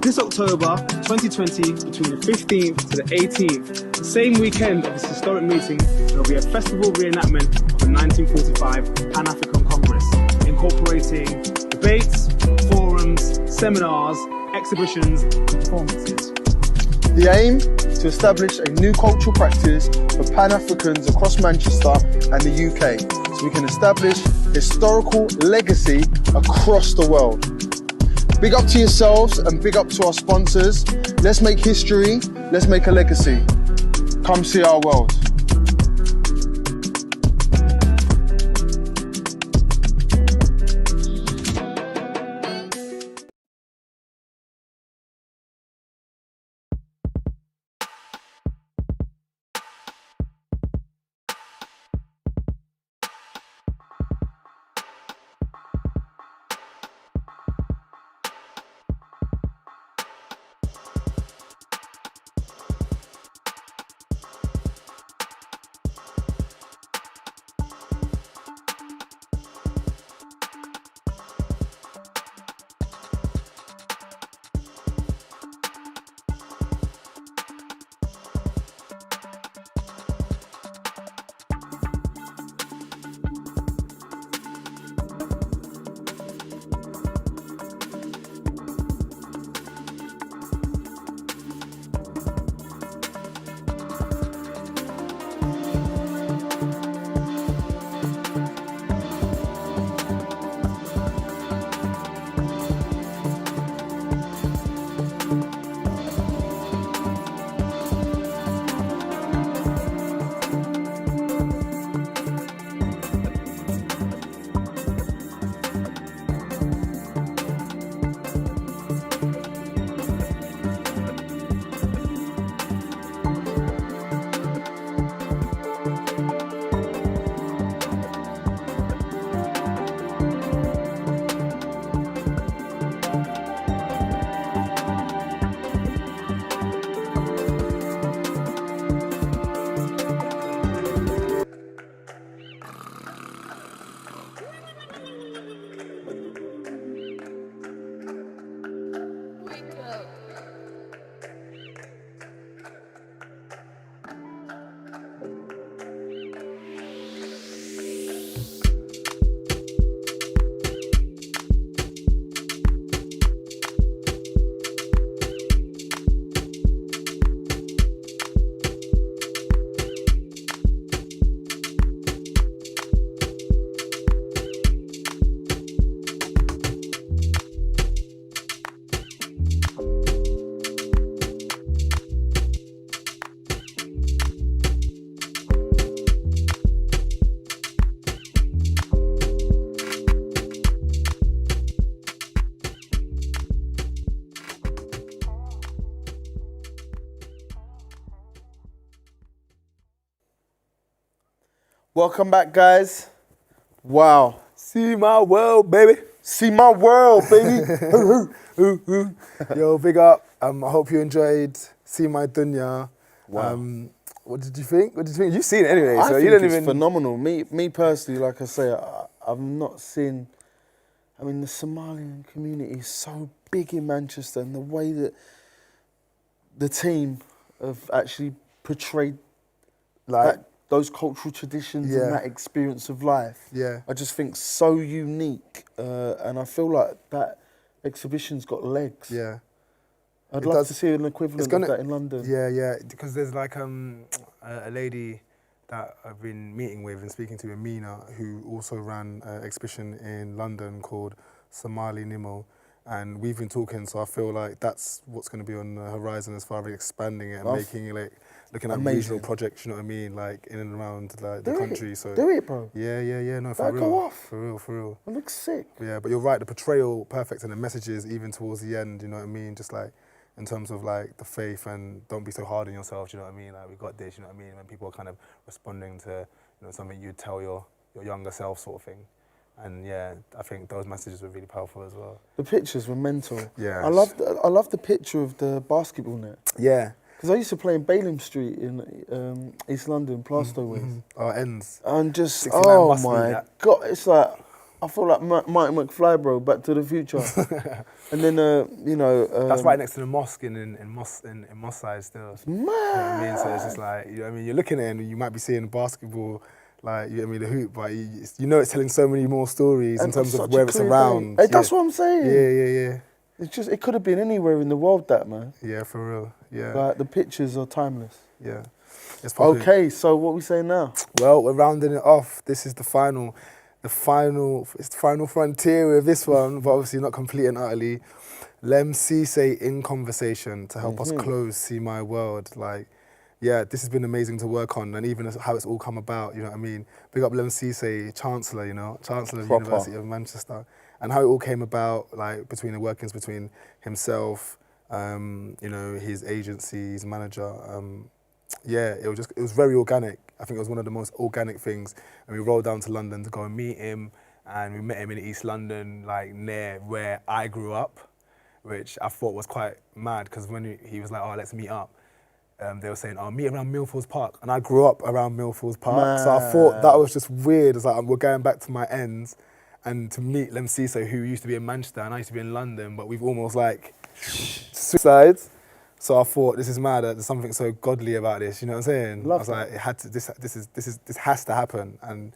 This October 2020, between the 15th to the 18th, the same weekend of this historic meeting, there will be a festival reenactment of the 1945 Pan-African Congress, incorporating debates, forums, seminars, exhibitions and performances. The aim, to establish a new cultural practice for Pan-Africans across Manchester and the UK, so we can establish historical legacy across the world. Big up to yourselves and big up to our sponsors. Let's make history, let's make a legacy. Come see our world. Welcome back, guys. Wow. See my world, baby. See my world, baby. Yo, big up. I hope you enjoyed See My Dunya. Wow. What did you think? What did you think? You've seen it anyway, I so think you don't it's even. phenomenal. Me personally, like I say, I've not seen. I mean, the Somalian community is so big in Manchester, and the way that the team have actually portrayed Like, those cultural traditions Yeah. and that experience of life. Yeah. I just think so unique, and I feel like that exhibition's got legs. Yeah. I'd It love does. to see an equivalent of that in London. Yeah, because there's like a lady that I've been meeting with and speaking to, Amina, who also ran an exhibition in London called Somali Nimo. And we've been talking, so I feel like that's what's going to be on the horizon as far as expanding it and Well, making it, like, looking at amazing. regional projects, you know what I mean, like in and around like the Do it. country. So Do it, bro. Yeah, no, for That'd real. go off. For real. It looks sick. Yeah, but you're right, the portrayal, perfect, and the messages even towards the end, you know what I mean, just like in terms of like the faith and don't be so hard on yourself, you know what I mean, like we got this, you know what I mean, when people are kind of responding to, you know, something you'd tell your younger self sort of thing. And yeah, I think those messages were really powerful as well. The pictures were mental. Yeah. I love the picture of the basketball net. Yeah. Because I used to play in Balaam Street in East London, Plaistow Ends. And just, 69 oh must be my that. God, it's like, I feel like Marty McFly, bro, Back to the Future. And then, you know... That's right next to the mosque in Moss Side still. Mad. You know what I mean? So it's just like, you know what I mean? You're looking at it and you might be seeing basketball, like, you know what I mean, the hoop, but you know it's telling so many more stories in terms of where it's around. Hey, that's what I'm saying. Yeah. It's just, it could have been anywhere in the world, that, man. Yeah, for real, yeah. Like, the pictures are timeless. Yeah. It's Okay, so what we say now? Well, we're rounding it off. This is the final frontier with this one, but obviously not complete and utterly. Lem Cisse in conversation to help us close See My World. Like, yeah, this has been amazing to work on, and even how it's all come about, you know what I mean? Big up Lem Cisse, Chancellor, you know, Chancellor of the University of Manchester, and how it all came about, like, between the workings between himself, you know, his agency, his manager. Yeah, it was very organic. I think it was one of the most organic things. And we rolled down to London to go and meet him, and we met him in East London, like near where I grew up, which I thought was quite mad, because when he was like, oh, let's meet up, they were saying, oh, meet around Millfields Park. And I grew up around Millfields Park, so I thought that was just weird. It's like, we're going back to my ends, and to meet Lem Cisse, who used to be in Manchester, and I used to be in London, but we've almost like switched sides. So I thought, this is mad. There's something so godly about this. You know what I'm saying? I was like, it had to. This has to happen. And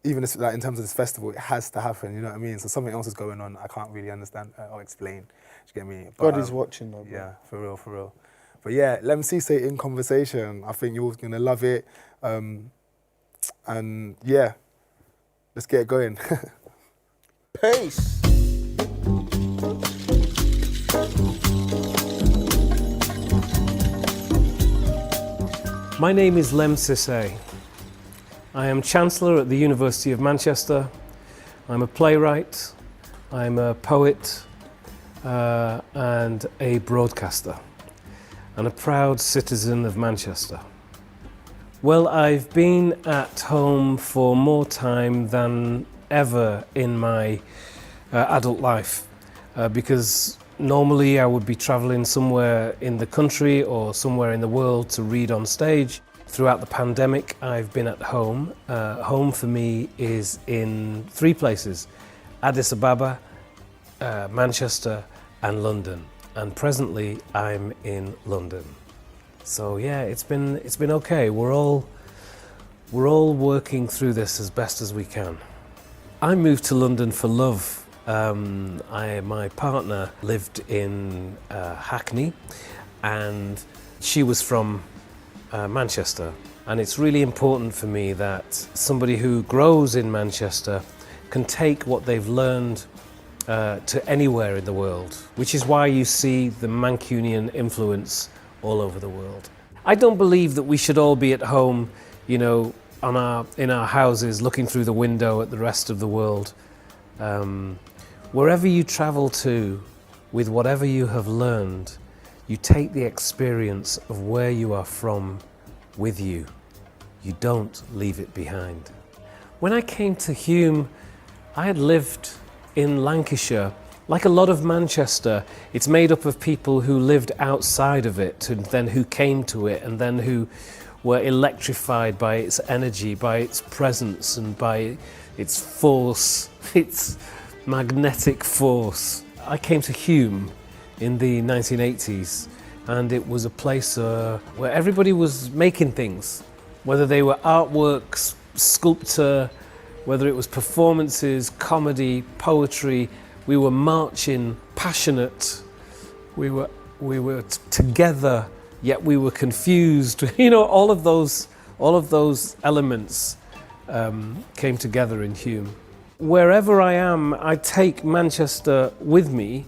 even this, like in terms of this festival, it has to happen. You know what I mean? So something else is going on. I can't really understand or explain. Do you get me? But, God is watching, though. Yeah, for real. But yeah, Lem Cisse in conversation. I think you're gonna love it. And yeah, let's get it going. Peace. My name is Lem Cisse. I am Chancellor at the University of Manchester. I'm a playwright, I'm a poet, and a broadcaster, and a proud citizen of Manchester. Well, I've been at home for more time than ever in my adult life, because normally I would be travelling somewhere in the country or somewhere in the world to read on stage. Throughout the pandemic, I've been at home. Home for me is in 3 places: Addis Ababa, Manchester and London. And presently I'm in London. So yeah, it's been okay. We're all working through this as best as we can. I moved to London for love. My partner lived in Hackney, and she was from Manchester. And it's really important for me that somebody who grows in Manchester can take what they've learned to anywhere in the world, which is why you see the Mancunian influence all over the world. I don't believe that we should all be at home, you know, in our houses looking through the window at the rest of the world. Wherever you travel to, with whatever you have learned, you take the experience of where you are from with you. You don't leave it behind. When I came to Hume, I had lived in Lancashire. Like a lot of Manchester, it's made up of people who lived outside of it, and then who came to it, and then who were electrified by its energy, by its presence, and by its force, its magnetic force. I came to Hume in the 1980s, and it was a place where everybody was making things, whether they were artworks, sculpture, whether it was performances, comedy, poetry. We were marching, passionate. We were together, yet we were confused. You know, all of those elements came together in Hume. Wherever I am, I take Manchester with me.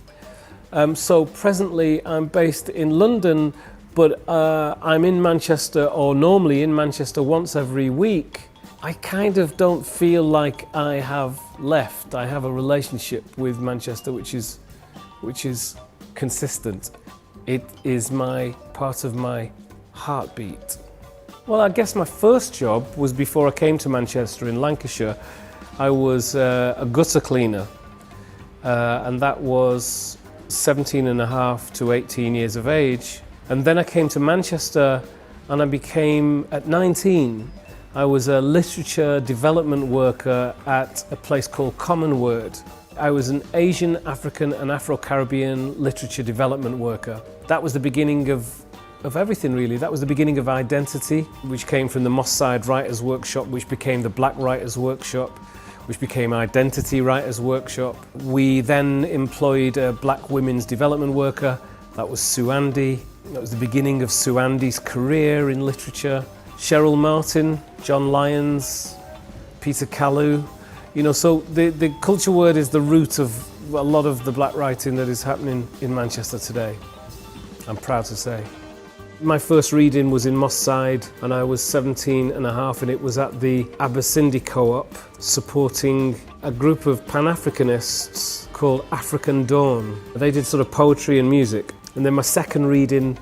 So presently I'm based in London, but I'm in Manchester, or normally in Manchester, once every week. I kind of don't feel like I have left. I have a relationship with Manchester which is consistent. It is part of my heartbeat. Well, I guess my first job was before I came to Manchester in Lancashire. I was a gutter cleaner, and that was 17 and a half to 18 years of age. And then I came to Manchester and I became, at 19, I was a literature development worker at a place called Common Word. I was an Asian, African and Afro-Caribbean literature development worker. That was the beginning of everything really. That was the beginning of Identity, which came from the Moss Side Writers Workshop, which became the Black Writers Workshop, which became Identity Writers Workshop. We then employed a black women's development worker. That was Sue Andy. That was the beginning of Sue Andy's career in literature. Cheryl Martin, John Lyons, Peter Kalu. You know, so the culture word is the root of a lot of the black writing that is happening in Manchester today, I'm proud to say. My first reading was in Moss Side and I was 17 and a half, and it was at the Abyssindi Co-op supporting a group of Pan-Africanists called African Dawn. They did sort of poetry and music. And then my second reading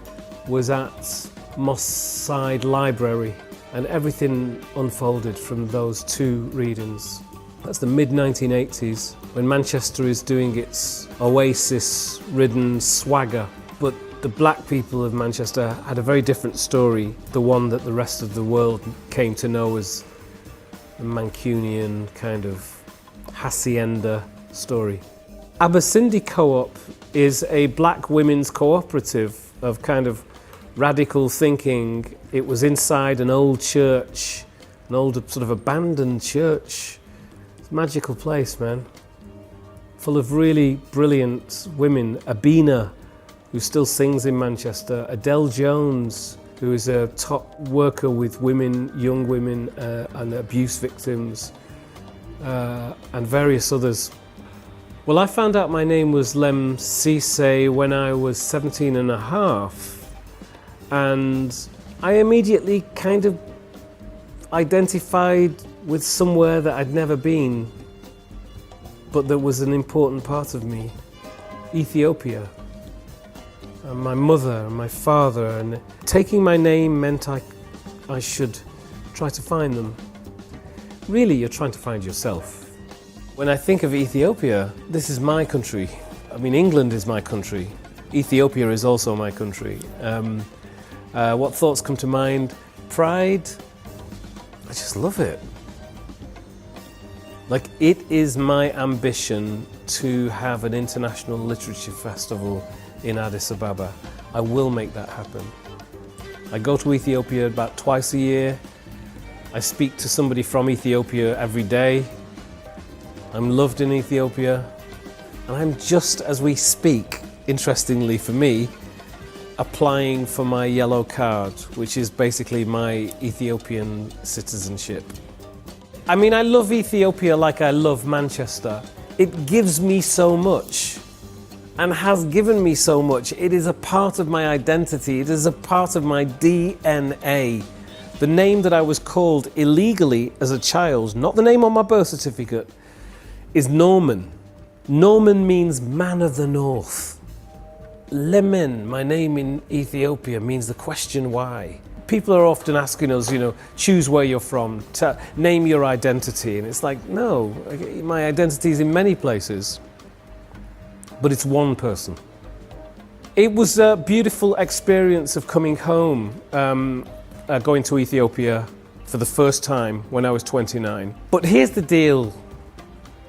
was at Moss Side Library, and everything unfolded from those two readings. That's the mid-1980s, when Manchester is doing its Oasis-ridden swagger. But the black people of Manchester had a very different story, the one that the rest of the world came to know as the Mancunian kind of hacienda story. Abyssindi Co-op is a black women's cooperative of kind of radical thinking. It was inside an old church, an old sort of abandoned church. It's a magical place, man. Full of really brilliant women. Abina, who still sings in Manchester. Adele Jones, who is a top worker with women, young women and abuse victims, and various others. Well, I found out my name was Lem Cisse when I was 17 and a half. And I immediately kind of identified with somewhere that I'd never been, but that was an important part of me, Ethiopia. And my mother and my father, and taking my name meant I should try to find them. Really, you're trying to find yourself. When I think of Ethiopia, this is my country. I mean, England is my country. Ethiopia is also my country. What thoughts come to mind? Pride. I just love it. Like, it is my ambition to have an international literature festival in Addis Ababa. I will make that happen. I go to Ethiopia about twice a year. I speak to somebody from Ethiopia every day. I'm loved in Ethiopia. And I'm just as we speak, interestingly for me, applying for my yellow card, which is basically my Ethiopian citizenship. I mean, I love Ethiopia like I love Manchester. It gives me so much and has given me so much. It is a part of my identity. It is a part of my DNA. The name that I was called illegally as a child, not the name on my birth certificate, is Norman. Norman means man of the north. Lemen, my name in Ethiopia, means the question why. People are often asking us, you know, choose where you're from, name your identity. And it's like, no, my identity is in many places, but it's one person. It was a beautiful experience of coming home, going to Ethiopia for the first time when I was 29. But here's the deal.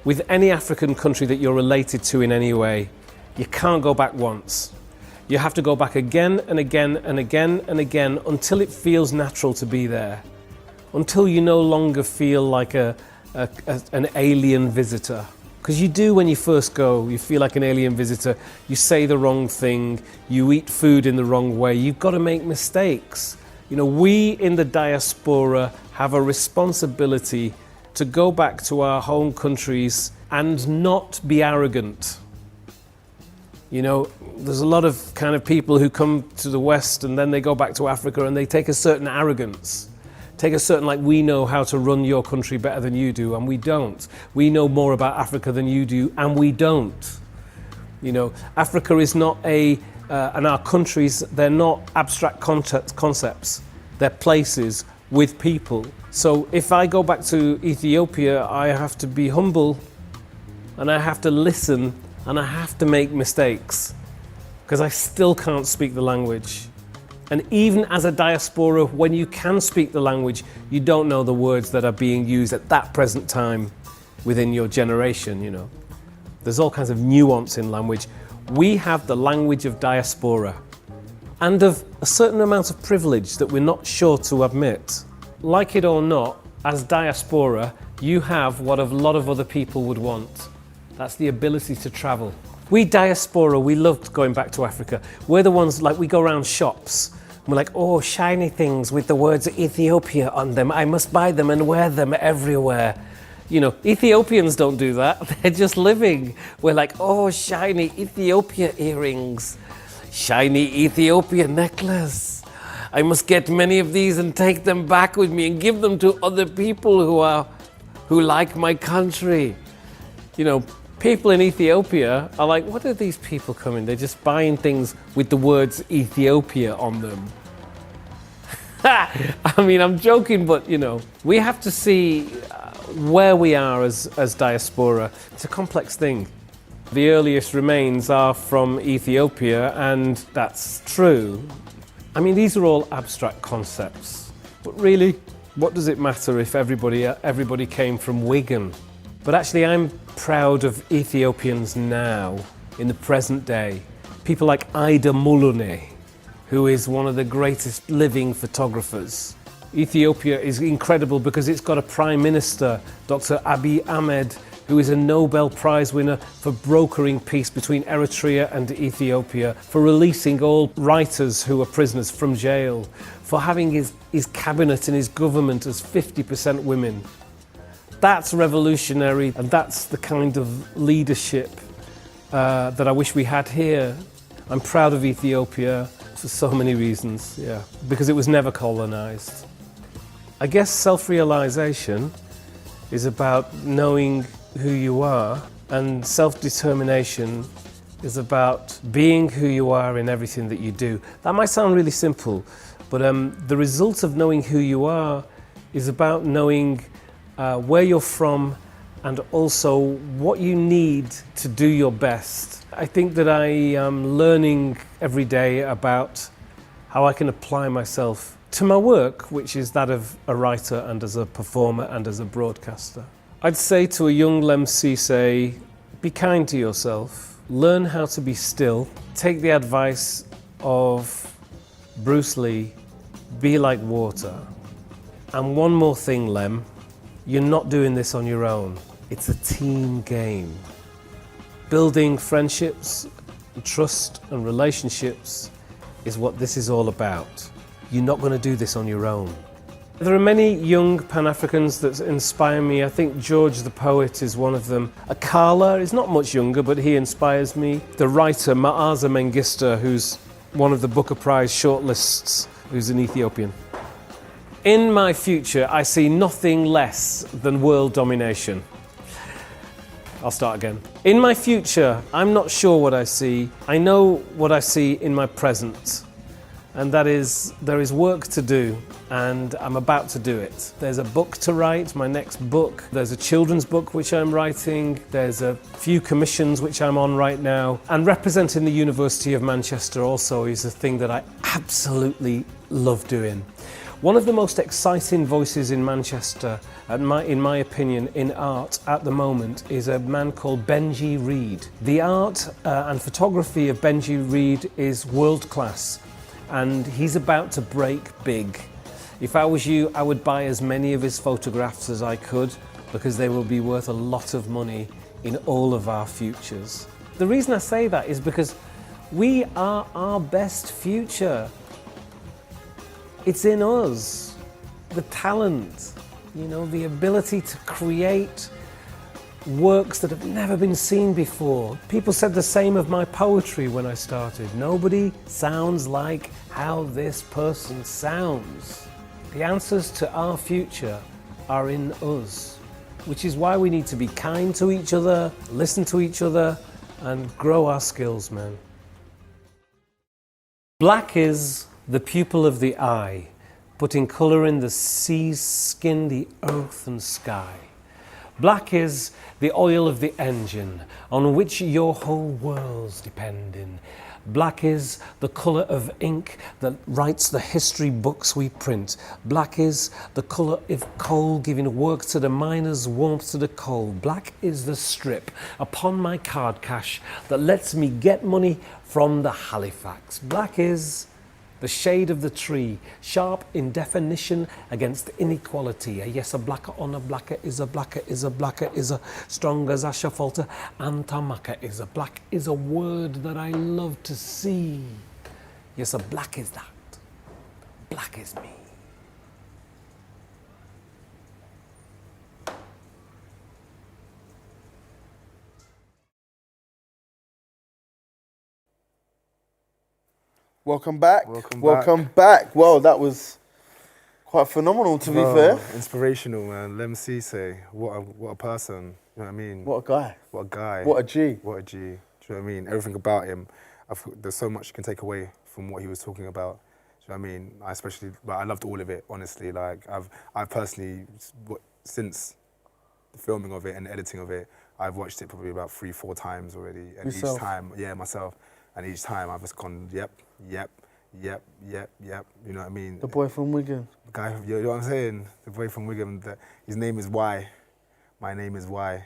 With any African country that you're related to in any way, you can't go back once. You have to go back again and again and again and again until it feels natural to be there. Until you no longer feel like an alien visitor. Because you do when you first go, you feel like an alien visitor. You say the wrong thing, you eat food in the wrong way, you've got to make mistakes. You know, we in the diaspora have a responsibility to go back to our home countries and not be arrogant. You know, there's a lot of kind of people who come to the West and then they go back to Africa and they take a certain arrogance, take a certain, like, we know how to run your country better than you do, and we don't. We know more about Africa than you do, and we don't. You know, Africa is not and our countries, they're not abstract concepts. They're places with people. So if I go back to Ethiopia, I have to be humble and I have to listen and I have to make mistakes because I still can't speak the language. And even as a diaspora, when you can speak the language, you don't know the words that are being used at that present time within your generation, you know. There's all kinds of nuance in language. We have the language of diaspora and of a certain amount of privilege that we're not sure to admit. Like it or not, as diaspora, you have what a lot of other people would want. That's the ability to travel. We diaspora, we loved going back to Africa. We're the ones, like, we go around shops and we're like, oh, shiny things with the words Ethiopia on them. I must buy them and wear them everywhere. You know, Ethiopians don't do that. They're just living. We're like, oh, shiny Ethiopia earrings, shiny Ethiopia necklace. I must get many of these and take them back with me and give them to other people who like my country. You know, people in Ethiopia are like, what are these people coming? They're just buying things with the words Ethiopia on them. I mean, I'm joking, but you know, we have to see where we are as diaspora. It's a complex thing. The earliest remains are from Ethiopia, and that's true. I mean, these are all abstract concepts, but really, what does it matter if everybody came from Wigan? But actually, I'm proud of Ethiopians now, in the present day. People like Ida Mulune, who is one of the greatest living photographers. Ethiopia is incredible because it's got a Prime Minister, Dr. Abiy Ahmed, who is a Nobel Prize winner for brokering peace between Eritrea and Ethiopia, for releasing all writers who are prisoners from jail, for having his cabinet and his government as 50% women. That's revolutionary, and that's the kind of leadership that I wish we had here. I'm proud of Ethiopia for so many reasons, yeah, because it was never colonized. I guess self-realization is about knowing who you are, and self-determination is about being who you are in everything that you do. That might sound really simple, but the result of knowing who you are is about knowing where you're from and also what you need to do your best. I think that I am learning every day about how I can apply myself to my work, which is that of a writer and as a performer and as a broadcaster. I'd say to a young Lem Sise, be kind to yourself, learn how to be still, take the advice of Bruce Lee, be like water. And one more thing, Lem, you're not doing this on your own. It's a team game. Building friendships, trust and relationships is what this is all about. You're not going to do this on your own. There are many young Pan-Africans that inspire me. I think George the poet is one of them. Akala is not much younger, but he inspires me. The writer Maaza Mengistu, who's one of the Booker Prize shortlists, who's an Ethiopian. In my future, I see nothing less than world domination. I'll start again. In my future, I'm not sure what I see. I know what I see in my present. And that is, there is work to do, and I'm about to do it. There's a book to write, my next book. There's a children's book which I'm writing. There's a few commissions which I'm on right now. And representing the University of Manchester also is a thing that I absolutely love doing. One of the most exciting voices in Manchester, in my opinion, in art at the moment is a man called Benji Reid. The art and photography of Benji Reid is world class, and he's about to break big. If I was you, I would buy as many of his photographs as I could, because they will be worth a lot of money in all of our futures. The reason I say that is because we are our best future. It's in us, the talent, you know, the ability to create works that have never been seen before. People said the same of my poetry when I started. Nobody sounds like how this person sounds. The answers to our future are in us, which is why we need to be kind to each other, listen to each other, and grow our skills, man. Black is the pupil of the eye, putting colour in the sea's skin, the earth and sky. Black is the oil of the engine, on which your whole world's depending. Black is the colour of ink that writes the history books we print. Black is the colour of coal giving work to the miners, warmth to the coal. Black is the strip upon my card cash that lets me get money from the Halifax. Black is the shade of the tree, sharp in definition against inequality. A yes, a blacker on a blacker is a blacker is a blacker is a strong as Ashafalter and Tamaka is a black is a word that I love to see. Yes, a black is that. Black is me. Welcome back. Welcome back. Well, that was quite phenomenal, to be fair. Inspirational, man. Lem Cisse, what a person. You know what I mean? What a guy. What a guy. What a G. What a G. Do you know what I mean? Everything about him. There's so much you can take away from what he was talking about. Do you know what I mean? I loved all of it, honestly. Like, I've personally, since the filming of it and the editing of it, I've watched it probably about 3-4 times already. And Yourself? each time, yeah, myself. And each time I've just gone, yep. You know what I mean? The boy from Wigan. The guy, you know what I'm saying? The boy from Wigan. His name is Y. My name is Y. Do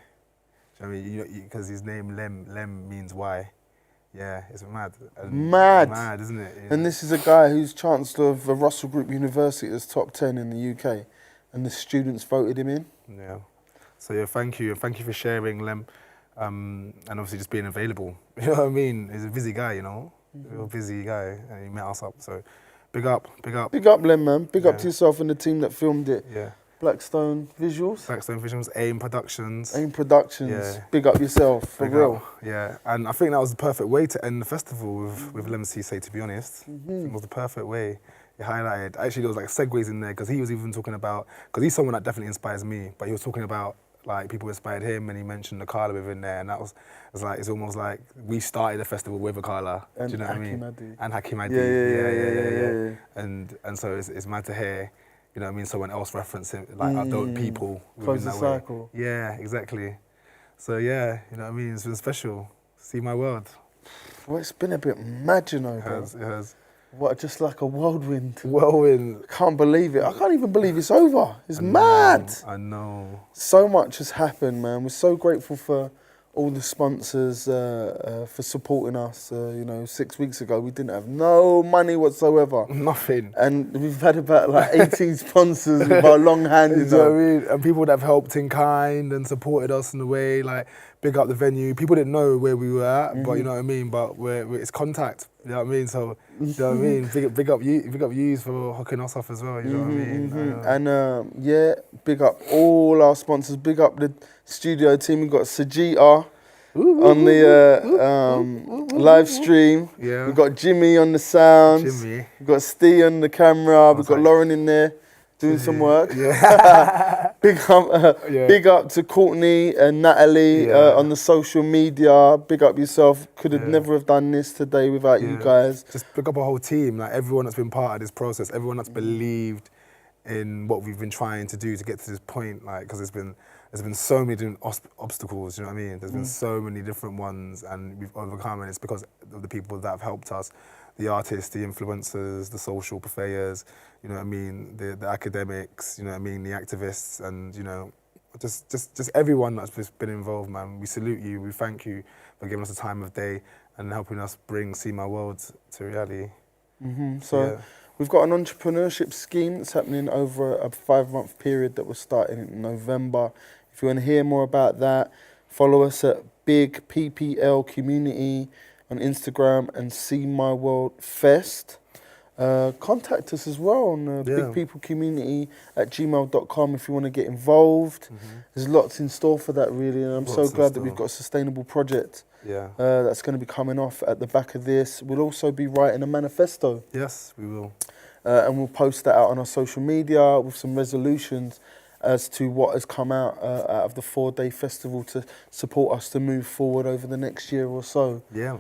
you know what I mean? Because his name Lem means Y. Yeah, it's mad. Mad, isn't it? And this is a guy who's Chancellor of Russell Group University as top 10 in the UK, and the students voted him in. Yeah. So yeah, thank you for sharing, Lem, and obviously just being available. You know what I mean? He's a busy guy, you know. Real busy guy, and he met us up. So, big up. Big up, Lem, man. Big up to yourself and the team that filmed it. Yeah. Blackstone Visuals. Blackstone Visuals, AIM Productions. AIM Productions. Yeah. Big up yourself, for Big real. up. Yeah, and I think that was the perfect way to end the festival with Lem Cisse, to be honest. I think it was the perfect way. He highlighted, actually there was like segues in there, because he was even talking about, because he's someone that definitely inspires me, but he was talking about like people inspired him, and he mentioned Akala within there, and that was, it's almost like we started the festival with Akala. Do you know what I mean? And Hakim Adi. Yeah. And so it's mad to hear, you know what I mean, someone else referencing like adult people Close the that cycle. way. Yeah, exactly. So yeah, you know what I mean, it's been special. See my world. Well, it's been a bit mad, you know, bro. It has. What, just like a whirlwind. Whirlwind. Can't believe it. I can't even believe it's over. It's mad. I know. So much has happened, man. We're so grateful for all the sponsors for supporting us. You know, 6 weeks ago, we didn't have no money whatsoever. Nothing. And we've had about like 18 sponsors with our long hand. You know what I mean? And people that have helped in kind and supported us in the way, like, big up the venue. People didn't know where we were at, but you know what I mean? But it's contact, you know what I mean? So, you know what I mean? Big up yous for hooking us off as well, you know what I mean? And yeah, big up all our sponsors. Big up the studio team. We've got Sajita on the live stream. Yeah. We've got Jimmy on the sounds. Jimmy. We've got Steve on the camera. We've got Lauren in there doing some work. Yeah. Big up to Courtney and Natalie on the social media. Big up yourself. Could have never have done this today without you guys. Just big up our whole team, like everyone that's been part of this process, everyone that's believed in what we've been trying to do to get to this point, like, because there's been so many different obstacles, you know what I mean? There's been so many different ones, and we've overcome, and it's because of the people that have helped us, the artists, the influencers, the social purveyors, you know what I mean, the academics, you know what I mean, the activists, and, you know, just everyone that's just been involved, man. We salute you, we thank you for giving us the time of day and helping us bring See My World to reality. So we've got an entrepreneurship scheme that's happening over a 5-month period that was starting in November. If you want to hear more about that, follow us at Big PPL Community on Instagram and See My World Fest. Contact us as well on bigpeoplecommunity@gmail.com if you want to get involved. There's lots in store for that, really, and I'm so glad that we've got a sustainable project that's going to be coming off at the back of this. We'll also be writing a manifesto. Yes, we will. And we'll post that out on our social media with some resolutions as to what has come out of the 4-day festival to support us to move forward over the next year or so. Yeah.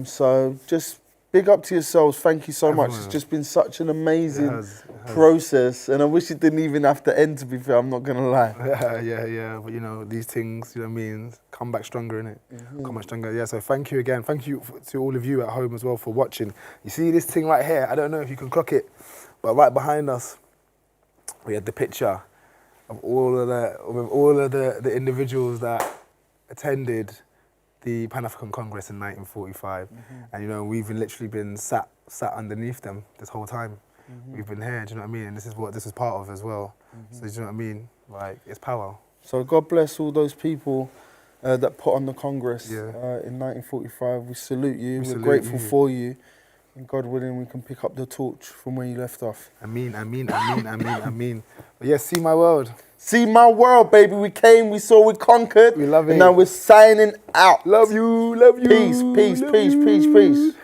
So just big up to yourselves. Thank you so much. It's just been such an amazing process, and I wish it didn't even have to end, to be fair, I'm not gonna lie. Yeah. But you know, these things, you know what I mean, come back stronger, innit? Come back stronger. Yeah, so thank you again. Thank you to all of you at home as well for watching. You see this thing right here? I don't know if you can clock it, but right behind us, we had the picture of all of the individuals that attended the Pan-African Congress in 1945, and you know, we've literally been sat underneath them this whole time. We've been here, do you know what I mean? And this is what this is part of as well. So do you know what I mean? Like, it's power. So God bless all those people that put on the Congress in 1945. We salute you. We're grateful for you. And God willing, we can pick up the torch from where you left off. Ameen, ameen, ameen, ameen, ameen. But yes, see my world. See my world, baby. We came, we saw, we conquered. We love it. And now we're signing out. Love you, love you. Peace, peace, peace, peace, peace.